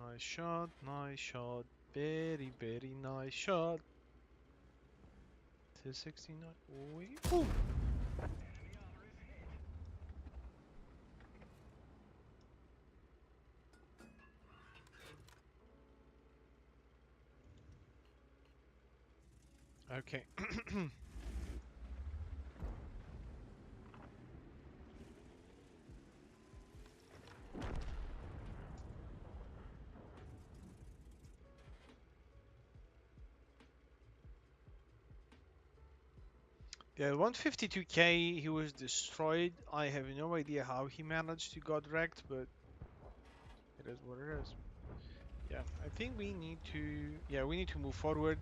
Nice shot, nice shot. Very, very nice shot. 269. Ooh. Okay. Yeah, 152k, he was destroyed. I have no idea how he managed to got wrecked, but it is what it is. Yeah, I think we need to, yeah, we need to move forward.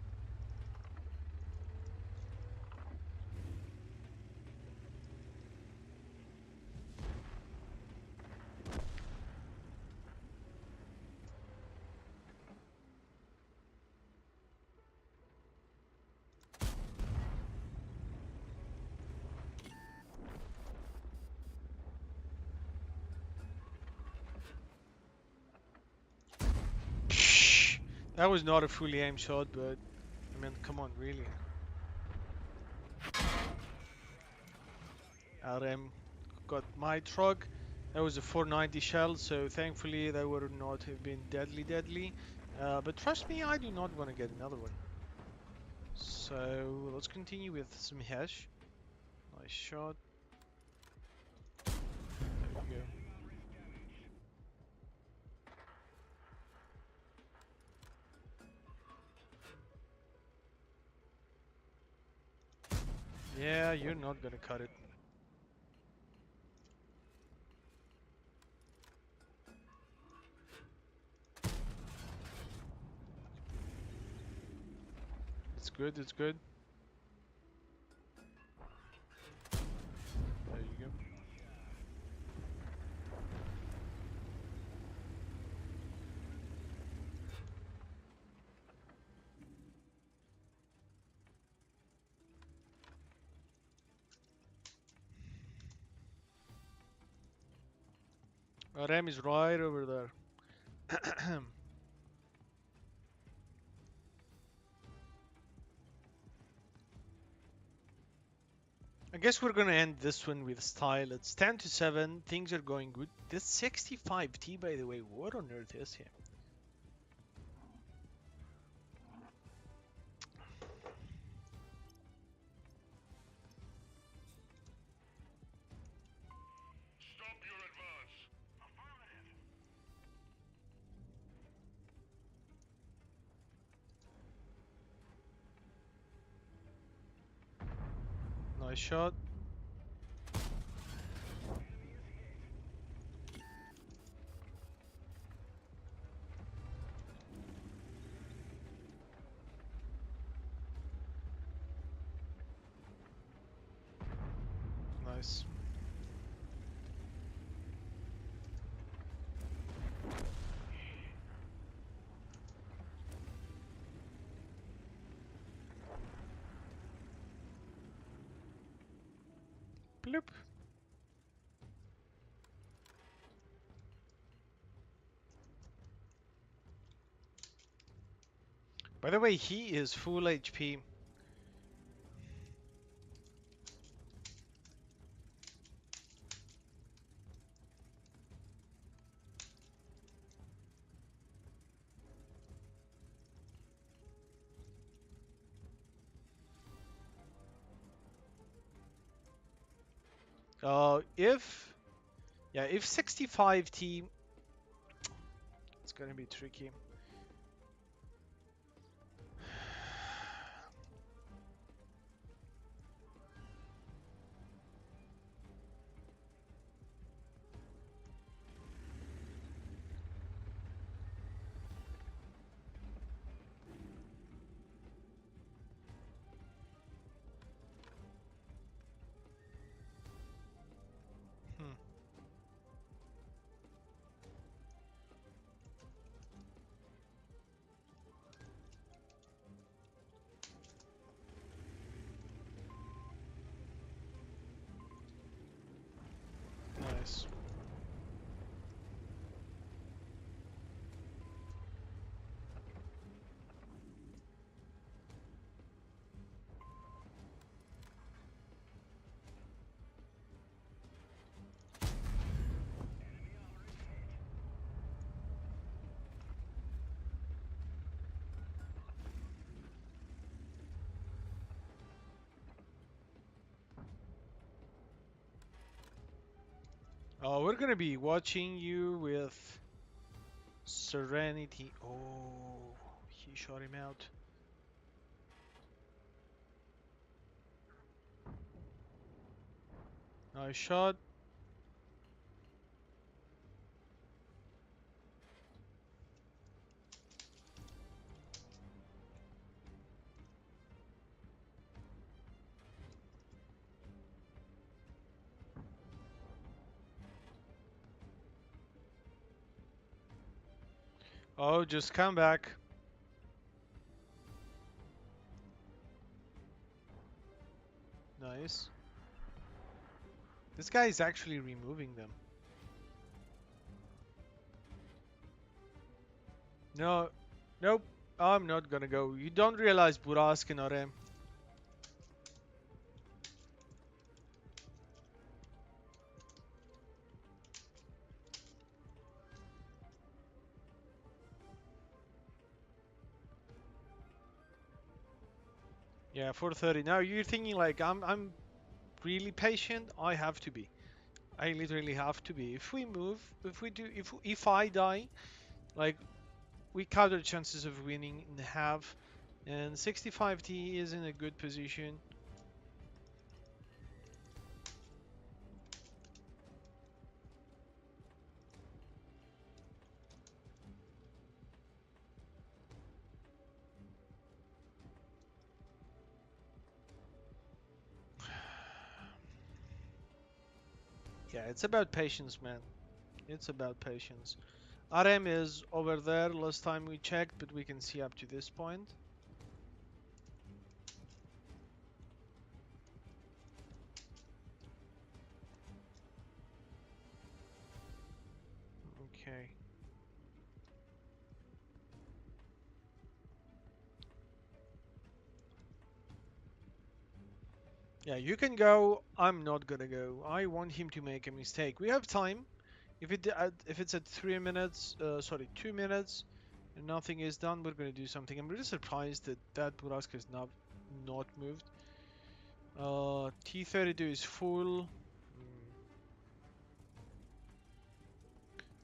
That was not a fully aimed shot, but I mean, come on, really. RM got my truck. That was a 490 shell, so thankfully that would not have been deadly. But trust me, I do not want to get another one. So let's continue with some hash. Nice shot. There we go. Yeah, you're not gonna cut it. It's good, it's good. There you go. RM is right over there. I guess we're gonna end this one with style. It's 10 to 7. Things are going good. This 65T, by the way, what on earth is he? Stop your advance. Affirmative. Nice shot. Nice. Bloop. By the way, he is full HP. If 65T, it's gonna be tricky. Hmm. Nice. Oh, we're gonna be watching you with Serenity. Oh, he shot him out. Nice shot. Oh, just come back. Nice. This guy is actually removing them. No, nope. I'm not gonna go. You don't realize Buras cannot aim. Yeah, 430. Now you're thinking like I'm really patient. I have to be. I literally have to be. If we move, if I die, like we cut our chances of winning in half, and 65T is in a good position. Yeah, it's about patience, man. It's about patience. RM is over there. Last time we checked, but we can see up to this point. Okay. Yeah, you can go. I'm not gonna go. I want him to make a mistake. We have time. If it's at 3 minutes, sorry, 2 minutes, and nothing is done, we're gonna do something. I'm really surprised that Buraska is not moved. T32 is full.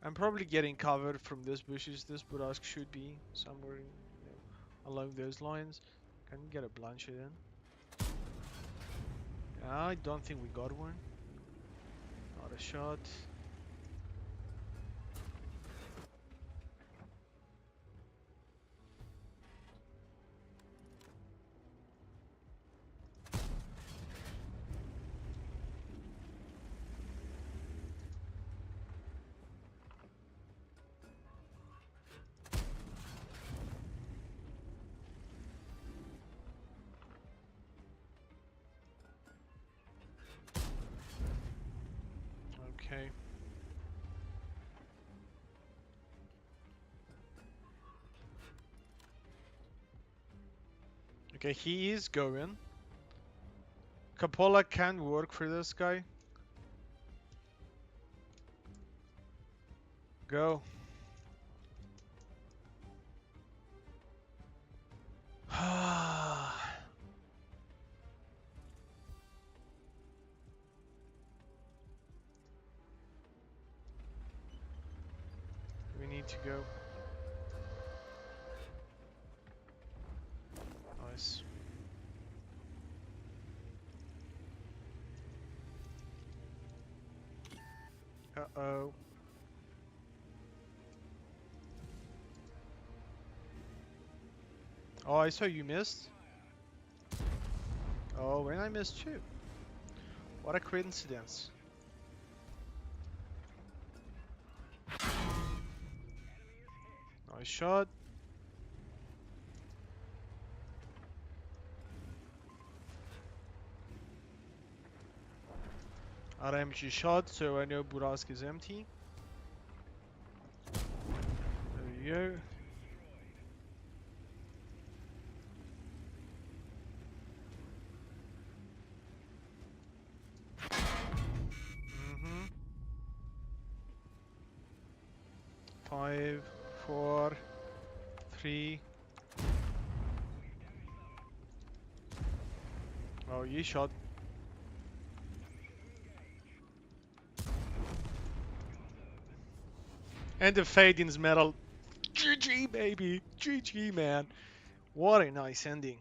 I'm probably getting covered from this bushes. This Burask should be somewhere along those lines. Can we get a Blanchett in? I don't think we got one. Not a shot. Okay. Okay, he is going. Capola can work for this guy. Go. We need to go. Nice. Uh-oh. Oh, I saw you missed. Oh, and I missed too. What a coincidence. Nice shot. RMG shot, so I know Burask is empty. There you go. Mm-hmm. 5, 4, 3. Oh, you shot. And the Fading's medal. GG, baby. GG, man. What a nice ending.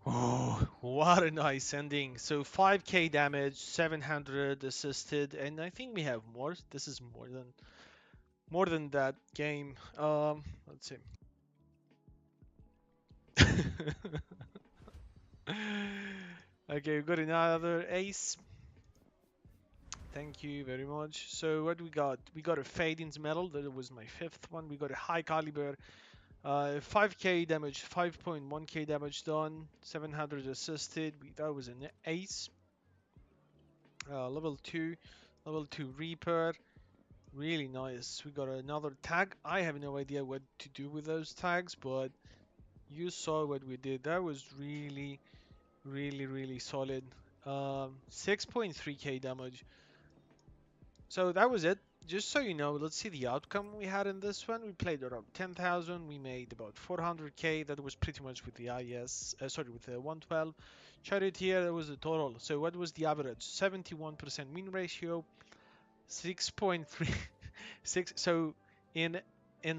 Oh, what a nice ending. So 5k damage, 700 assisted, and I think we have more. This is more than that game. Let's see. Okay, we got another ace. Thank you very much. So what we got? We got a Fading's medal. That was my fifth one. We got a high caliber, 5k damage, 5.1k damage done, 700 assisted. That was an ace. Level 2, level 2 Reaper. Really nice. We got another tag. I have no idea what to do with those tags, but you saw what we did. That was really, really, really solid. 6.3k damage. So that was it. Just so you know, let's see the outcome we had in this one. We played around 10,000. We made about 400k. That was pretty much with the IS, sorry, with the 112. Charioteer, that was the total. So what was the average? 71% win ratio, 6.36. So in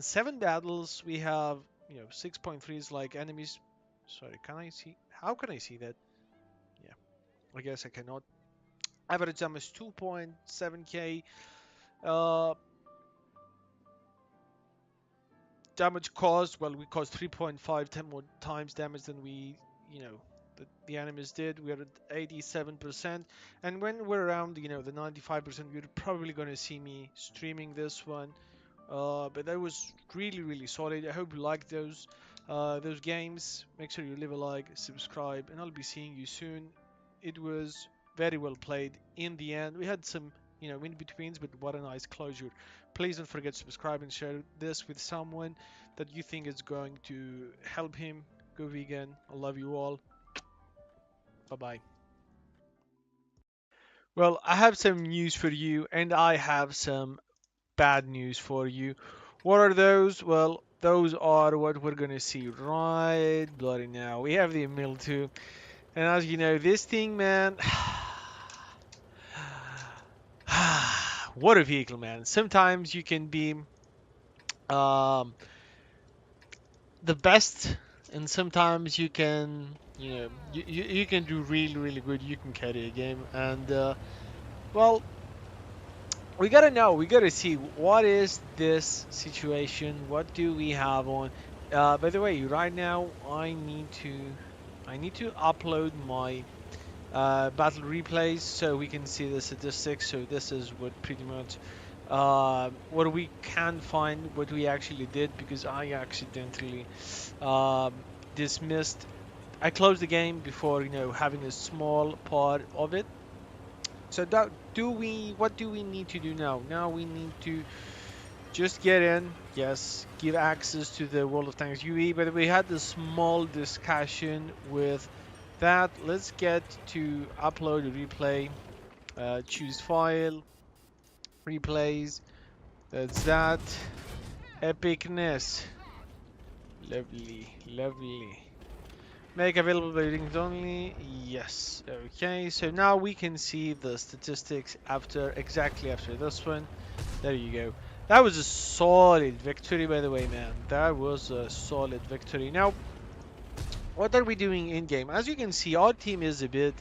7 battles, we have, 6.3 is like enemies. Sorry, can I see? How can I see that? Yeah, I guess I cannot. Average damage 2.7k. Uh, damage caused, well, we caused 3.5 10 more times damage than we, the enemies did. We're at 87%. And when we're around, the 95%, you're probably going to see me streaming this one. But that was really, really solid. I hope you liked those games. Make sure you leave a like, subscribe, and I'll be seeing you soon. It was very well played in the end. We had some, in betweens, but what a nice closure. Please don't forget to subscribe and share this with someone that you think is going to help him go vegan. I love you all. Bye bye. Well, I have some news for you, and I have some bad news for you. What are those? Well, those are what we're gonna see right bloody now. We have the mill too, and as you know, this thing, man. What a vehicle, man. Sometimes you can be um, the best, and sometimes you can you can do really really good. You can carry a game, and well, we gotta see what is this situation. What do we have on? By the way, right now I need to upload my battle replays so we can see the statistics. So this is what pretty much what we can find, what we actually did, because I accidentally dismissed. I closed the game before having a small part of it. So that do we? What do we need to do now? Now we need to just get in. Yes, give access to the World of Tanks UE. But we had a small discussion with that. Let's get to upload a replay. Choose file, replays. That's that. Epicness. Lovely, lovely. Make available by links only. Yes. Okay. So now we can see the statistics exactly after this one. There you go. That was a solid victory, by the way, man. That was a solid victory. Now, what are we doing in game? As you can see, our team is it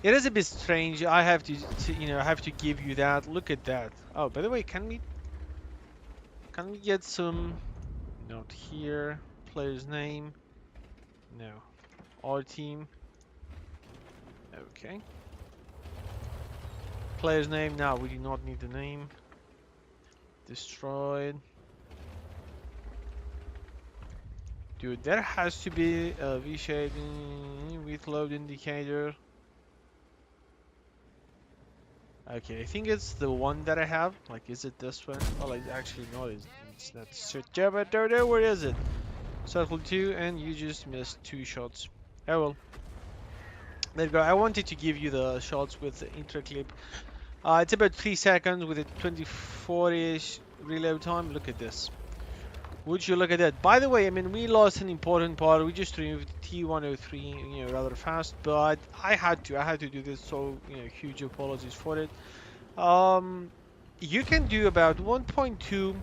is a bit strange. I have I have to give you that. Look at that. Oh, by the way, can we get some note here? Player's name? No. Our team. Okay. Player's name. Now we do not need the name. Destroyed. Dude, there has to be a V-shape with load indicator. Okay, I think it's the one that I have. Like, is it this one? Well, I actually know it's not. Where is it? Circle 2, and you just missed 2 shots. Oh well. There you go. I wanted to give you the shots with the intro clip. It's about 3 seconds with a 24-ish reload time. Look at this. Would you look at that? By the way, I mean, we lost an important part. We just removed T103, rather fast, but I had to do this, so, huge apologies for it. Um, you can do about 1.2 to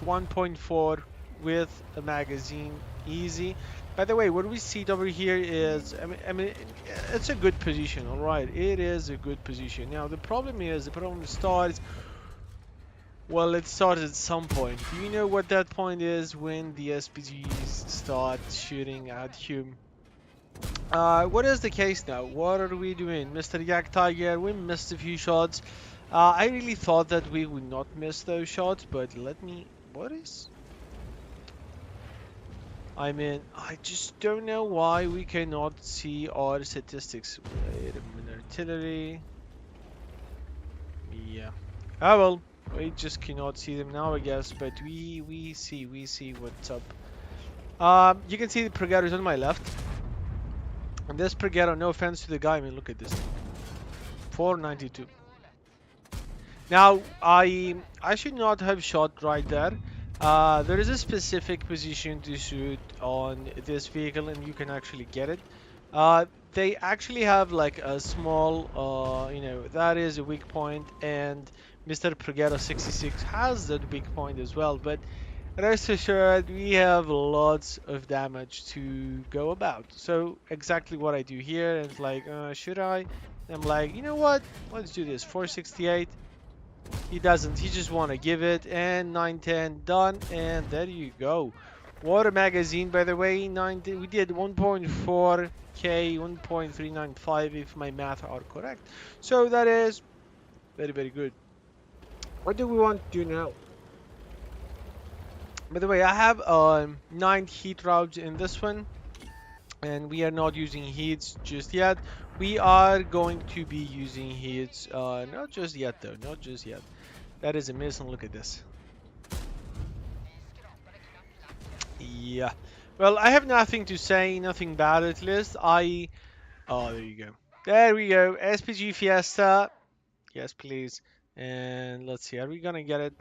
1.4 with a magazine, easy. By the way, what we see over here is, I mean, it's a good position, all right. It is a good position. Now, the problem starts. Well, it started at some point. Do you know what that point is when the SPGs start shooting at you? What is the case now? What are we doing? Mr. Yak Tiger, we missed a few shots. I really thought that we would not miss those shots, but let me... What is... I mean, I just don't know why we cannot see our statistics. Wait a minute. Artillery. Yeah. Ah well. We just cannot see them now, I guess, but we see what's up. You can see the Pregator on my left. And this Pregator, no offense to the guy, I mean, look at this. 492. Now, I should not have shot right there. There is a specific position to shoot on this vehicle, and you can actually get it. They actually have like a small, that is a weak point, and Mr. Pregato 66 has that weak point as well. But rest assured, we have lots of damage to go about. So exactly what I do here, and it's like, should I? I'm like, you know what? Let's do this. 468. He doesn't. He just want to give it. And 910 done. And there you go. Water magazine, by the way. 19. We did 1.4K, 1.395 if my math are correct. So that is very, very good. What do we want to do now? By the way, I have 9 heat routes in this one. And we are not using heats just yet. We are going to be using heats, not just yet though, not just yet. That is a miss, and look at this. Yeah. Well, I have nothing to say, nothing bad at least. Oh, there you go. There we go. SPG Fiesta. Yes, please. And let's see, are we gonna get it?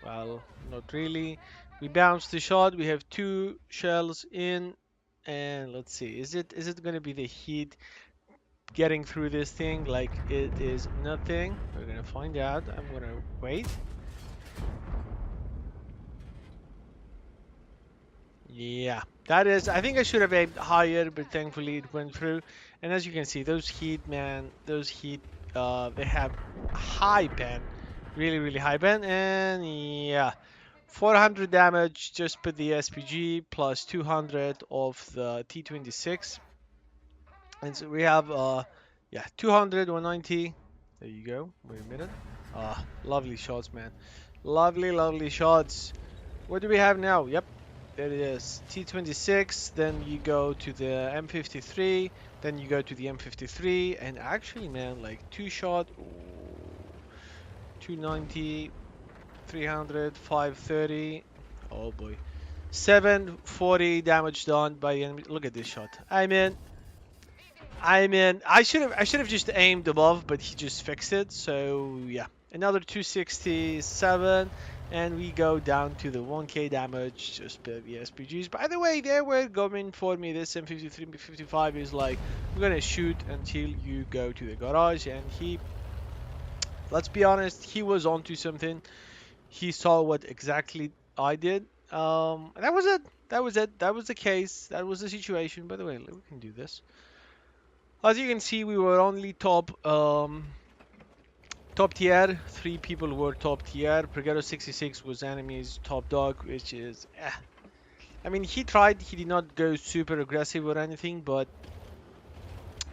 Well, not really. We bounced the shot. We have 2 shells in. And let's see, is it gonna be the heat getting through this thing like it is nothing? We're gonna find out. I'm gonna wait. Yeah, That is, I think I should have aimed higher, but thankfully it went through. And as you can see, those heat, man, those heat, they have high pen, really, really high pen, and yeah, 400 damage just put the SPG plus 200 of the T26, and so we have yeah, 200, 190. There you go. Wait a minute. Ah, lovely shots, man. Lovely, lovely shots. What do we have now? Yep, there it is. T26, then you go to the M53, then you go to the M53, and actually, man, like two shot, ooh, 290, 300, 530. Oh boy. 740 damage done by the enemy. Look at this shot. I mean, I should have just aimed above, but he just fixed it. So yeah, another 267, and we go down to the 1k damage just by the SPGs. By the way, they were going for me. This M53, M55 is like, we're gonna shoot until you go to the garage, and he, let's be honest, he was onto something. He saw what exactly I did. That was it. That was it. That was the case. That was the situation. By the way, we can do this. As you can see, we were only top tier. Three people were top tier. Pregado 66 was enemy's top dog, which is I mean, he tried. He did not go super aggressive or anything, but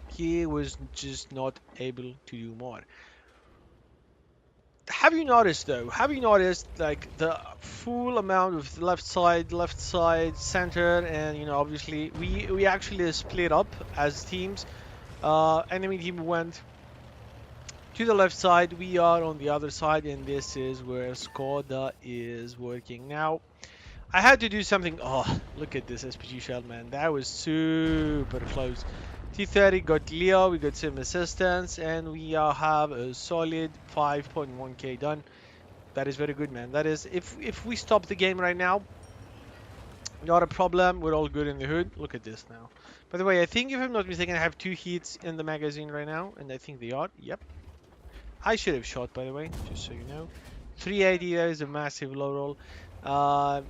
he was just not able to do more. Have you noticed though? Have you noticed like the full amount of left side, center, and obviously we actually split up as teams. Enemy team went to the left side, we are on the other side, and this is where Skoda is working. Now, I had to do something. Oh, look at this SPG shell, man. That was super close. T30 got Leo, we got some assistance, and we have a solid 5.1k done. That is very good, man. That is, if we stop the game right now, not a problem. We're all good in the hood. Look at this now. By the way, I think if I'm not mistaken, I have 2 hits in the magazine right now, and I think they are. Yep. I should have shot, by the way, just so you know. 380, that is a massive low roll. Uh,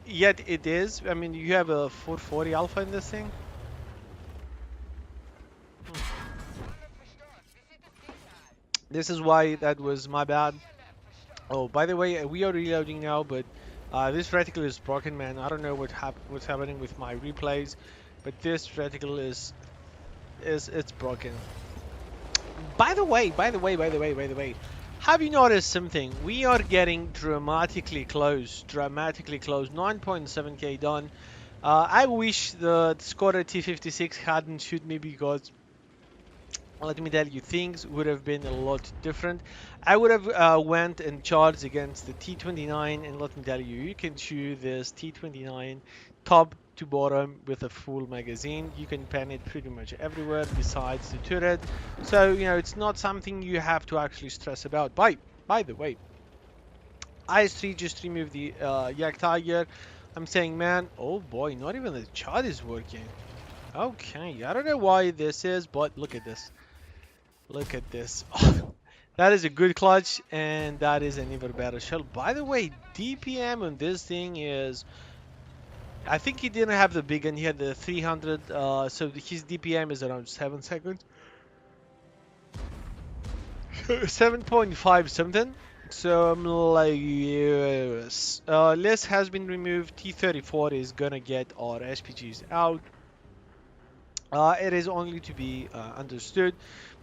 Yet it is. I mean, you have a 440 alpha in this thing. This is why that was my bad. Oh, by the way, we are reloading now, but this reticle is broken, man. I don't know what's happening with my replays, but this reticle it's broken. By the way, have you noticed something? We are getting dramatically close, 9.7k done. I wish the Skoda T56 hadn't shoot me, because let me tell you, things would have been a lot different. I would have went and charged against the T29, and let me tell you, you can shoot this T29 top to bottom with a full magazine. You can pen it pretty much everywhere besides the turret. So, it's not something you have to actually stress about. By the way, IS3 just removed the Yak Tiger. I'm saying, man, oh boy, not even the chat is working. Okay, I don't know why this is, but look at this. Look at this. That is a good clutch, and that is an even better shell. By the way, DPM on this thing is, I think he didn't have the big one. He had the 300, so his DPM is around 7 seconds. 7.5 something. So I'm like, yes. List has been removed. T34 is gonna get our SPGs out. It is only to be understood.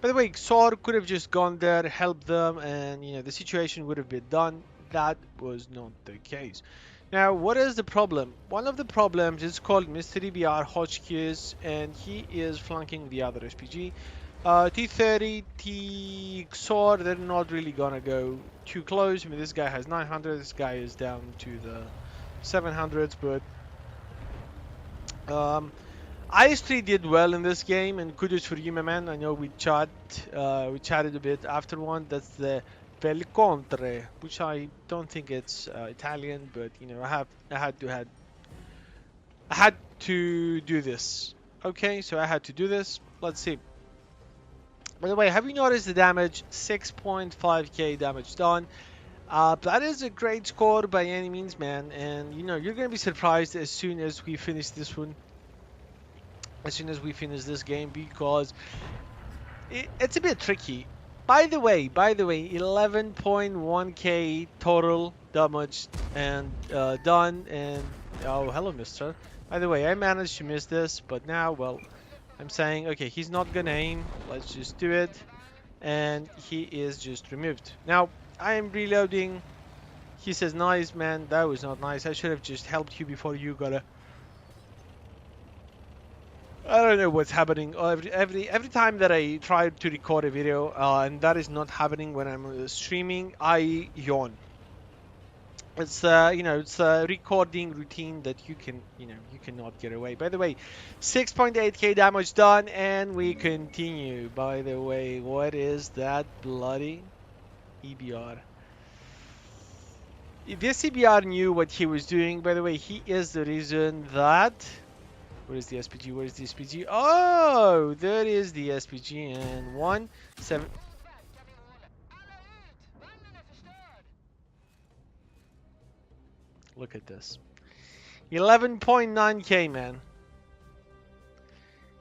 By the way, XOR could have just gone there, helped them, and the situation would have been done. That was not the case. Now, what is the problem? One of the problems is called Mr. EBR Hotchkiss, and he is flanking the other SPG. T30, T XOR, they're not really gonna go too close. I mean, this guy has 900, this guy is down to the 700s, but IS3 did well in this game, and kudos for you, my man. I know we chatted a bit after one. That's the Pelcontre, which I don't think it's Italian, but I had to do this. Okay, so I had to do this. Let's see. By the way, have you noticed the damage? 6.5k damage done. That is a great score by any means, man. And you know, you're gonna be surprised as soon as we finish this one, as soon as we finish this game, because it's a bit tricky. By the way, 11.1k total damage and done. And oh, hello, Mister. By the way, I managed to miss this, but now, well, I'm saying, okay, he's not gonna aim. Let's just do it, and he is just removed. Now I am reloading. He says, "Nice, man. That was not nice. I should have just helped you before you got a." I don't know what's happening. Every time that I try to record a video, and that is not happening when I'm streaming, I yawn. It's it's a recording routine that you cannot get away. By the way, 6.8k damage done, and we continue. By the way, what is that bloody EBR? This EBR knew what he was doing. By the way, he is the reason that. Where is the SPG? Where is the SPG? Oh, there is the SPG, and 1 7. Look at this. 11.9k, man.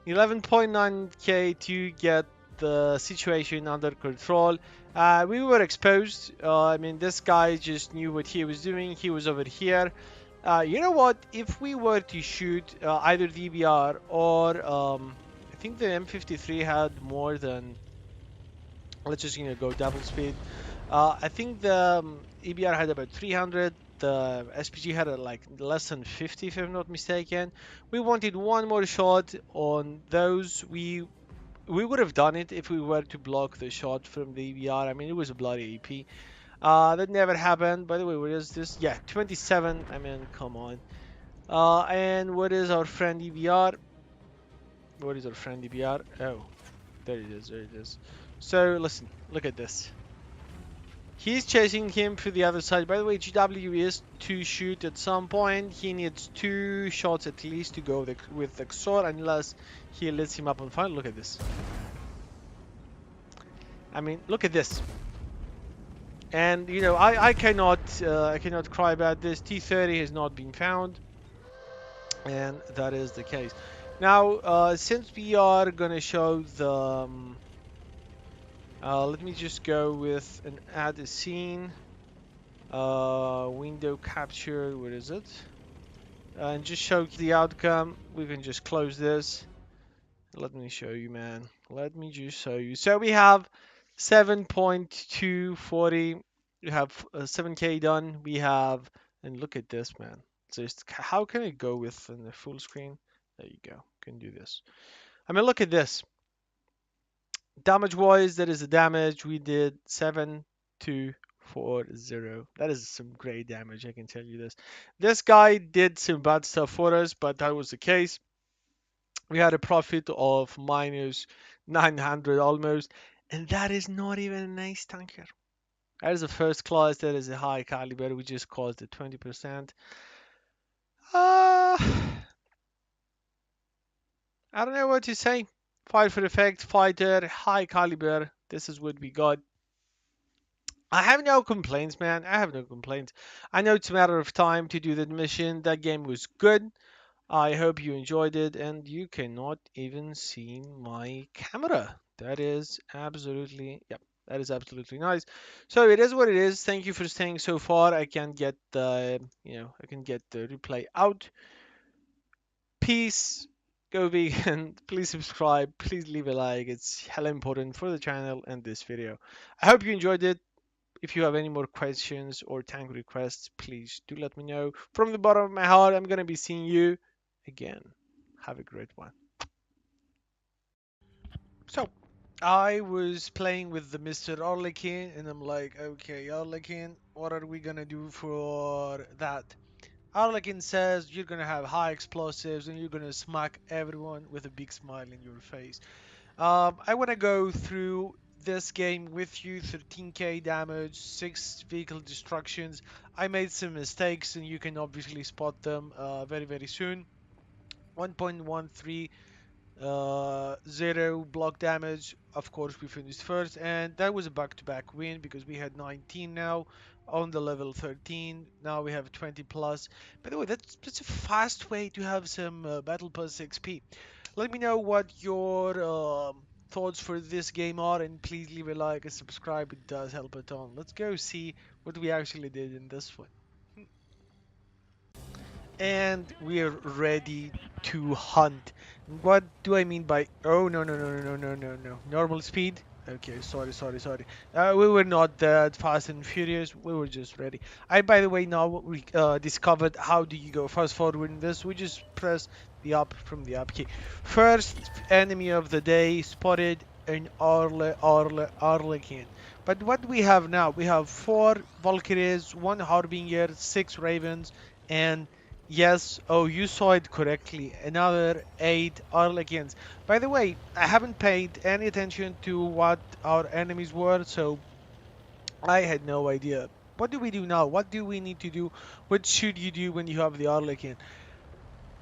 11.9k to get the situation under control. We were exposed. I mean, this guy just knew what he was doing. He was over here. You know what? If we were to shoot either DBR or I think the M53 had more than. Let's just go double speed. I think the EBR had about 300. The SPG had like less than 50, if I'm not mistaken. We wanted one more shot on those. We would have done it if we were to block the shot from the EBR. I mean, it was a bloody AP. That never happened. By the way, what is this? Yeah, 27. I mean, come on. And what is our friend EBR? What is our friend EBR? Oh, there it is. There it is. So listen, look at this. He's chasing him to the other side. By the way, GW is to shoot at some point. He needs 2 shots at least to go with the XOR, unless he lets him up on fire. Look at this. I mean, look at this. And I cannot cry about this. T30 has not been found, and that is the case. Now, since we are gonna show the, let me just go with an add a scene. Window capture, what is it? And just show the outcome. We can just close this. Let me show you, man. Let me just show you. So we have 7.240. We have 7k done. We have, and look at this, man. Just how can it go with the full screen? There you go. Can do this. I mean, look at this. Damage wise, that is the damage. We did 7,240. That is some great damage, I can tell you this. This guy did some bad stuff for us, but that was the case. We had a profit of minus 900 almost, and that is not even a nice tanker. That is a first class, that is a high caliber. We just caused it 20%. I don't know what to say. Fire for effect, fighter, high caliber. This is what we got. I have no complaints, man. I have no complaints. I know it's a matter of time to do that mission. That game was good. I hope you enjoyed it, and you cannot even see my camera. That is absolutely, yep, that is absolutely nice. So it is what it is. Thank you for staying so far. I can get the, I can get the replay out. Peace. Go vegan. Please subscribe. Please leave a like. It's hella important for the channel and this video. I hope you enjoyed it. If you have any more questions or tank requests, please do let me know. From the bottom of my heart, I'm going to be seeing you again. Have a great one. So, I was playing with the Mr. Arlequin, and I'm like, okay, Arlequin, what are we going to do for that? Arlequin says you're going to have high explosives and you're going to smack everyone with a big smile in your face. I want to go through this game with you. 13k damage, 6 vehicle destructions. I made some mistakes and you can obviously spot them very very soon. 1.13 0 block damage. Of course we finished first, and that was a back-to-back win because we had 19 now. on the level 13. Now we have 20 plus. By the way, that's a fast way to have some battle pass XP. Let me know what your thoughts for this game are, and please leave a like and subscribe. It does help a ton. Let's go see what we actually did in this one. And we're ready to hunt. What do I mean by oh no normal speed? Okay, sorry. We were not that fast and furious. We were just ready. I by the way now we discovered how do you go fast forward in this. We just press the up from the up key. First enemy of the day spotted in Arlequin. But what we have now? We have 4 Valkyries, 1 Harbinger, 6 Ravens, and yes, oh, you saw it correctly. Another 8 Arlequins. By the way, I haven't paid any attention to what our enemies were, so I had no idea. What do we do now? What do we need to do? What should you do when you have the Arlequin?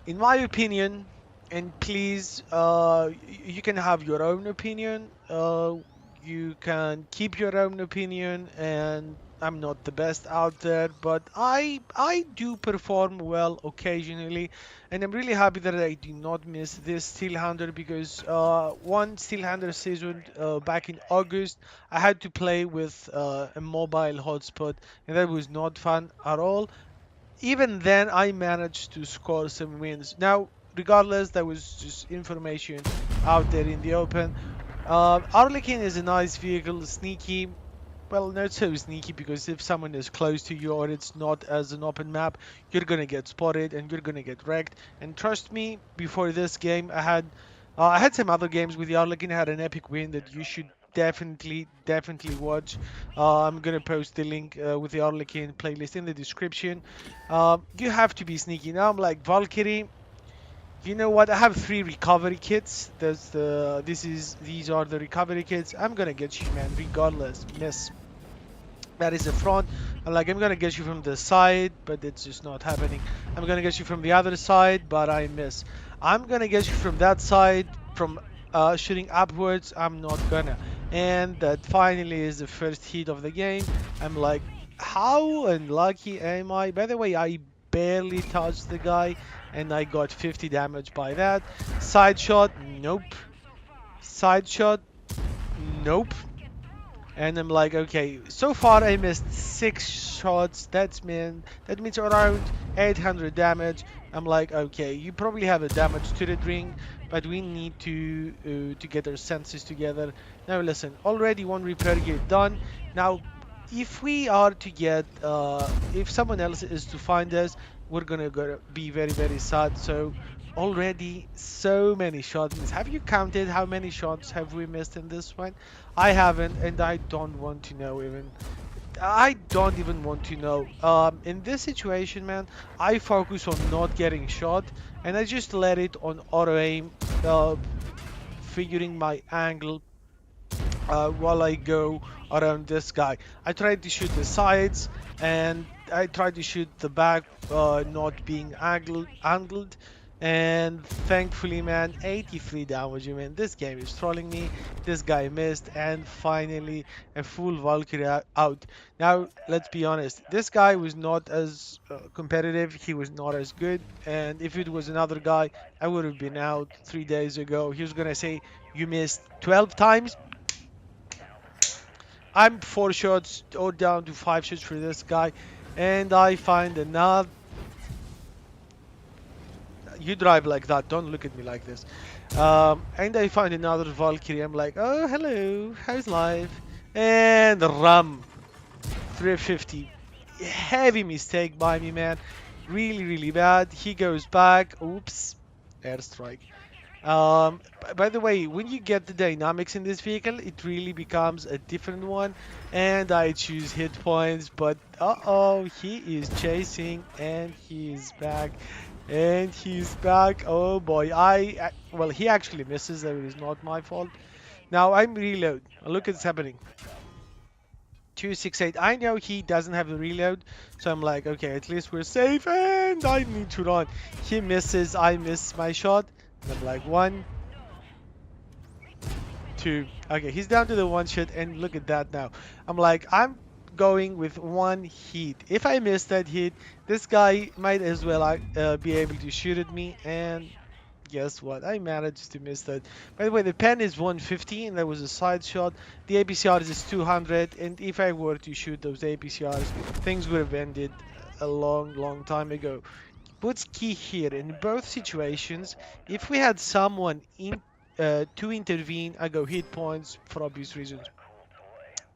In my opinion, and please, you can have your own opinion. You can keep your own opinion, and I'm not the best out there, but I do perform well occasionally, and I'm really happy that I do not miss this Steel Hunter because one Steel Hunter season back in August, I had to play with a mobile hotspot, and that was not fun at all. Even then I managed to score some wins. Now, regardless, that was just information out there in the open. Arlequin is a nice vehicle, sneaky. Well, not so sneaky because if someone is close to you or it's not as an open map, you're gonna get spotted and you're gonna get wrecked. And trust me, before this game, I had some other games with the Arlequin. I had an epic win that you should definitely watch. I'm gonna post the link with the Arlequin playlist in the description. You have to be sneaky. Now I'm like Valkyrie. You know what? I have 3 recovery kits. These are the recovery kits. I'm gonna get you, man, regardless. Miss. That is the front. And like I'm gonna get you from the side, but it's just not happening. I'm gonna get you from the other side, but I miss. I'm gonna get you from that side, from shooting upwards. I'm not gonna. And that finally is the first hit of the game. I'm like, how unlucky am I? By the way, I barely touched the guy, and I got 50 damage by that. Side shot, nope. Side shot, nope. And I'm like, okay, so far I missed 6 shots. That means around 800 damage. I'm like, okay, you probably have a damage to the ring, but we need to get our senses together. Now listen, already 1 repair gear done. Now, if we are to get, if someone else is to find us, we're gonna be very sad. So already so many shots missed. Have you counted how many shots have we missed in this one? I haven't, and I don't want to know even. I don't even want to know. In this situation, man, I focus on not getting shot, and I just let it on auto aim, figuring my angle while I go around this guy. I tried to shoot the sides and I tried to shoot the back, not being angled. And thankfully, man, 83 damage. Man, this game is trolling me. This guy missed, and finally a full Valkyrie out. Now, let's be honest. This guy was not as competitive. He was not as good. And if it was another guy, I would have been out 3 days ago. He was gonna say, "You missed 12 times." I'm 4 shots or down to 5 shots for this guy, and I find another. You drive like that. Don't look at me like this. And I find another Valkyrie. I'm like, oh hello, how's life? And ram 350. Heavy mistake by me, man. Really bad. He goes back. Oops. Airstrike. By the way, when you get the dynamics in this vehicle, it really becomes a different one. And I choose hit points, but uh-oh, he is chasing and he is back. And he's back. Oh boy, well, he actually misses. That is not my fault. Now I'm reload. Look at what's happening. 268. I know he doesn't have a reload, so I'm like, okay, at least we're safe, and I need to run. He misses. I miss my shot. And I'm like, 1, 2. Okay, he's down to the 1 shot, and look at that now. I'm like, I'm going with one hit. If I miss that hit, this guy might as well be able to shoot at me, and guess what? I managed to miss that. By the way, the pen is 150, and that was a side shot. The APCRs is 200, and if I were to shoot those APCRs, things would have ended a long, long time ago. What's key here in both situations, if we had someone to intervene, I go hit points for obvious reasons.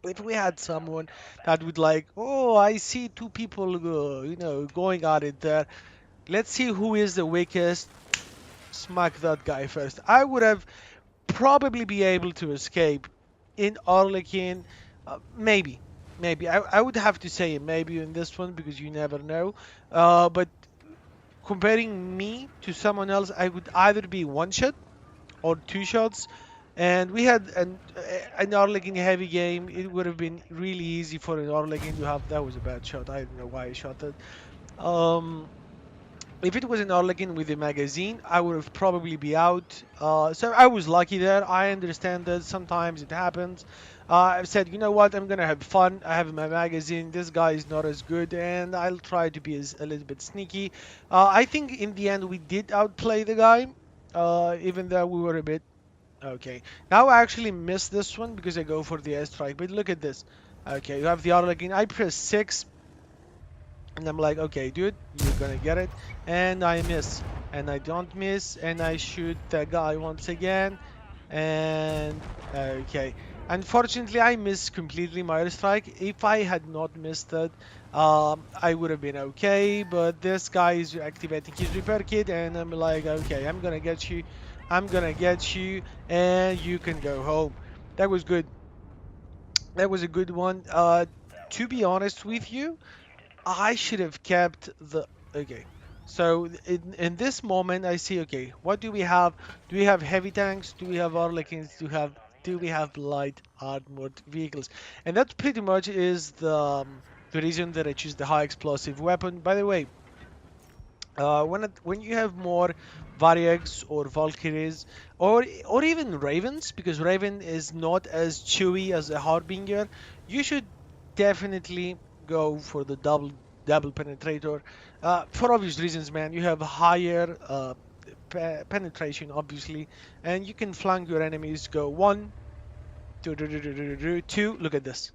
If we had someone that would like, oh, I see two people, going at it there. Let's see who is the weakest. Smack that guy first. I would have probably be able to escape in Arlequin. Maybe. I would have to say maybe in this one because you never know. But comparing me to someone else, I would either be one shot or two shots. And we had an Arlequin heavy game. It would have been really easy for an Arlequin to have. That was a bad shot. I don't know why I shot that. Um, if it was an Arlequin with a magazine, I would have probably be out. So I was lucky there. I understand that sometimes it happens. I've said, you know what, I'm gonna have fun. I have my magazine. This guy is not as good, and I'll try to be a little bit sneaky. I think in the end we did outplay the guy, even though we were a bit okay. Now I actually missed this one because I go for the airstrike. But look at this. Okay, you have the Arlequin. I press 6. And I'm like, okay, dude, you're gonna get it. And I miss. And I don't miss. And I shoot the guy once again. And okay. Unfortunately, I missed completely my strike. If I had not missed it, I would have been okay. But this guy is activating his repair kit. And I'm like, okay, I'm gonna get you. I'm gonna get you. And you can go home. That was good. That was a good one. To be honest with you, I should have kept the okay. So in this moment, I see okay. What do we have? Do we have heavy tanks? Do we have Arlequins? Do we have light armored vehicles? And that pretty much is the reason that I choose the high explosive weapon. By the way, when you have more Varyags or Valkyries or even Ravens, because Raven is not as chewy as a Harbinger, you should definitely go for the double penetrator. For obvious reasons, man. You have higher penetration, obviously, and you can flank your enemies. Go one, two. Look at this.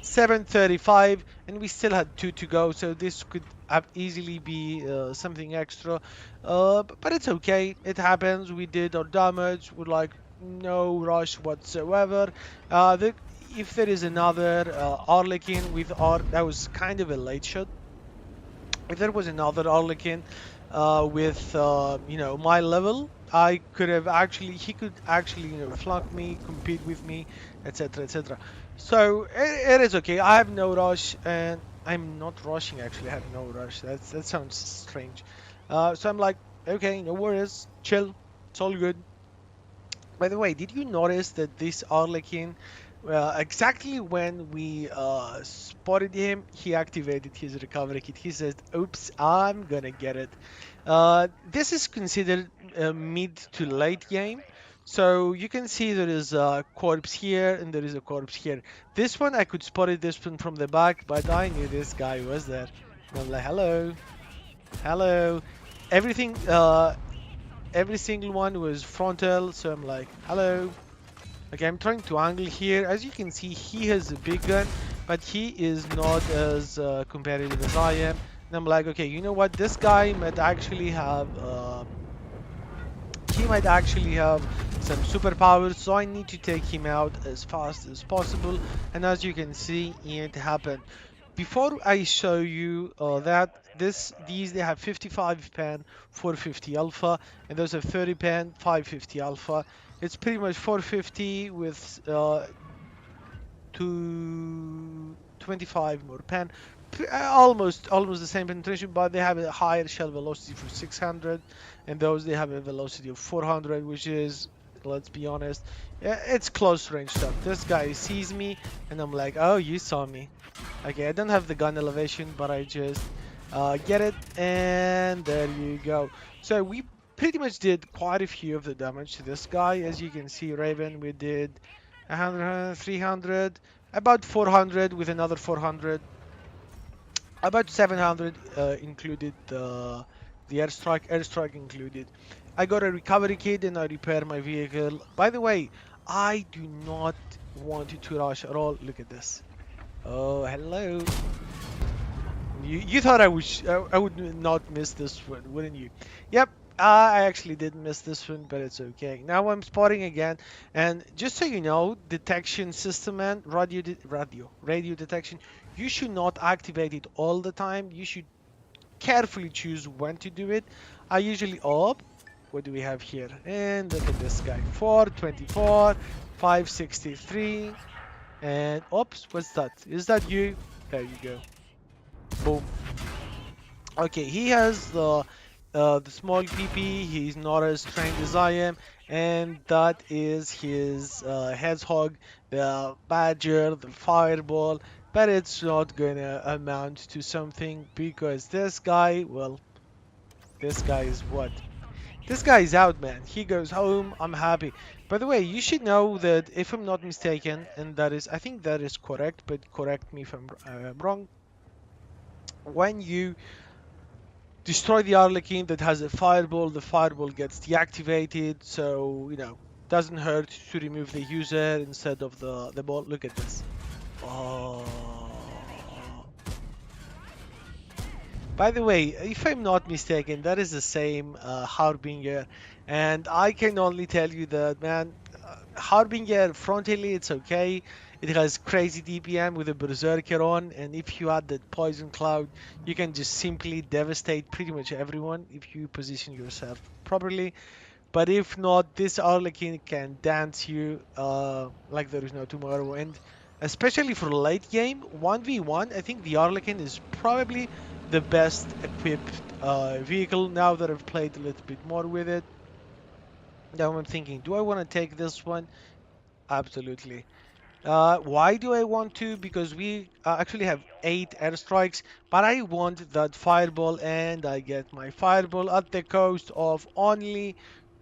735, and we still had two to go, so this could have easily be something extra, but it's okay. It happens. We did our damage with like no rush whatsoever. If there is another Arlequin with that was kind of a late shot. If there was another Arlequin with my level, I could have actually he could actually flank me, compete with me, etc., etc. So it is okay. I have no rush, and I'm not rushing actually. I have no rush. That sounds strange. So I'm like, okay, no worries, chill, it's all good. By the way, did you notice that this Arlequin, exactly when we spotted him, he activated his recovery kit. He said, oops, I'm gonna get it. This is considered mid to late game. So you can see there is a corpse here and there is a corpse here. This one, I could spot it this one from the back, but I knew this guy was there. And I'm like, hello, hello. Everything, every single one was frontal, so I'm like, hello. Okay, I'm trying to angle here. As you can see, he has a big gun, but he is not as competitive as I am. And I'm like, okay, you know what? This guy might actually have, he might actually have some superpowers, so I need to take him out as fast as possible. And as you can see, it happened. Before I show you these they have 55 pan 450 alpha, and those have 30 pan 550 alpha. It's pretty much 450 with 225 more pan. Almost the same penetration, but they have a higher shell velocity for 600, and those they have a velocity of 400, which is, let's be honest, it's close range stuff. This guy sees me, and I'm like, oh, you saw me. Okay, I don't have the gun elevation, but I just get it, and there you go. So we pretty much did quite a few of the damage to this guy. As you can see, Raven, we did 100, 300, about 400 with another 400, about 700 included the airstrike included. I got a recovery kit and I repair my vehicle. By the way, I do not want to rush at all. Look at this. Oh, hello. You thought I would not miss this one, wouldn't you? Yep, I actually did miss this one, but it's okay. Now I'm spotting again, and just so you know, detection system and radio detection, you should not activate it all the time. You should carefully choose when to do it. I usually what do we have here? And look at this guy, 424, 563, and oops, what's that? Is that you? There you go. Boom. Okay, he has the small PP. He's not as trained as I am, and that is his hedgehog, the badger, the fireball. But it's not gonna amount to something because this guy, well, this guy is what? This guy is out, man. He goes home. I'm happy. By the way, you should know that if I'm not mistaken, and that is, I think that is correct, but correct me if I'm wrong. When you destroy the Arlequin that has a fireball, the fireball gets deactivated, so doesn't hurt to remove the user instead of the ball. Look at this. Oh. By the way, if I'm not mistaken, that is the same Harbinger, and I can only tell you that, man, Harbinger frontally it's okay. It has crazy DPM with a Berserker on, and if you add that Poison Cloud, you can just simply devastate pretty much everyone if you position yourself properly. But if not, this Arlequin can dance you like there is no tomorrow. And especially for late game, 1v1, I think the Arlequin is probably the best equipped vehicle now that I've played a little bit more with it. Now I'm thinking, do I want to take this one? Absolutely. Why do I want to? Because we actually have 8 airstrikes, but I want that fireball, and I get my fireball at the cost of only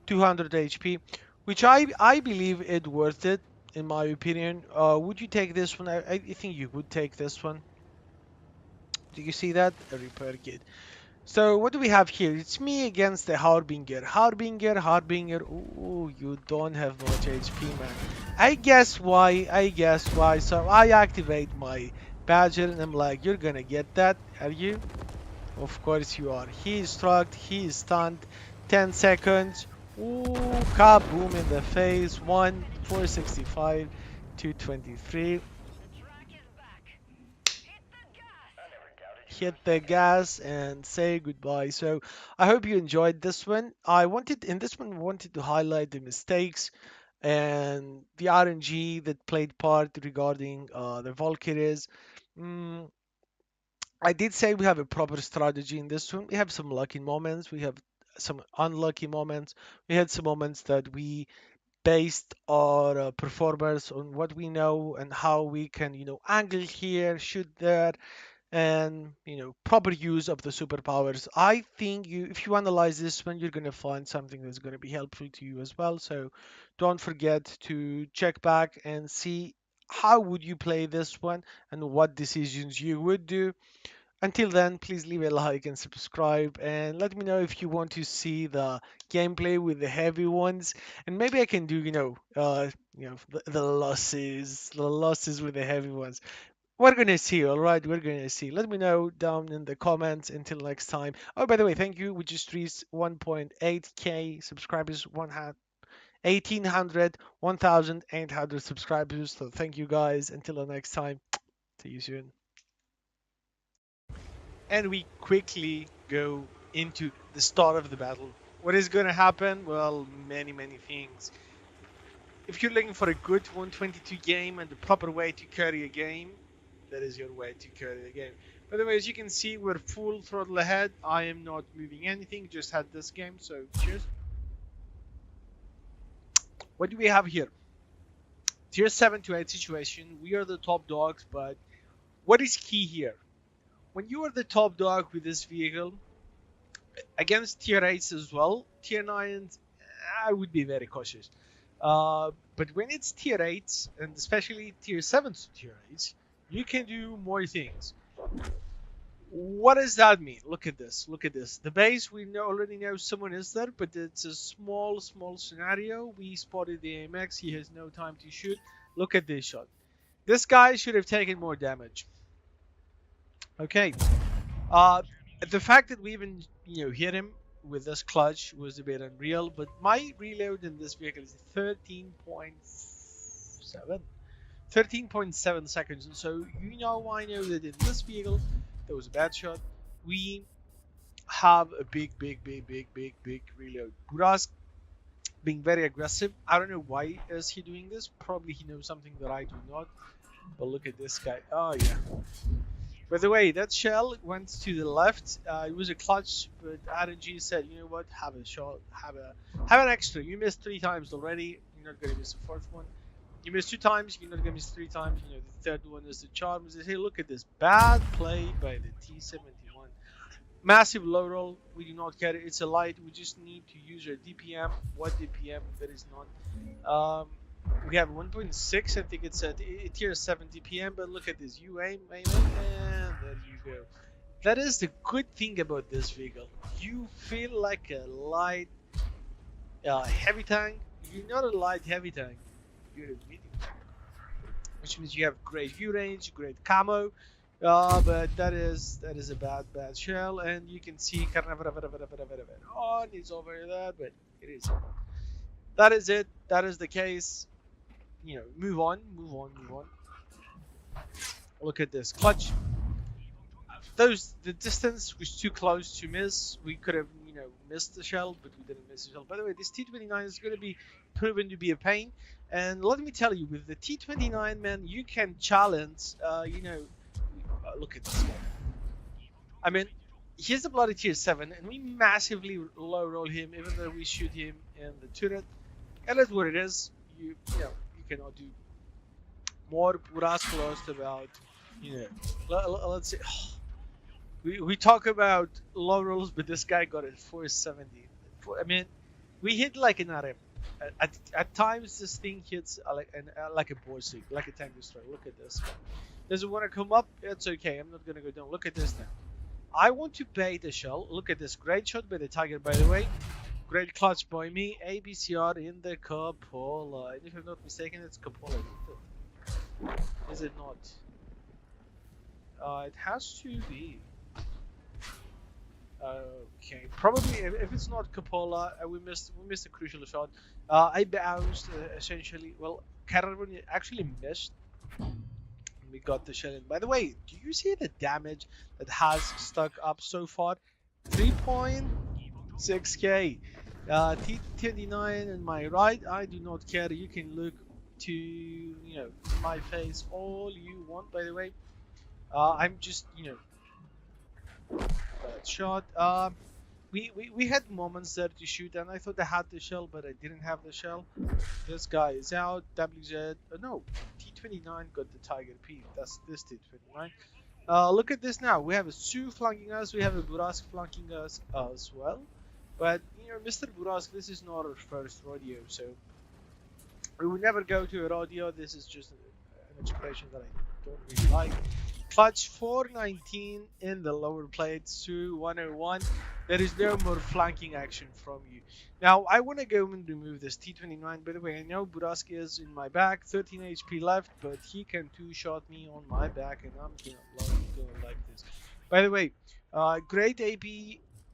200 HP, which I believe it worth it in my opinion. Would you take this one? I think you would take this one. Do you see that? A repair kit. So what do we have here? It's me against the Harbinger. Harbinger. Ooh, you don't have much HP, man. I guess why. So I activate my Badger and I'm like, you're gonna get that, are you? Of course you are. He is struck, he is stunned. 10 seconds. Ooh, kaboom in the face. 465, 223. Hit the gas and say goodbye. So I hope you enjoyed this one. I wanted to highlight the mistakes and the RNG that played part regarding the Valkyries. Mm, I did say we have a proper strategy in this one. We have some lucky moments. We have some unlucky moments. We had some moments that we based our performance on what we know and how we can, angle here, shoot there, and proper use of the superpowers. I think if you analyze this one, you're going to find something that's going to be helpful to you as well. So don't forget to check back and see how would you play this one and what decisions you would do. Until then, please leave a like and subscribe, and let me know if you want to see the gameplay with the heavy ones, and maybe I can do the losses with the heavy ones. We're gonna see, all right? We're gonna see. Let me know down in the comments. Until next time. Oh, by the way, thank you. We just reached 1.8k subscribers, 1,800 subscribers. So thank you guys. Until the next time. See you soon. And we quickly go into the start of the battle. What is gonna happen? Well, many things. If you're looking for a good 122 game and the proper way to carry a game, that is your way to carry the game. By the way, as you can see, we're full throttle ahead. I am not moving anything, just had this game, so cheers. What do we have here? Tier 7 to 8 situation. We are the top dogs, but what is key here? When you are the top dog with this vehicle, against tier 8s as well. Tier 9s, I would be very cautious. But when it's tier 8s, and especially tier 7s to tier 8s, you can do more things. What does that mean? Look at this. Look at this. The base, we already know someone is there, but it's a small scenario. We spotted the AMX. He has no time to shoot. Look at this shot. This guy should have taken more damage. Okay. Uh, the fact that we even hit him with this clutch was a bit unreal. But my reload in this vehicle is 13.7. 13.7 seconds. And so I know that in this vehicle, there was a bad shot. We have a big reload. Buras being very aggressive. I don't know why is he doing this. Probably he knows something that I do not. But look at this guy. Oh yeah. By the way, that shell went to the left. It was a clutch, but RNG said, you know what? Have a shot. Have an extra. You missed 3 times already. You're not gonna miss the fourth one. You missed 2 times. You're not gonna miss 3 times. The third one is the charm. They say, look at this bad play by the T-71. Massive low roll. We do not care. It's a light. We just need to use our DPM. What DPM? There is none. We have 1.6. I think it's at tier 7 DPM. But look at this. You aim, and there you go. That is the good thing about this vehicle. You feel like a light heavy tank. You're not a light heavy tank. You're a medium tank, which means you have great view range, great camo. But that is a bad shell, and you can see on it's over that, but it is. That is it. That is the case. Move on. Look at this clutch. The distance was too close to miss. We could have missed the shell, but we didn't miss the shell. By the way, this T-29 is going to be proven to be a pain. And let me tell you, with the T-29, man, you can challenge. Look at this guy. I mean, he's a bloody tier 7, and we massively low roll him, even though we shoot him in the turret. And that's what it is. You cannot do more. Buras lost about, let's say, we talk about low rolls, but this guy got it 470. I mean, we hit like an RM. At times, this thing hits like a Borsig, like a tank destroyer. Look at this. Does it want to come up? It's okay. I'm not going to go down. Look at this now. I want to bait a shell. Look at this. Great shot by the Tiger, by the way. Great clutch by me. ABCR in the cupola. And if I'm not mistaken, it's cupola. Is it not? It has to be. Okay, probably if it's not cupola, we missed a crucial shot. I bounced essentially. Well, Caravan actually missed. We got the shell in. By the way, do you see the damage that has stuck up so far? 3.6k. T-29 on my right. I do not care. You can look to my face all you want. By the way, I'm just bad shot. We had moments there to shoot, and I thought I had the shell, but I didn't have the shell. This guy is out. WZ. No, T-29 got the Tiger P. That's this T-29. Look at this now. We have a Su flanking us. We have a Burask flanking us as well. But Mr. Burask, this is not our first rodeo, so we would never go to a rodeo. This is just an expression that I don't really like. Clutch 419 in the lower plate, Su 101. There is no more flanking action from you. Now, I want to go and remove this T-29. By the way, I know Burask is in my back, 13 HP left, but he can two-shot me on my back, and I'm gonna like this. By the way, great AP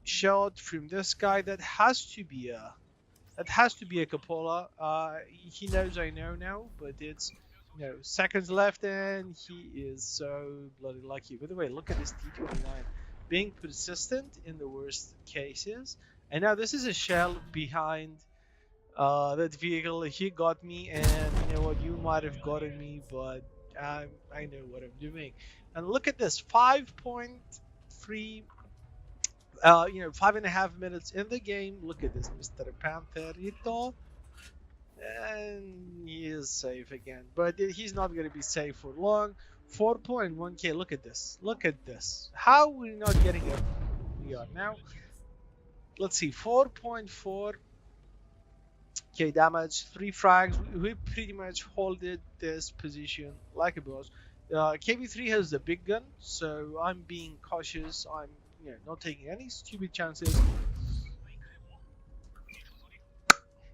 shot from this guy. That has to be a cupola. He knows I know now, but it's seconds left, and he is so bloody lucky. By the way, look at this T-29 being persistent in the worst cases. And now this is a shell behind that vehicle. He got me, and you know what? You might have gotten me, but I know what I'm doing. And look at this, 5.3. 5.5 minutes in the game. Look at this, Mr. Pantherito. And he is safe again. But he's not going to be safe for long. 4.1k. Look at this. Look at this. How are we not getting it? We are now. let's see, 4.4k damage, 3 frags. We pretty much holded this position like a boss. KB3 has the big gun, so I'm being cautious. I'm not taking any stupid chances.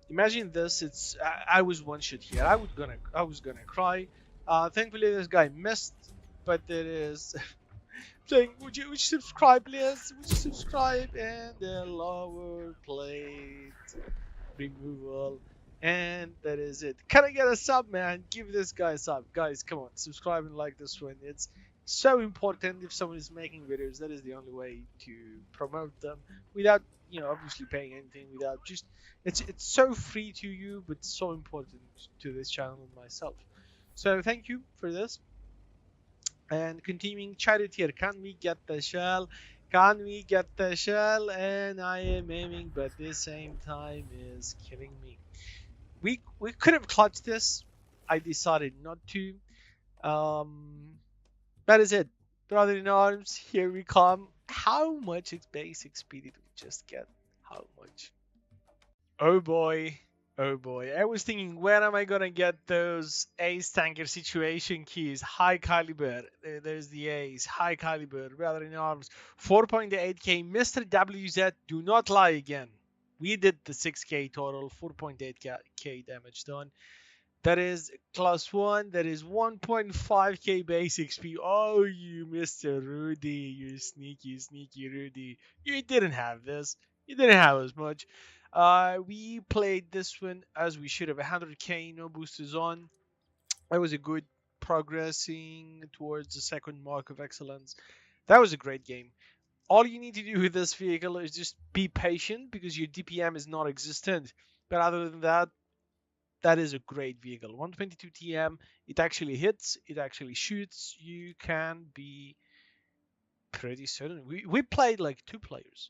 Imagine this. I was one shot here. I was gonna cry. Thankfully this guy missed, but there is saying, would you subscribe, please? Would you subscribe? And the lower plate removal. And that is it. Can I get a sub, man? Give this guy a sub. Guys, come on. Subscribe and like this one. It's so important if someone is making videos. That is the only way to promote them without, obviously paying anything. Without just, it's so free to you, but so important to this channel and myself. So thank you for this. And continuing charity here. Can we get the shell? Can we get the shell? And I am aiming, but the same time is killing me. We could have clutched this. I decided not to. That is it. Brother in arms, here we come. How much basic speed did we just get? How much? Oh boy. Oh boy. I was thinking, where am I gonna get those ace tanker situation keys? High caliber. There's the ace. High caliber. Brother in arms. 4.8k. Mr. WZ, do not lie again. We did the 6k total. 4.8k damage done. That is class 1. That is 1.5k basic speed. Oh, you Mr. Rudy. You sneaky, sneaky Rudy. You didn't have this. You didn't have as much. We played this one as we should have. 100k, no boosters on. That was a good progressing towards the second mark of excellence. That was a great game. All you need to do with this vehicle is just be patient because your DPM is not existent. But other than that, that is a great vehicle. 122 TM, it actually hits, it actually shoots. You can be pretty certain. We played like 2 players.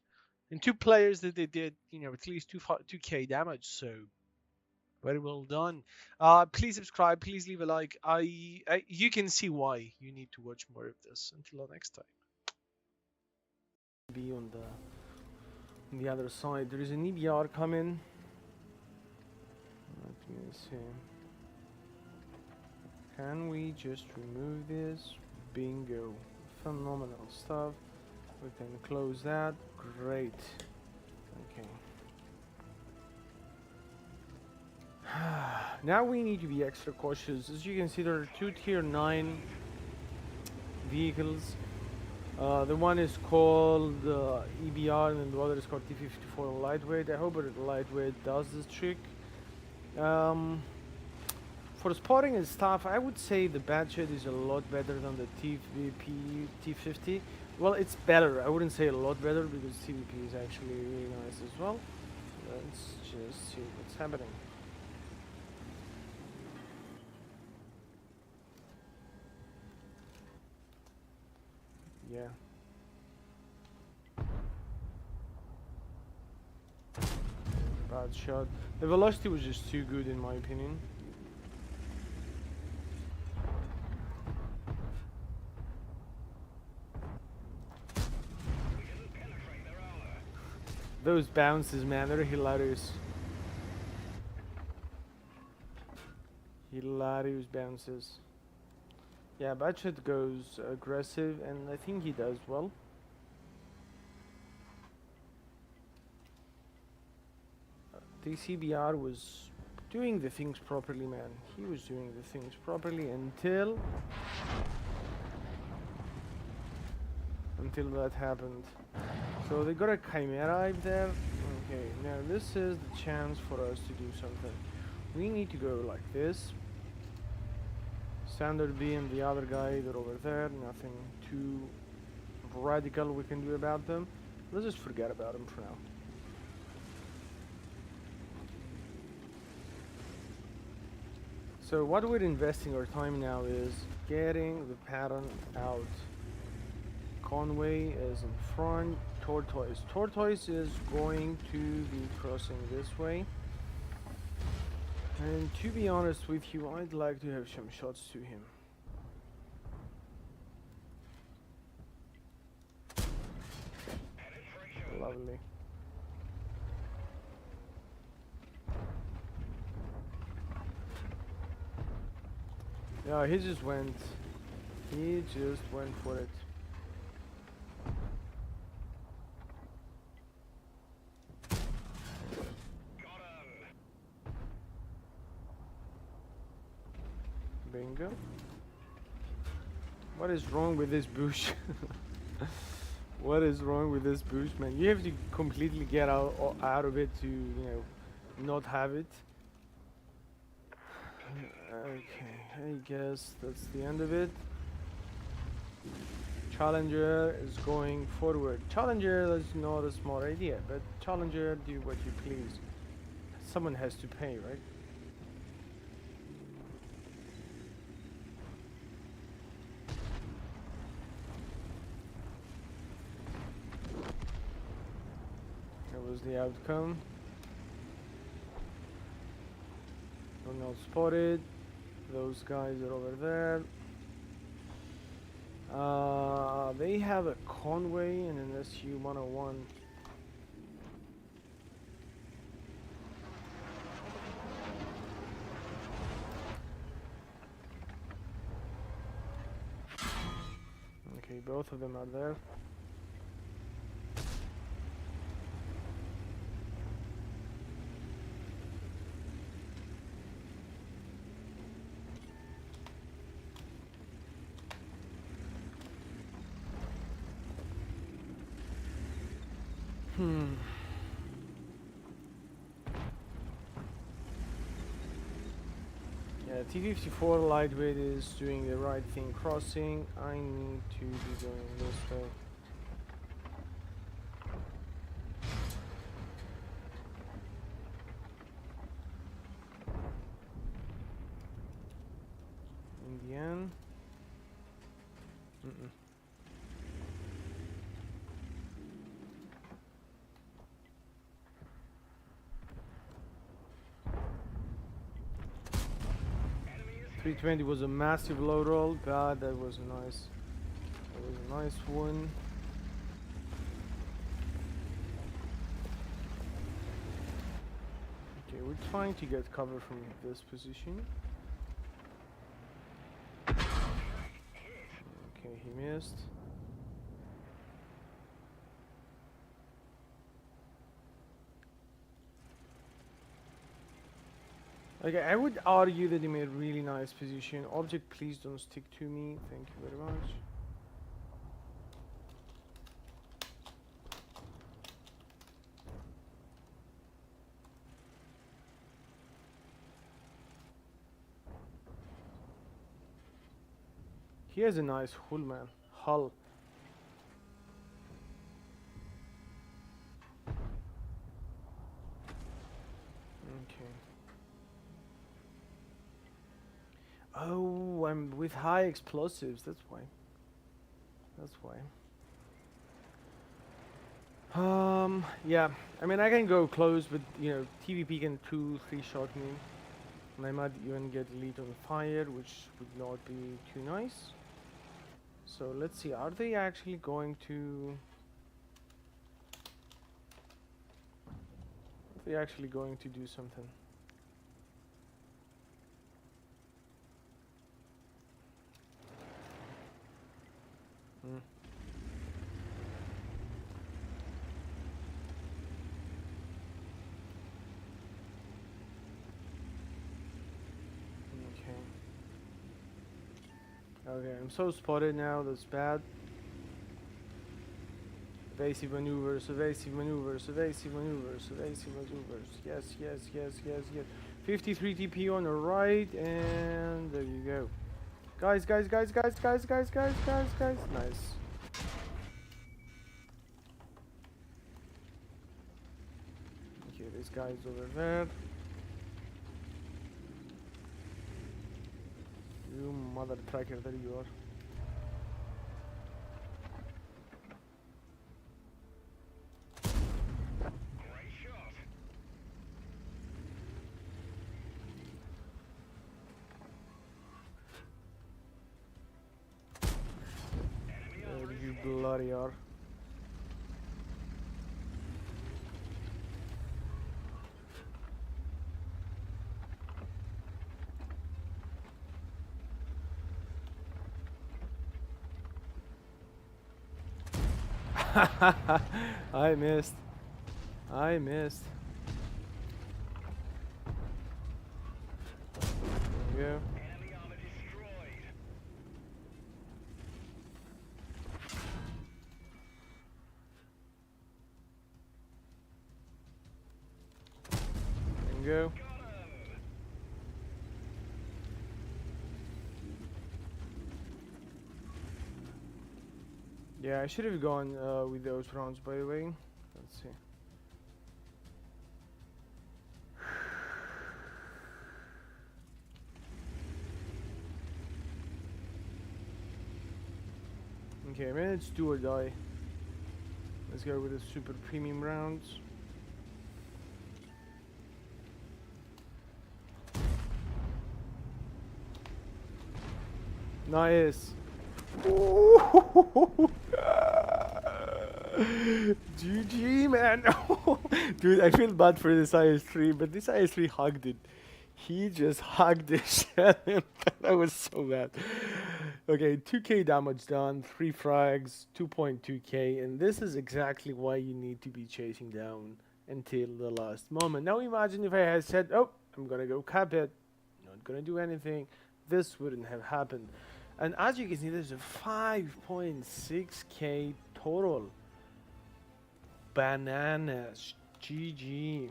And 2 players that they did, at least 2k damage. So very well done. Please subscribe, please leave a like. You can see why you need to watch more of this. Until the next time. Be on the other side. There is an EBR coming. Let me see. Can we just remove this? Bingo. Phenomenal stuff. We can close that. Great. Okay. Now we need to be extra cautious. As you can see, there are 2 tier 9 vehicles. The one is called EBR and the other is called T54 lightweight. I hope that lightweight does this trick. For spotting and stuff, I would say the Batchet is a lot better than the TVP T50. Well, it's better. I wouldn't say a lot better because TVP is actually really nice as well. Let's just see what's happening. Yeah. Bad shot. The velocity was just too good in my opinion. Those bounces, man, they're hilarious. Hilarious bounces. Yeah, Batchet goes aggressive, and I think he does well. TCBR was doing the things properly, man. He was doing the things properly until that happened. So they got a Chimera up there. Okay, now this is the chance for us to do something. We need to go like this. Standard B and the other guy, they're over there. Nothing too radical we can do about them. Let's just forget about them for now. So what we're investing our time now is getting the pattern out. Conway is in front. Tortoise. Tortoise is going to be crossing this way. And to be honest with you, I'd like to have some shots to him. Lovely. Yeah, he just went. He just went for it. Bingo. What is wrong with this bush? What is wrong with this bush, man? You have to completely get out of it to, not have it. Okay, I guess that's the end of it. Challenger is going forward. Challenger is not a smart idea, but Challenger, do what you please. Someone has to pay, right? That was the outcome. We're not spotted. Those guys are over there. They have a Conway and an SU 101. Okay, both of them are there. Yeah, T-54 lightweight is doing the right thing crossing. I need to be going this way. In the end. 320 was a massive low roll. God, that was a nice one. Okay, we're trying to get cover from this position. Okay, he missed. Okay, I would argue that he made a really nice position. Object, please don't stick to me. Thank you very much. He has a nice hull, man. Hull. Okay. Oh, I'm with high explosives. That's why. That's why. Yeah. I mean, I can go close, but TVP can 2-3 shot me, and I might even get lead on fire, which would not be too nice. So let's see. Are they actually going to? Are they actually going to do something? Okay, I'm so spotted now, that's bad. Evasive maneuvers, evasive maneuvers, evasive maneuvers, evasive maneuvers. Yes, yes, yes, yes, yes. 53 TP on the right, and there you go. Guys, guys, guys, guys, guys, guys, guys, guys, guys. Nice. Okay, this guy's over there. You mother tracker, there you are. There you bloody are. I missed. I missed. There you Enemy armor destroyed. go. There you go. Yeah, I should have gone with those rounds, by the way. Let's see. Okay, man, it's do or die. Let's go with the super premium rounds. Nice. GG, man. Dude, I feel bad for this IS3, but this IS3 hugged it. He just hugged the shell. That was so bad. Okay, 2k damage done, 3 frags, 2.2k, and this is exactly why you need to be chasing down until the last moment. Now imagine if I had said, oh, I'm gonna go cap it, not gonna do anything, this wouldn't have happened. And as you can see, there's a 5.6k total. Bananas. GG.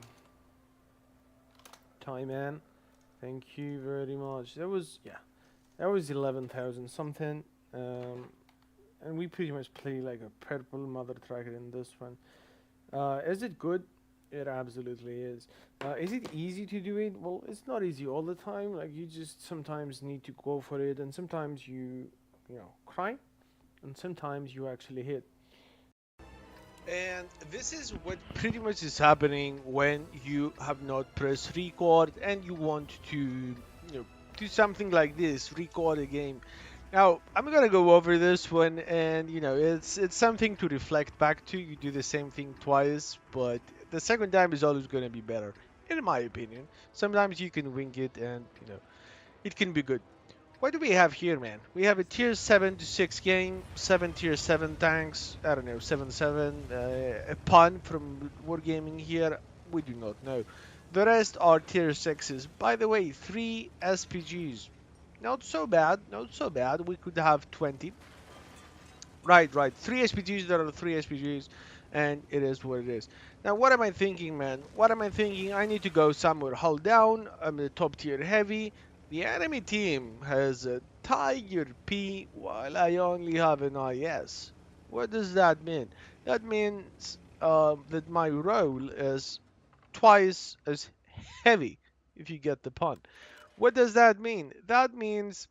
Tie man. Thank you very much. That was, yeah, that was 11,000 something. And we pretty much play like a purple mother tracker in this one. Is it good? It absolutely is. Is it easy to do it? Well, it's not easy all the time. Like you just sometimes need to go for it, and sometimes you know, cry, and sometimes you actually hit. And this is what pretty much is happening when you have not pressed record and you want to, do something like this, record a game. Now, I'm gonna go over this one, and it's something to reflect back to. You do the same thing twice, but the second time is always gonna be better, in my opinion. Sometimes you can wing it, and it can be good. What do we have here, man? We have a tier 7 to 6 game, 7 tier 7 tanks, I don't know, 7-7, a pun from Wargaming here, we do not know. The rest are tier 6s. By the way, 3 SPGs. Not so bad, not so bad. We could have 20. Right, right. 3 SPGs, there are 3 SPGs, and it is what it is. Now, what am I thinking, man? What am I thinking? I need to go somewhere hull down. I'm a top tier heavy. The enemy team has a Tiger P while I only have an IS. What does that mean? That means that my role is twice as heavy, if you get the pun. What does that mean? That means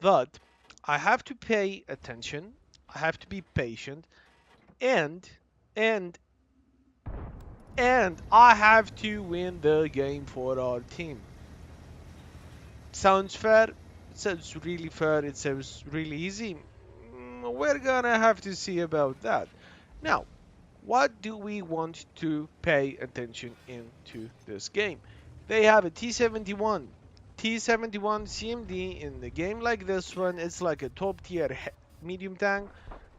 that I have to pay attention, I have to be patient, and and and I have to win the game for our team. Sounds fair? It sounds really fair. It sounds really easy. We're gonna have to see about that. Now, what do we want to pay attention into this game? They have a T71. T71 CMD in the game like this one, it's like a top tier medium tank,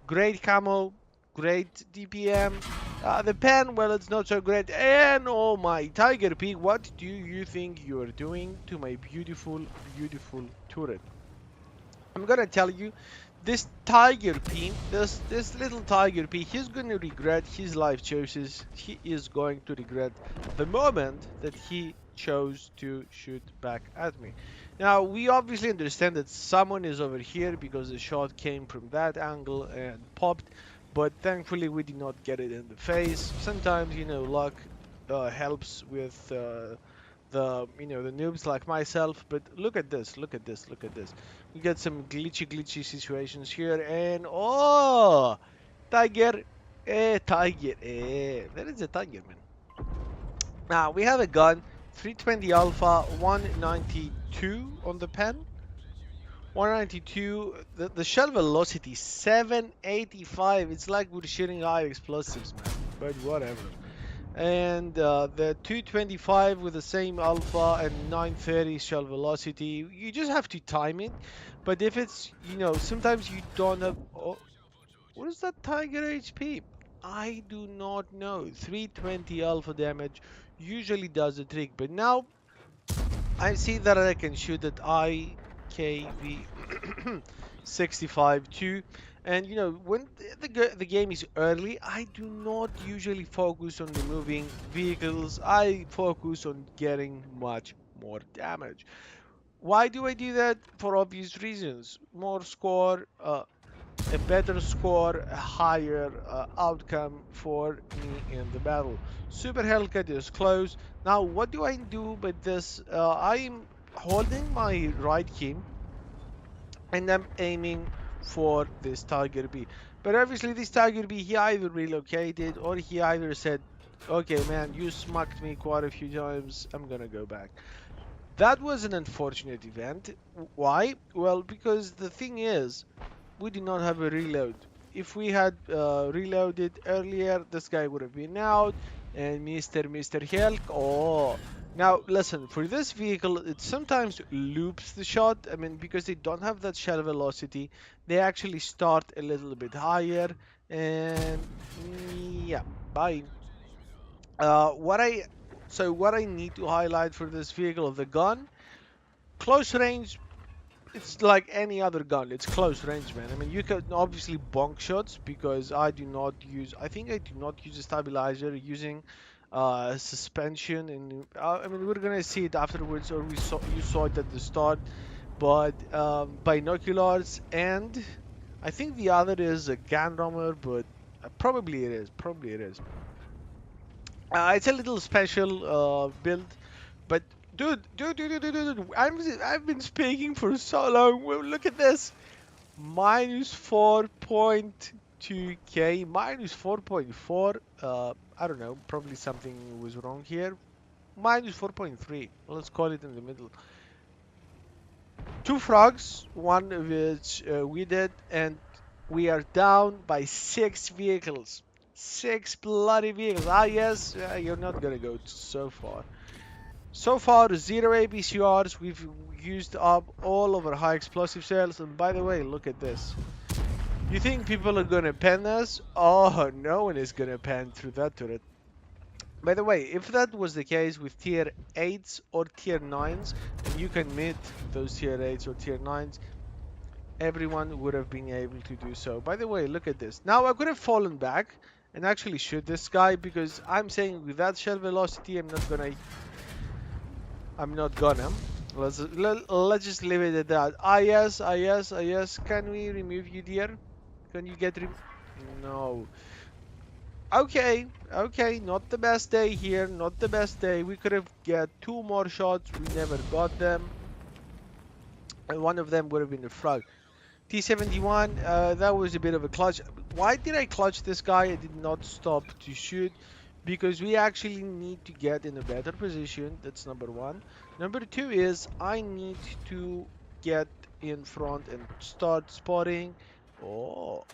great camo, great DPM. The pen, well, it's not so great. And oh my Tiger Peak, what do you think you're doing to my beautiful, beautiful turret? I'm gonna tell you, this Tiger P, this little Tiger P, he's gonna regret his life choices. He is going to regret the moment that he chose to shoot back at me. Now, we obviously understand that someone is over here because the shot came from that angle and popped, but thankfully we did not get it in the face. Sometimes, luck helps with the noobs like myself. But look at this, look at this, look at this. We get some glitchy situations here, and oh, tiger, tiger, there is a tiger, man. Now we have a gun, 320 alpha, 192 on the pen. 192, the shell velocity 785. It's like we're shooting high explosives, man, but whatever. And the 225 with the same alpha and 930 shell velocity, you just have to time it. But if it's, sometimes you don't have, oh, What is that Tiger HP? I do not know. 320 alpha damage usually does the trick, but now I see that I can shoot at IKV 65 too. And you know, when the game is early, I do not usually focus on removing vehicles. I focus on getting much more damage. Why do I do that? For obvious reasons. More score, a better score, a higher outcome for me in the battle. Super Hellcat is close. Now, what do I do with this? I'm holding my right key and I'm aiming for this Tiger B. But obviously, this Tiger B, he either relocated or he either said, okay, man, you smacked me quite a few times. I'm gonna go back. That was an unfortunate event. Why? Well, because the thing is, we did not have a reload. If we had reloaded earlier, this guy would have been out, and Mr. Helk. Oh, now listen. For this vehicle, it sometimes loops the shot. I mean, because they don't have that shell velocity, they actually start a little bit higher. And yeah, bye. Uh, what I what I need to highlight for this vehicle, the gun, close range, it's like any other gun. It's close range, man. I mean, you can obviously bonk shots because I do not use. I think I do not use a stabilizer using suspension, and I mean we're gonna see it afterwards, or you saw it at the start. But binoculars, and I think the other is a gun rammer, but probably it is. Probably it is. It's a little special build, but dude, I've been speaking for so long. Well, look at this, minus 4.2k, minus 4.4. I don't know, probably something was wrong here. Minus 4.3. Let's call it in the middle. Two frogs, one of which we did, and we are down by 6 vehicles. 6 bloody vehicles. Ah, yes, you're not gonna go so far. So far, 0 ABCRs. We've used up all of our high explosive cells. And by the way, look at this. You think people are gonna pen us? Oh, no one is gonna pen through that turret. By the way, if that was the case with tier 8s or tier 9s, and you can meet those tier 8s or tier 9s, everyone would have been able to do so. By the way, look at this. Now I could have fallen back and actually shoot this guy because I'm saying with that shell velocity, I'm not gonna. Let's just leave it at that. Ah yes, ah yes, ah yes. Can we remove you, dear? Can you get No. Okay, okay. Not the best day here. Not the best day. We could have get 2 more shots. We never got them, and one of them would have been the frog. T71. That was a bit of a clutch. Why did I clutch this guy? I did not stop to shoot because we actually need to get in a better position. That's number one. Number two is I need to get in front and start spotting. Oh,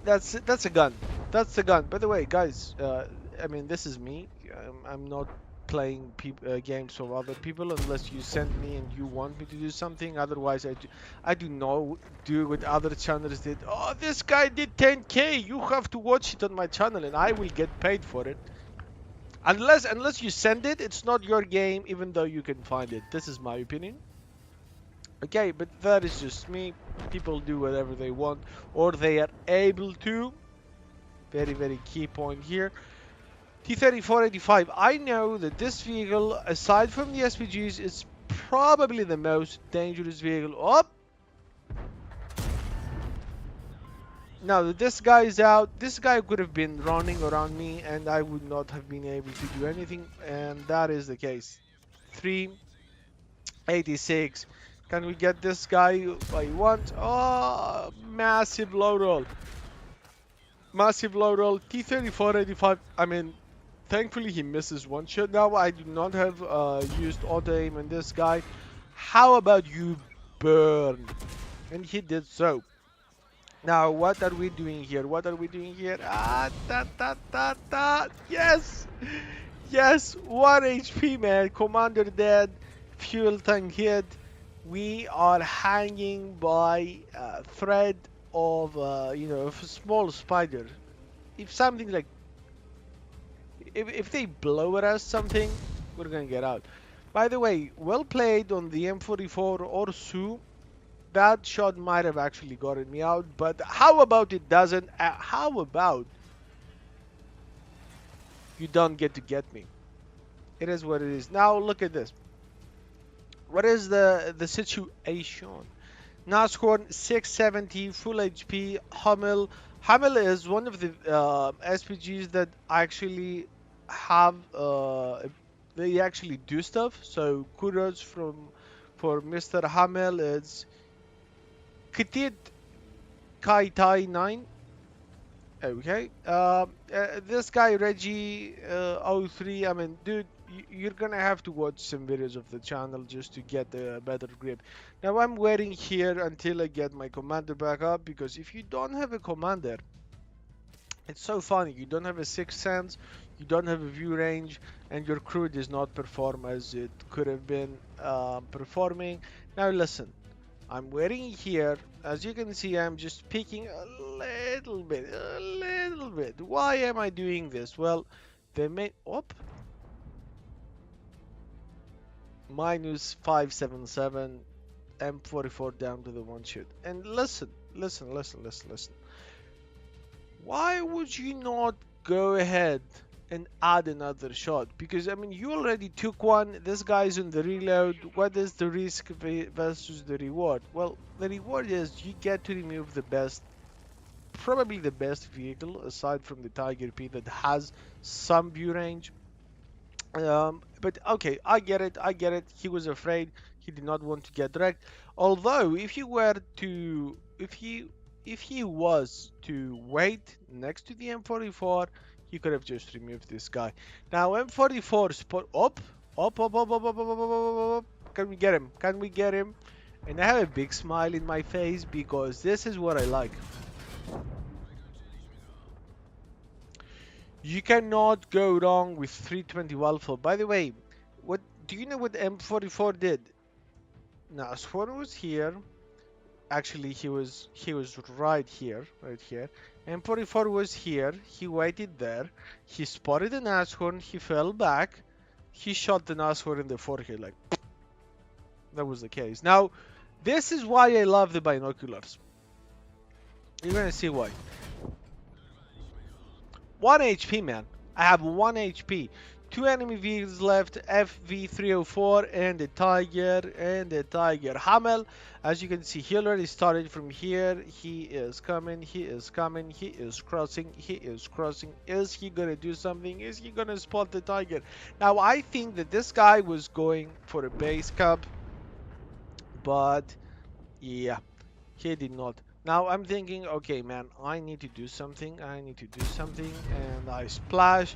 that's a gun. That's a gun. By the way, guys, I mean this is me. I'm not playing games for other people unless you send me and you want me to do something. Otherwise, I do not do what other channels did. Oh, this guy did 10k. You have to watch it on my channel, and I will get paid for it. Unless you send it, it's not your game, even though you can find it. This is my opinion. Okay, but that is just me. People do whatever they want, or they are able to. Very, very key point here. T-3485. I know that this vehicle, aside from the SPGs, is probably the most dangerous vehicle. Oh! Now that this guy is out, this guy could have been running around me and I would not have been able to do anything, and that is the case. 386. Can we get this guy by one? Oh, massive low roll. Massive low roll. T-3485. I mean, thankfully he misses one shot. Now I do not have used auto aim on this guy. How about you burn? And he did so. Now what are we doing here? What are we doing here? Ah, yes! Yes! 1 HP, man. Commander dead. Fuel tank hit. We are hanging by a thread. of of a small spider. If something like if they blow at us something, we're gonna get out. By the way, well played on the M44 or Su. That shot might have actually gotten me out, but how about it doesn't? How about you don't get me? It is what it is. Now look at this. What is the situation? Nashorn 670 full HP Hummel. Hummel is one of the SPGs that actually have they actually do stuff. So kudos from for Mr. Hummel. It's Kitit Kai Tai 9. Okay. This guy Reggie 03. I mean, dude, you're gonna have to watch some videos of the channel just to get a better grip. Now I'm waiting here until I get my commander back up because if you don't have a commander, it's so funny. You don't have a sixth sense, you don't have a view range, and your crew does not perform as it could have been performing. Now listen. I'm waiting here. As you can see, I'm just peeking a little bit, a little bit. Why am I doing this? Well, they made, op, minus 577, M44 down to the one shoot. And listen, listen, listen, listen, listen. Why would you not go ahead and add another shot? Because I mean, you already took one. This guy's on the reload. What is the risk versus the reward? Well, the reward is you get to remove the best, probably the best vehicle aside from the Tiger P that has some view range. But okay, I get it. I get it. He was afraid. He did not want to get wrecked. Although, if you were to, if he was to wait next to the M44, he could have just removed this guy. Now M44 spot up. Can we get him? Can we get him? And I have a big smile in my face because this is what I like. You cannot go wrong with 320 Alpha. By the way, what do you know what M44 did? Now, Swan was here. Actually, he was right here. M44 was here. He waited there. He spotted the Nashorn. He fell back. He shot the Nashorn in the forehead. Like that was the case. Now, this is why I love the binoculars. You're gonna see why. 1 HP, man. I have 1 HP. Two enemy vehicles left, FV304 and the Tiger Hamel. As you can see, he already started from here. He is coming, he is coming, he is crossing, he is crossing. Is he gonna do something? Is he gonna spot the Tiger? Now, I think that this guy was going for a base cap, but yeah, he did not. Now I'm thinking, okay, man, I need to do something. I need to do something, and I splash.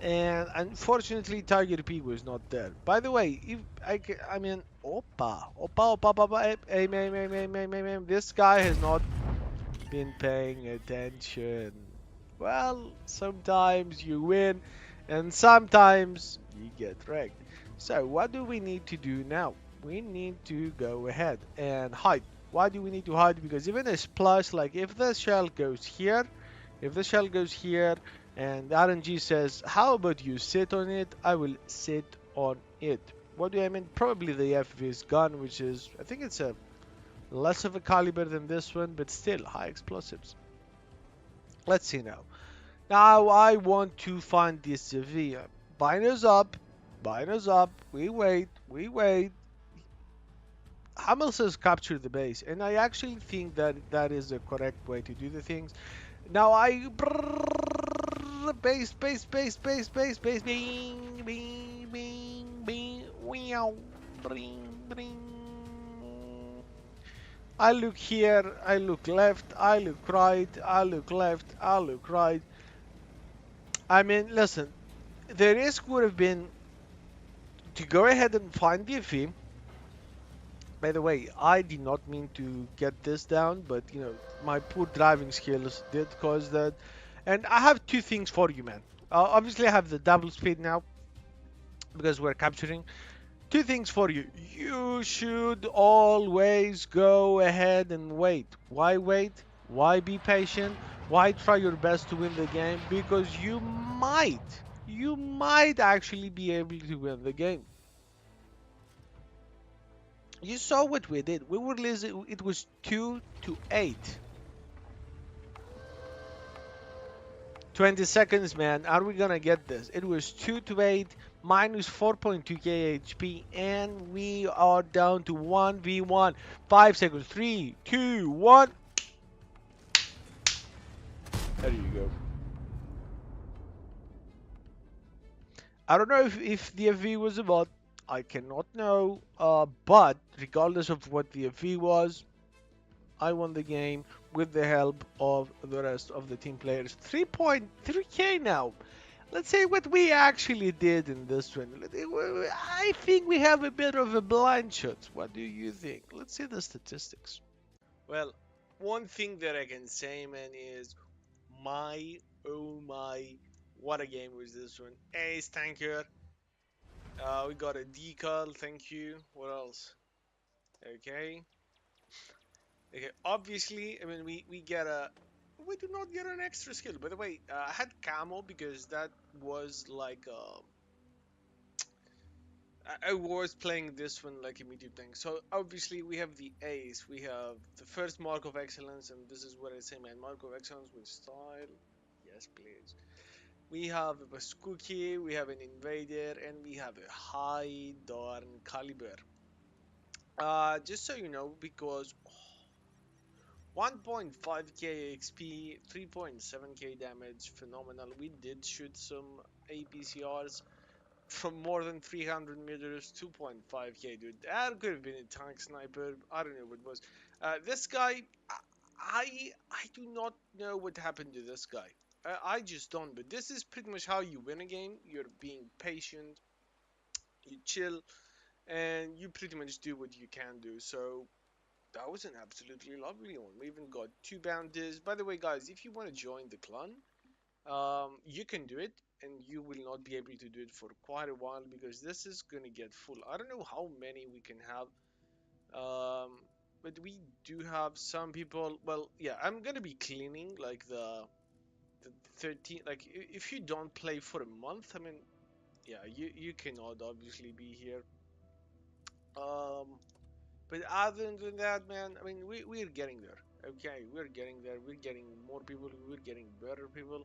And unfortunately, Tiger P was not there. By the way, if I mean, opa, this guy has not been paying attention. Well, sometimes you win, and sometimes you get wrecked. So what do we need to do now? We need to go ahead and hide. Why do we need to hide? Because even a splash, like if the shell goes here, if the shell goes here, and RNG says, how about you sit on it? I will sit on it. What do I mean? Probably the FV's gun, which is, I think it's a less of a caliber than this one, but still high explosives. Let's see now. Now I want to find this Sevilla. Binos up, binos up. We wait, we wait. Hamel says capture the base, and I actually think that that is the correct way to do the things. Now I base, bing, bing, bing, bing, wow, bring, bring. I look here, I look left, I look right, I look left, I look right. I mean, listen, the risk would have been to go ahead and find the FE. By the way, I did not mean to get this down, but you know, my poor driving skills did cause that. And I have two things for you, man. Obviously, I have the double speed now because we're capturing. Two things for you. You should always go ahead and wait. Why wait? Why be patient? Why try your best to win the game? Because you might actually be able to win the game. You saw what we did. We were losing. It was 2-8. 20 seconds, man. Are we gonna get this? It was 2-8, minus 4.2k HP, and we are down to 1v1. 5 seconds. 3, 2, 1. There you go. I don't know if the FV was a bot. I cannot know. But regardless of what the FV was, I won the game with the help of the rest of the team players. 3.3k now. Let's say what we actually did in this one. I think we have a bit of a blind shot. What do you think? Let's see the statistics. Well, one thing that I can say, man, is my oh my, what a game was this one. Ace tanker. We got a decal. Thank you. What else? Okay. Okay. Obviously, I mean we get a. We do not get an extra skill. By the way, I had camo because that was like I was playing this one like a medium tank. So obviously we have the ace, we have the first mark of excellence, and this is what I say, man. Mark of excellence with style. Yes, please. We have a Baskuki, we have an invader, and we have a high darn caliber. Just so you know, because 1.5k XP, 3.7k damage, phenomenal. We did shoot some APCRs from more than 300 meters, 2.5k, dude. That could have been a tank sniper. I don't know what it was. This guy, I do not know what happened to this guy. I just don't. But this is pretty much how you win a game. You're being patient, you chill, and you pretty much do what you can do. So that was an absolutely lovely one. We even got 2 bounties. By the way, guys, if you want to join the clan, you can do it, and you will not be able to do it for quite a while because this is gonna get full. I don't know how many we can have, but we do have some people. Well, yeah, I'm gonna be cleaning like the 13. Like if you don't play for a month, I mean, yeah, you cannot obviously be here. Um, but other than that, man, I mean, we're getting there. Okay, we're getting there. We're getting more people. We're getting better people,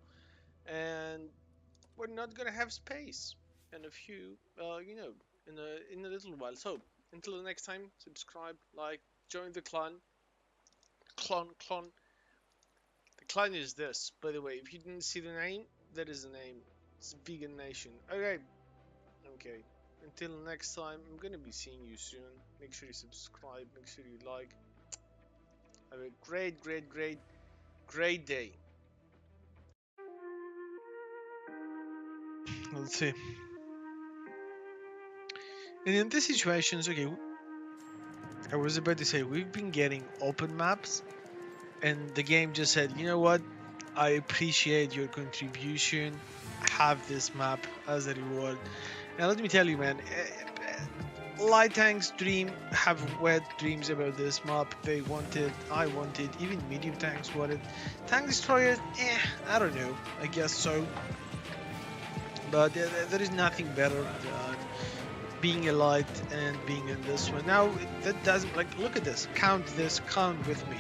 and we're not gonna have space in a few, in a little while. So until the next time, subscribe, like, join the clan. Clan. The clan is this, by the way. If you didn't see the name, that is the name. It's Vegan Nation. Okay, okay. Until next time, I'm gonna be seeing you soon. Make sure you subscribe. Make sure you like. Have a great day. Let's see. And in these situations, okay, I was about to say we've been getting open maps, and the game just said, you know what? I appreciate your contribution. Have this map as a reward. Now let me tell you, man. Light tanks dream have wet dreams about this map. They wanted, I wanted, even medium tanks wanted. Tank destroyers, I don't know. I guess so. But there is nothing better than being a light and being in this one. Now that doesn't, like, look at this. Count this. Count with me.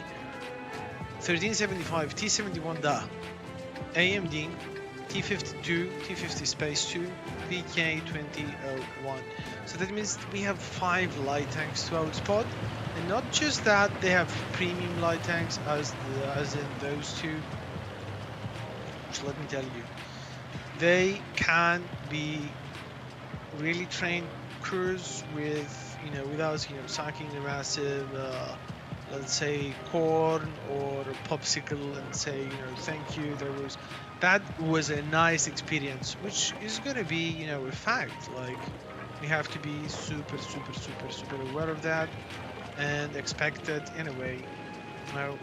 1375 T71 Da, AMD T52 T50 Space 2 PK2001. So that means we have 5 light tanks to outspot, and not just that, they have premium light tanks as in those two. So let me tell you, they can be really trained crews with, without, sucking a massive, let's say, corn or a popsicle and say, thank you. That was a nice experience, which is gonna be, a fact. Like, we have to be super aware of that and expect it in a way. Well,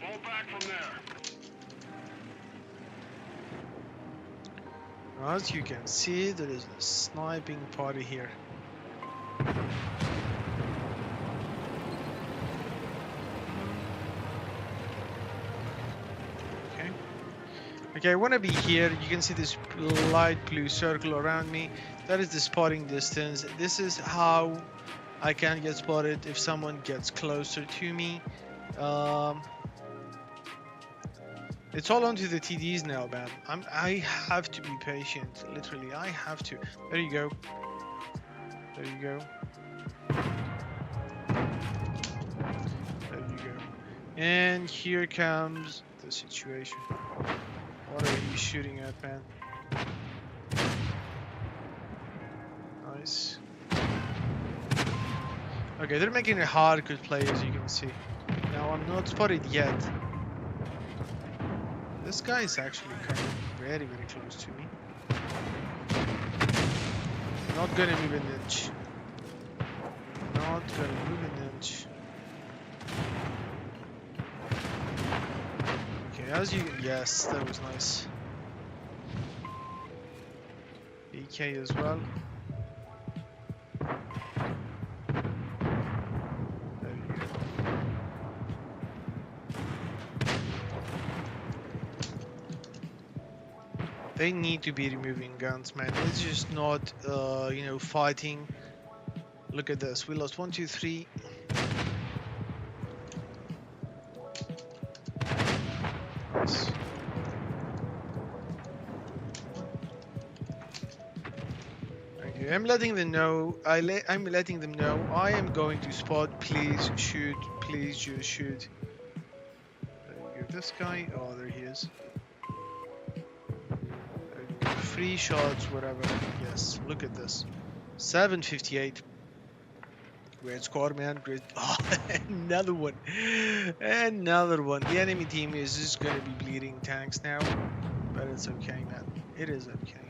Fall back from there. as you can see, there is a sniping party here. Okay, I want to be here. You can see this light blue circle around me. That is the spotting distance. This is how I can get spotted if someone gets closer to me. Um, it's all onto the TDs now, man. I have to be patient. Literally, I have to. There you go. There you go. There you go. And here comes the situation. What are you shooting at, man? Nice. Okay, they're making it hard to play, as you can see. Now, I'm not spotted yet. This guy is actually coming very, very close to me. Not gonna move an inch. Not gonna move an inch. Okay, as you... Yes, that was nice. EK as well. There you go. They need to be removing guns, man. It's just not, you know, fighting. Look at this. We lost 1, 2, 3. Nice. Okay, I'm letting them know. I'm letting them know. I am going to spot. Please shoot. Please just shoot. There you go. This guy. Oh, there he is. There you go. 3 shots, whatever. Yes. Look at this. 758. Great score, man. Great. Oh, another one. Another one. The enemy team is just gonna be bleeding tanks now. But it's okay, man. It is okay.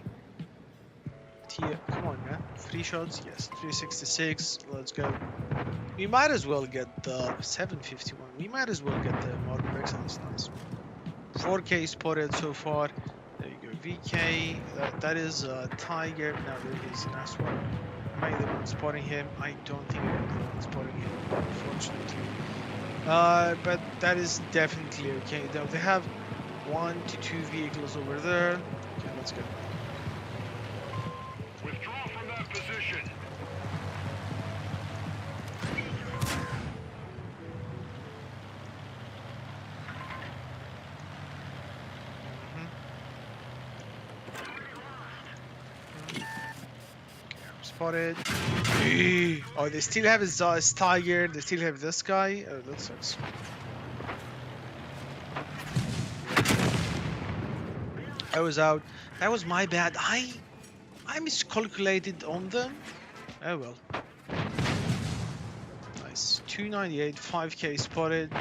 Come on, man. 3 shots? Yes. 366. Let's go. We might as well get the 751. We might as well get the Modern Excellence. Nice. 4K spotted so far. There you go. VK. That is Tiger. Now there is nice one. Am I the one spotting him? I don't think I'm the one spotting him, unfortunately. But that is definitely okay. Now they have 1 to 2 vehicles over there. Okay, let's go. Withdraw from that position. Spotted. Oh, they still have his Tiger. They still have this guy. Oh, that sucks. I was out. That was my bad. I miscalculated on them. Oh well. Nice. 298, 5K spotted.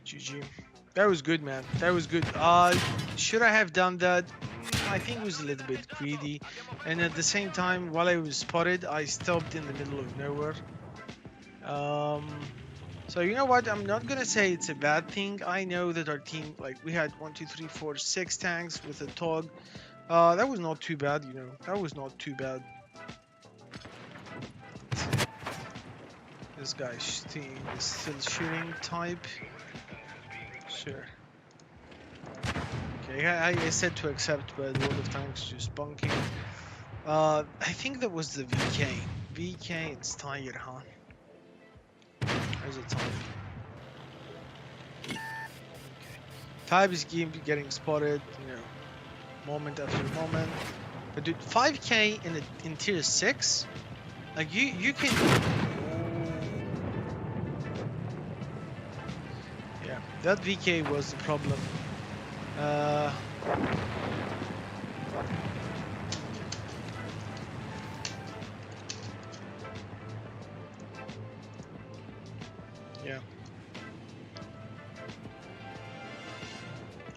GG. That was good, man. That was good. Should I have done that? I think it was a little bit greedy. And at the same time, while I was spotted, I stopped in the middle of nowhere. So you know what? I'm not gonna say it's a bad thing. I know that our team, like, we had 1, 2, 3, 4, 6 tanks with a TOG. That was not too bad, you know. That was not too bad. This guy is still shooting type. Sure. Okay, I said to accept, but the world of tanks just bunking. I think that was the VK. VK, it's Tiger, huh? There's a type. Okay. Type is getting spotted, you know, moment after moment. But dude, 5K in tier 6? Like you can. Yeah, that VK was the problem. Yeah.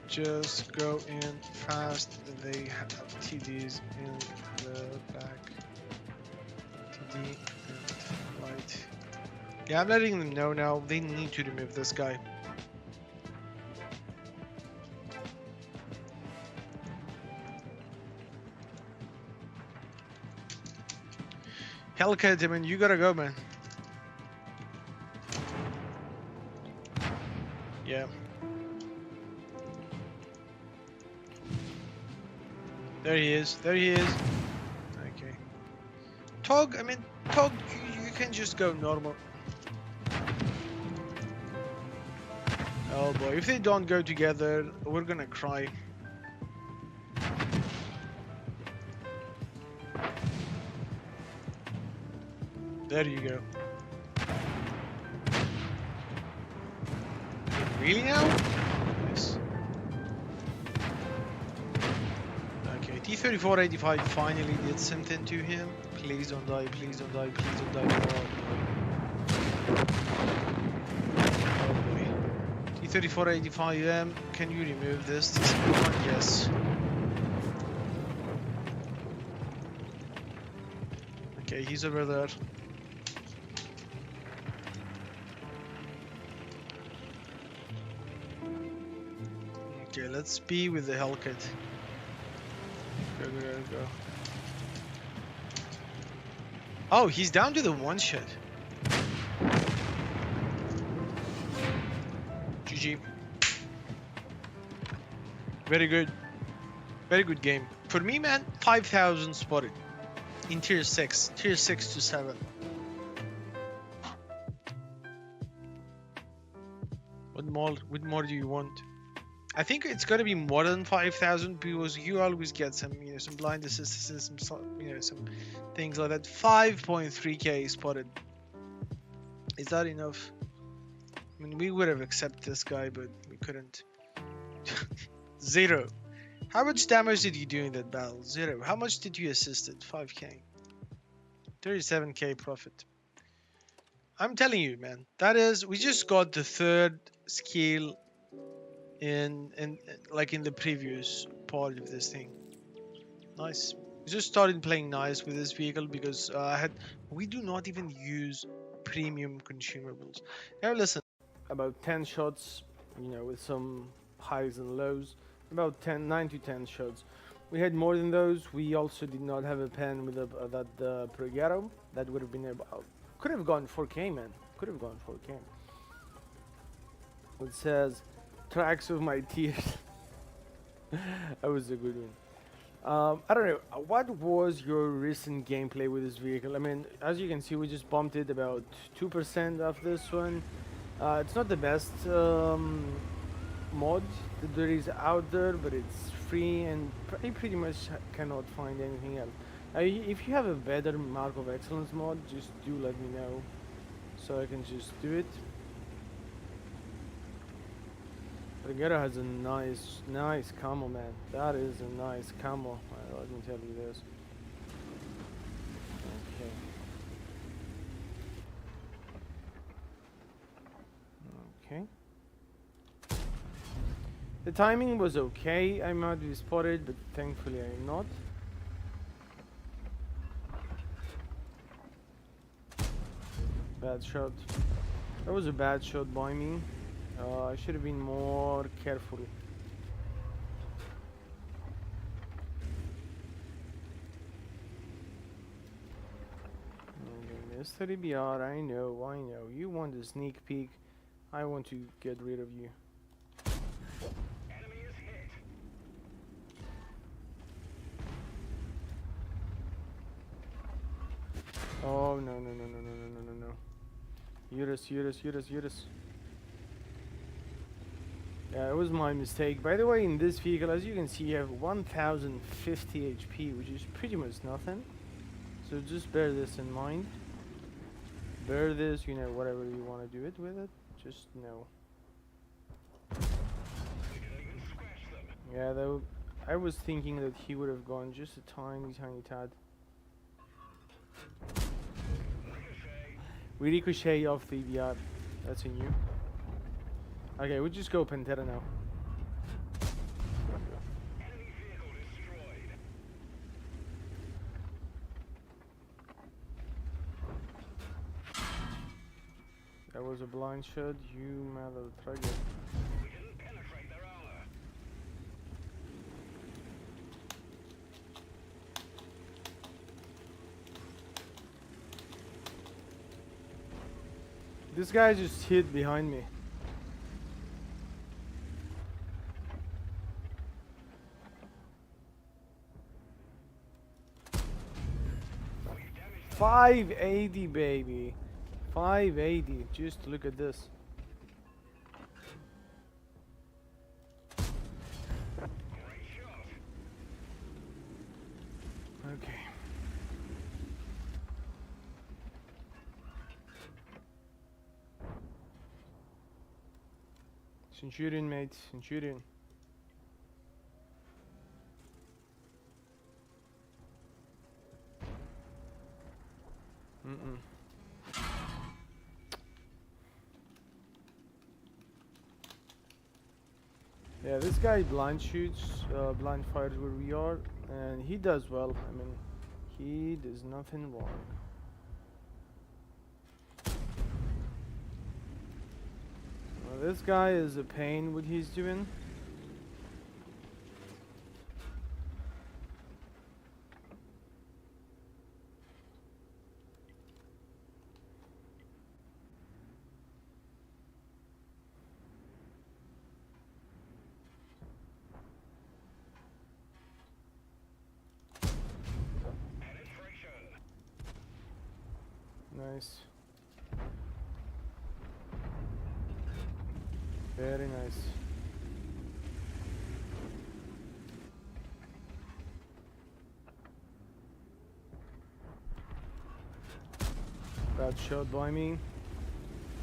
Just go in fast. They have TDs in the back. TD and light. Yeah, I'm letting them know now. They need to remove this guy. Hellcat, I mean, you gotta go, man. Yeah. There he is. There he is. Okay. Tog, I mean, Tog, you can just go normal. Oh boy, if they don't go together, we're gonna cry. There you go. Really now? Nice. Okay, T-3485 finally did something to him. Please don't die, please don't die, please don't die. Oh boy. T-3485M, can you remove this? Yes. Okay, he's over there. Okay, let's be with the Hellcat. Go, go, go, go. Oh, he's down to the one shot. GG. Very good. Very good game. For me, man, 5,000 spotted. In tier 6. Tier 6 to 7. What more do you want? I think it's gonna be more than 5,000 because you always get some, some blind assists, some things like that. 5.3k spotted. Is that enough? I mean, we would have accepted this guy, but we couldn't. 0. How much damage did you do in that battle? 0. How much did you assist it? 5k. 37k profit. I'm telling you, man. That is, we just got the third skill in like in the previous part of this thing. Nice. We just started playing nice with this vehicle because we do not even use premium consumables. Now listen. About 10 shots, with some highs and lows. About 9 to 10 shots. We had more than those. We also did not have a pen with that Pregaro. That would have been about, could have gone 4k, man. Could have gone 4k. It says tracks of my tears. That was a good one. I don't know. What was your recent gameplay with this vehicle? I mean, as you can see, we just bumped it about 2% of this one. It's not the best mod that there is out there, but it's free and I pretty much cannot find anything else. If you have a better Mark of Excellence mod, just do let me know so I can just do it. Regero has a nice camo, man. That is a nice camo. Let me tell you this. Okay. The timing was okay. I might be spotted, but thankfully I'm not. Bad shot. That was a bad shot by me. I should have been more careful. Mr. BR, I know. You want a sneak peek. I want to get rid of you. Enemy is hit. Oh, no. Urus. Yeah, it was my mistake. By the way, in this vehicle, as you can see, you have 1050 HP, which is pretty much nothing. So just bear this in mind. Bear this, whatever you want to do it with it, just know. Yeah, though, I was thinking that he would have gone just a tiny tad. We ricochet off the VR. That's a new. Okay, we'll just go Pantera now. Enemy vehicle destroyed. That was a blind shot, you mother trucker. We didn't penetrate their armor. This guy just hid behind me. 580, baby. 580. Just look at this. Okay. Centurion, mate. Centurion. Mm-mm. Yeah, this guy blind shoots, blind fires where we are, and he does well. I mean, he does nothing wrong. This guy is a pain what he's doing. Nice. Very nice. Bad shot by me.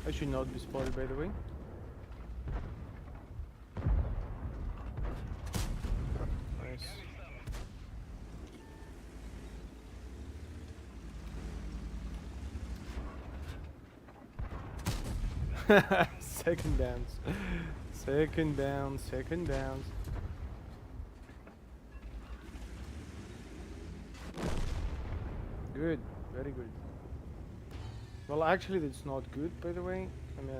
I should not be spotted, by the way. Nice. Second downs. Second down, second downs. Good, very good. Well, actually, that's not good, by the way. I mean,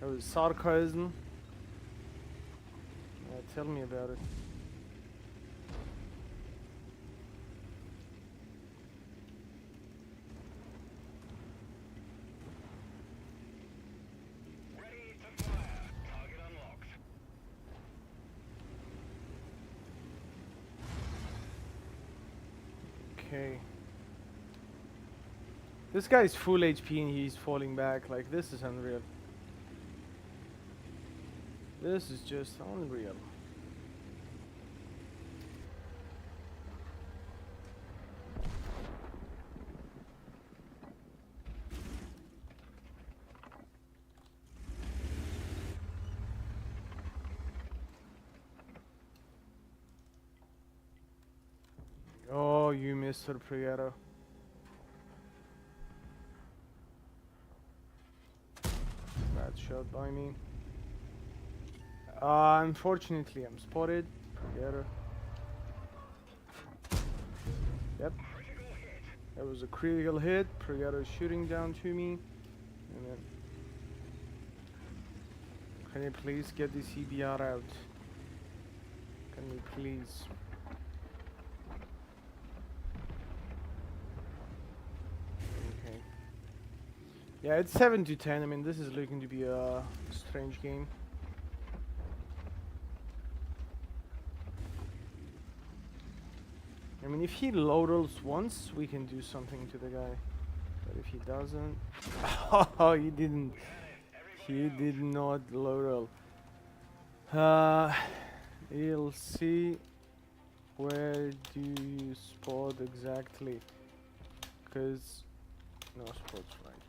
that was sarcasm. Tell me about it. Ready to fire. Target unlocked. Okay. This guy's full HP and he's falling back. Like, this is unreal. This is just unreal. Oh, you Mr. Prieto. Bad shot by me. Unfortunately, I'm spotted. Prieto. Yep. That was a critical hit. Prieto shooting down to me. And then, can you please get the CBR out? Can you please? Okay. Yeah, it's 7 to 10. I mean, this is looking to be a strange game. I mean, if he low rolls once, we can do something to the guy. But if he doesn't... Oh, he didn't. He did not low roll. You'll see. Where do you spot exactly? Because... No spots right.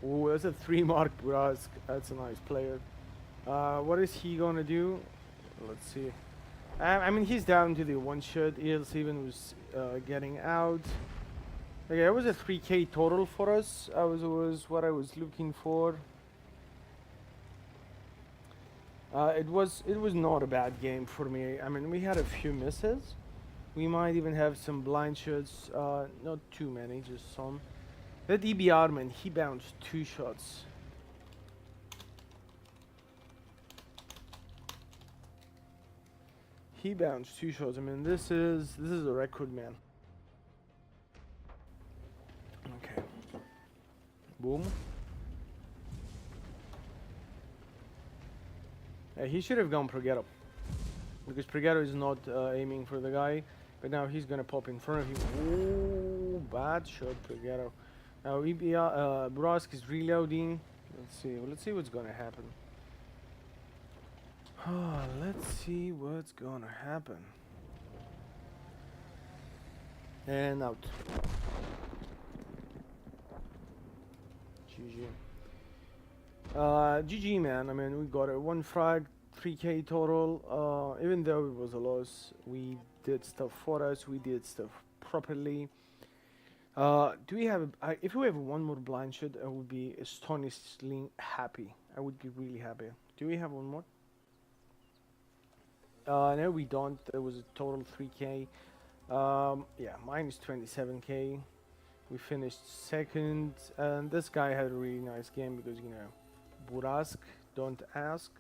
Oh, that's a 3 mark Brask. That's a nice player. What is he gonna do? Let's see. I mean, he's down to the 1 shot. EL7 was getting out. Okay, it was a 3k total for us. Was what I was looking for. It was not a bad game for me. I mean, we had a few misses. We might even have some blind shots. Not too many, just some. That EBR man, he bounced 2 shots. He bounced 2 shots. I mean, this is a record, man. Okay. Boom. Yeah, he should have gone pro get up. because Pregaro is not aiming for the guy, but now he's gonna pop in front of him. Oh, bad shot, Pregaro. Now Burask is reloading. Let's see what's gonna happen. Let's see what's gonna happen. And out. GG. GG, man. I mean, we got a 1 frag, 3k total. Even though it was a loss, we did stuff for us. We did stuff properly. Do we have? If we have one more blind shot, I would be astonishingly happy. I would be really happy. Do we have one more? No, we don't. There was a total 3k. Yeah, minus 27k. We finished second, and this guy had a really nice game because, you know, Burask, don't ask.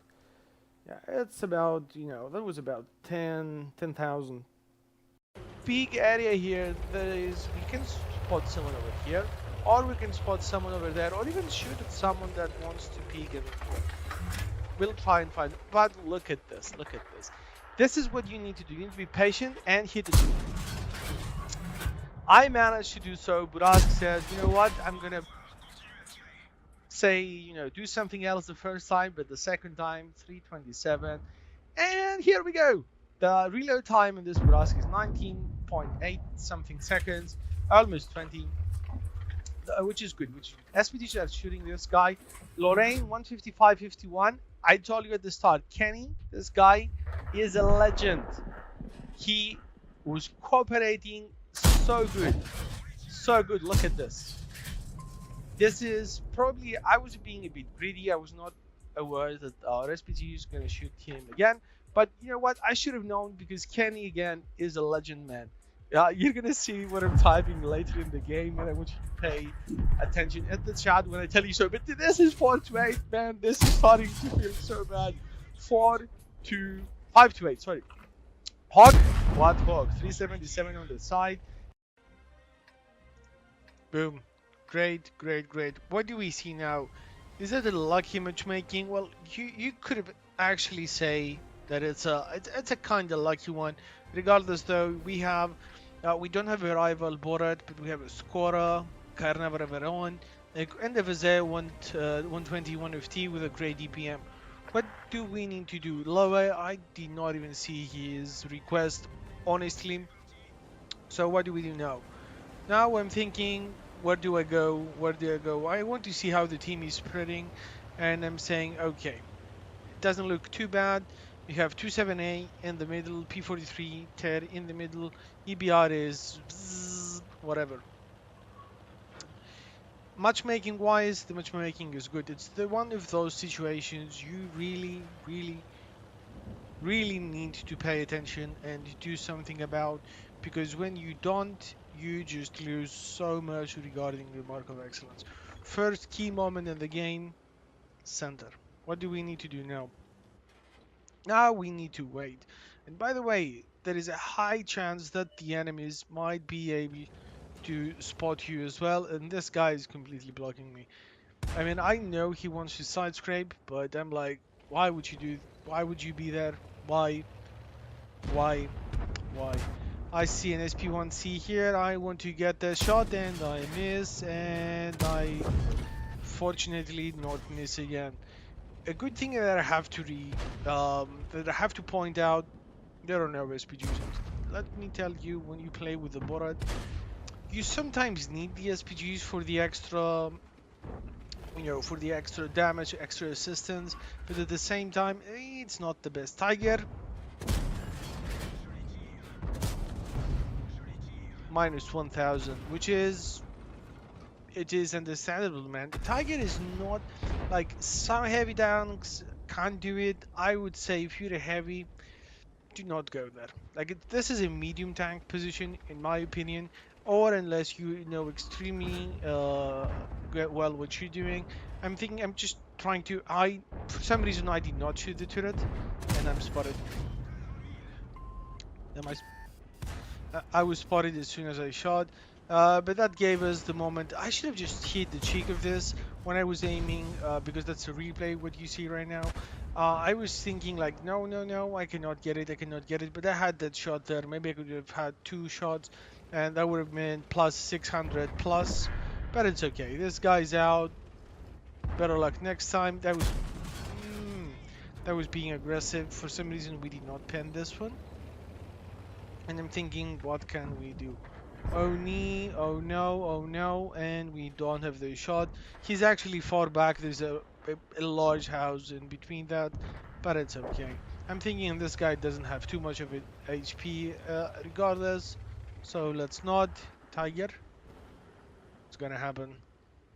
Yeah, it's about, you know, that was about 10,000. Big area here. There is. We can spot someone over here, or we can spot someone over there, or even shoot at someone that wants to peek. And we'll try and find. But look at this. Look at this. This is what you need to do. You need to be patient and hit the. I managed to do so. Burask says, you know what? I'm gonna say, you know, do something else the first time, but the second time, 327, and here we go. The reload time in this Burask is 19.8 something seconds, almost 20, which is good. SPDs are shooting this guy. Lorraine 155.51. I told you at the start, Kenny, this guy is a legend. He was cooperating so good, so good. Look at this. This is probably, I was being a bit greedy. I was not aware that our SPG is going to shoot him again. But you know what? I should have known, because Kenny again is a legend, man. You're going to see what I'm typing later in the game, and I want you to pay attention at the chat when I tell you so. But this is 4-8, man. This is starting to feel so bad. 5-8, sorry. Hog, what hog? 377 on the side. Boom. Great. What do we see now? Is it a lucky matchmaking? Well, you could have actually say that it's a kind of lucky one. Regardless, though, we don't have a rival Borat, but we have a scorer, Carnavara Veron, and the Vizé 121 FT with a great DPM. What do we need to do? Lower, I did not even see his request, honestly. So what do we do now? Now I'm thinking, where do I go? I want to see how the team is spreading, and I'm saying, okay, it doesn't look too bad. We have 27A in the middle, P43 TER in the middle, EBR is bzzz, whatever. Matchmaking wise, the matchmaking is good. It's the one of those situations you really need to pay attention and do something about, because when you don't, you just lose so much regarding the mark of excellence. First key moment in the game, center. What do we need to do now? Now we need to wait. And by the way, there is a high chance that the enemies might be able to spot you as well, and this guy is completely blocking me. I mean, I know he wants to side scrape, but I'm like, why would you be there? Why? I see an SP1C here. I want to get the shot and I miss, and I fortunately not miss again. A good thing that I have to point out, there are no SPGs. Let me tell you, when you play with the Borat, you sometimes need the SPGs for the extra, for the extra damage, extra assistance, but at the same time, it's not the best. Tiger, minus 1000, which is, it is understandable, man. The Tiger is not, like, some heavy tanks can't do it. I would say if you're a heavy, do not go there. Like, this is a medium tank position, in my opinion, or unless you know extremely well what you're doing. I'm just trying to, for some reason I did not shoot the turret, and I'm spotted. I was spotted as soon as I shot, but that gave us the moment. I should have just hit the cheek of this. when I was aiming, because that's a replay what you see right now. I was thinking like, no, no, no, I cannot get it, I cannot get it. But I had that shot there. Maybe I could have had two shots, and that would have been plus 600 plus. But it's okay. This guy's out. Better luck next time. That was being aggressive. For some reason, we did not pen this one. And I'm thinking, what can we do? Oh nee, oh no, oh no, and we don't have the shot. He's actually far back. There's a large house in between that, but it's okay. I'm thinking this guy doesn't have too much of it HP regardless. So let's nod. Tiger. It's gonna happen.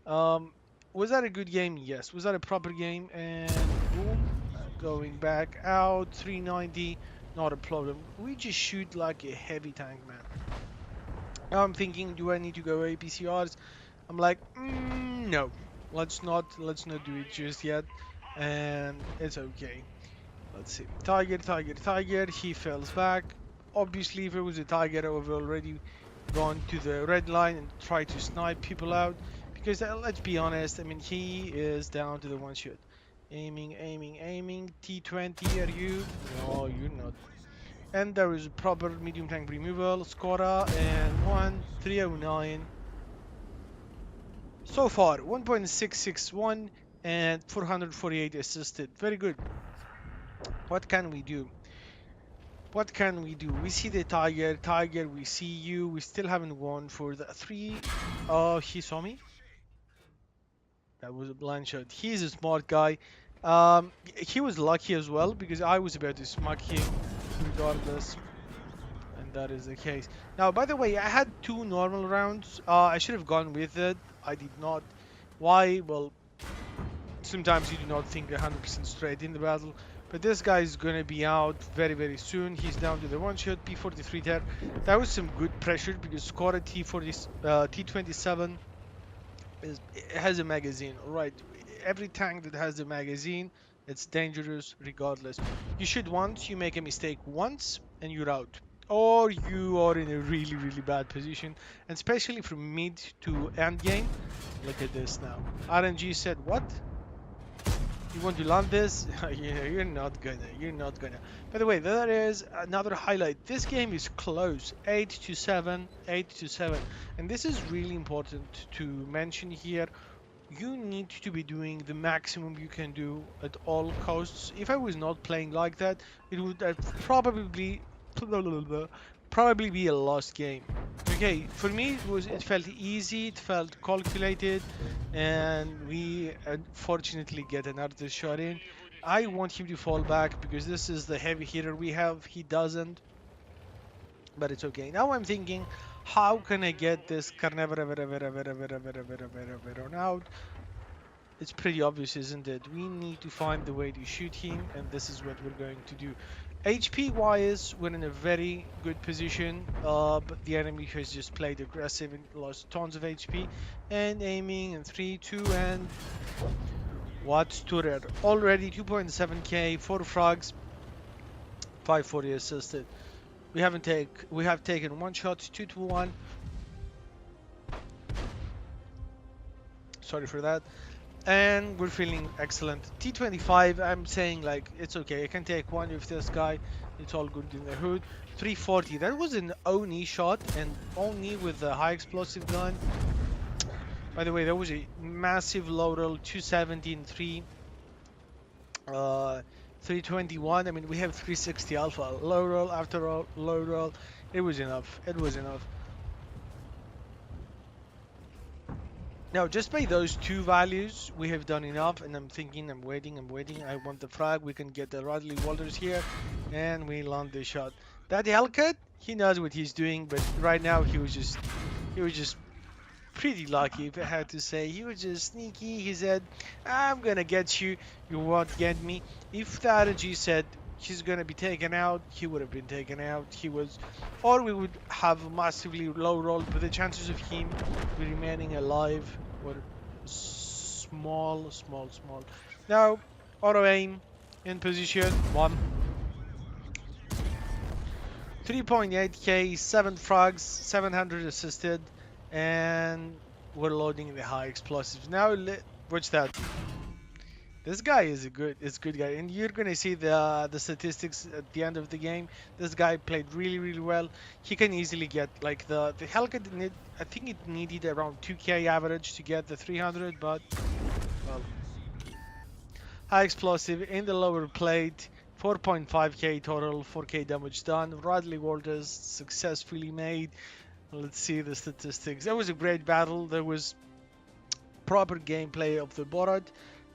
Um, was that a good game? Yes. Was that a proper game? And boom, going back out. 390, not a problem. We just shoot like a heavy tank, man. Now I'm thinking, do I need to go APCRs? I'm like, no. Let's not do it just yet. And it's okay. Let's see. Tiger, tiger, tiger. He falls back. Obviously, if it was a tiger, I would have already gone to the red line and tried to snipe people out. Because let's be honest, I mean, he is down to the one shot. Aiming, aiming, aiming. T20, are you? No, you're not. And there is proper medium tank removal, Scora, and 1309. So far, 1.661 and 448 assisted. Very good. What can we do? What can we do? We see the tiger, tiger, we see you. We still haven't won for the three. Oh, he saw me? That was a blind shot. He's a smart guy. He was lucky as well because I was about to smack him regardless. And that is the case. Now, by the way, I had two normal rounds. I should have gone with it. I did not. Why? Well, sometimes you do not think 100% straight in the battle. But this guy is going to be out very, very soon. He's down to the one shot, P43 there. That was some good pressure because score at T27 it has a magazine. Right. Every tank that has a magazine, it's dangerous regardless. You shoot once, you make a mistake once, and you're out. Or you are in a really, really bad position. And especially from mid to end game. Look at this now. RNG said, what? You want to land this? Yeah, you're not gonna. You're not gonna. By the way, there is another highlight. This game is close, 8-7, 8-7, and this is really important to mention here. You need to be doing the maximum you can do at all costs. If I was not playing like that, it would probably be a lost game. Okay, for me it felt easy, it felt calculated, and we unfortunately get another shot in. I want him to fall back because this is the heavy hitter we have. He doesn't, but it's okay. Now I'm thinking, how can I get this Carnivore out? It's pretty obvious, isn't it? We need to find the way to shoot him, and this is what we're going to do. HP wise, we're in a very good position, but the enemy has just played aggressive and lost tons of HP. And aiming in 3, 2, and what's Turer? Already 2.7k, 4 frags, 540 assisted. We have taken one shot, 2 to 1. Sorry for that. And we're feeling excellent. T25, I'm saying like it's okay. I can take one with this guy. It's all good in the hood. 340. That was an Oni shot, and Oni with a high explosive gun. By the way, that was a massive low roll. 217, 321. I mean, we have 360 alpha. Low roll after all, low roll. It was enough. It was enough. Now, just by those two values, we have done enough, and I'm thinking, I'm waiting, I want the frag, we can get the Radley Walters here, and we land the shot. That Hellcat, he knows what he's doing, but right now he was just pretty lucky, if I had to say. He was just sneaky, he said, I'm gonna get you, you won't get me. If the RNG said he's gonna be taken out, he would have been taken out. Or we would have a massively low roll, but the chances of him remaining alive were small. Now, auto aim in position 1. 3.8k, 7 frags, 700 assisted, and we're loading the high explosives. Now Watch that. This guy is a good guy, and you're gonna see the statistics at the end of the game. This guy played really, really well. He can easily get like the Hellcat. I think it needed around 2k average to get the 300, but well, high explosive in the lower plate, 4.5k total, 4k damage done. Radley Walters successfully made. Let's see the statistics. That was a great battle. There was proper gameplay of the board.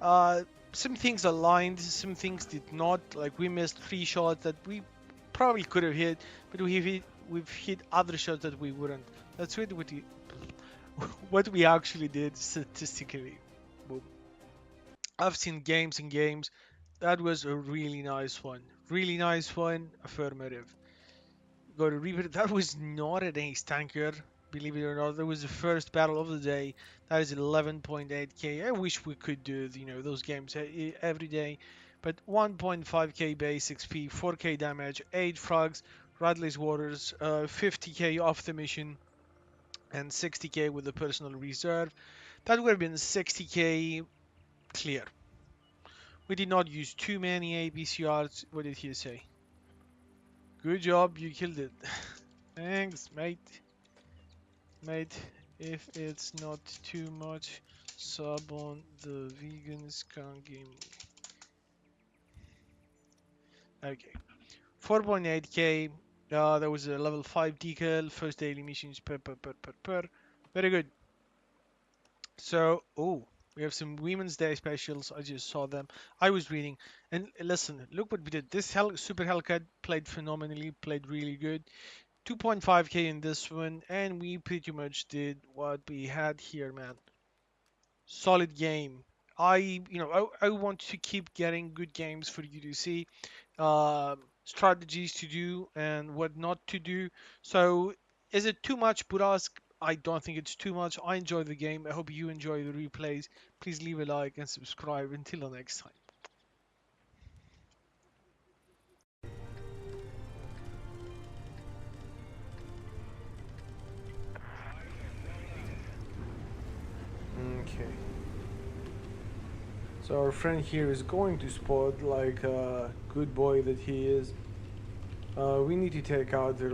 Uh, some things aligned, some things did not. Like we missed 3 shots that we probably could have hit, but we've hit other shots that we wouldn't. That's really what we actually did statistically. Boom. I've seen games and games. That was a really nice one. Really nice one. Affirmative. Got to repeat. That was not an ace tanker. Believe it or not, that was the first battle of the day. That is 11.8k. I wish we could do those games every day, but 1.5k base XP, 4k damage, 8 frogs, Radley's Waters, 50k off the mission, and 60k with the personal reserve. That would have been 60k clear. We did not use too many ABCRs. What did he say? Good job, you killed it. Thanks, mate. Mate, if it's not too much, sub on the vegan skunk gaming. Okay. 4.8k. There was a level 5 decal. First daily missions per. Very good. So, oh, we have some Women's Day specials. I just saw them. I was reading. And listen, look what we did. This Super Hellcat played phenomenally, played really good. 2.5k in this one, and we pretty much did what we had here, man. Solid game. I want to keep getting good games for you to see, strategies to do and what not to do. So, is it too much, Burask? I don't think it's too much. I enjoy the game. I hope you enjoy the replays. Please leave a like and subscribe. Until the next time. Okay. So our friend here is going to spot like a good boy that he is. We need to take out their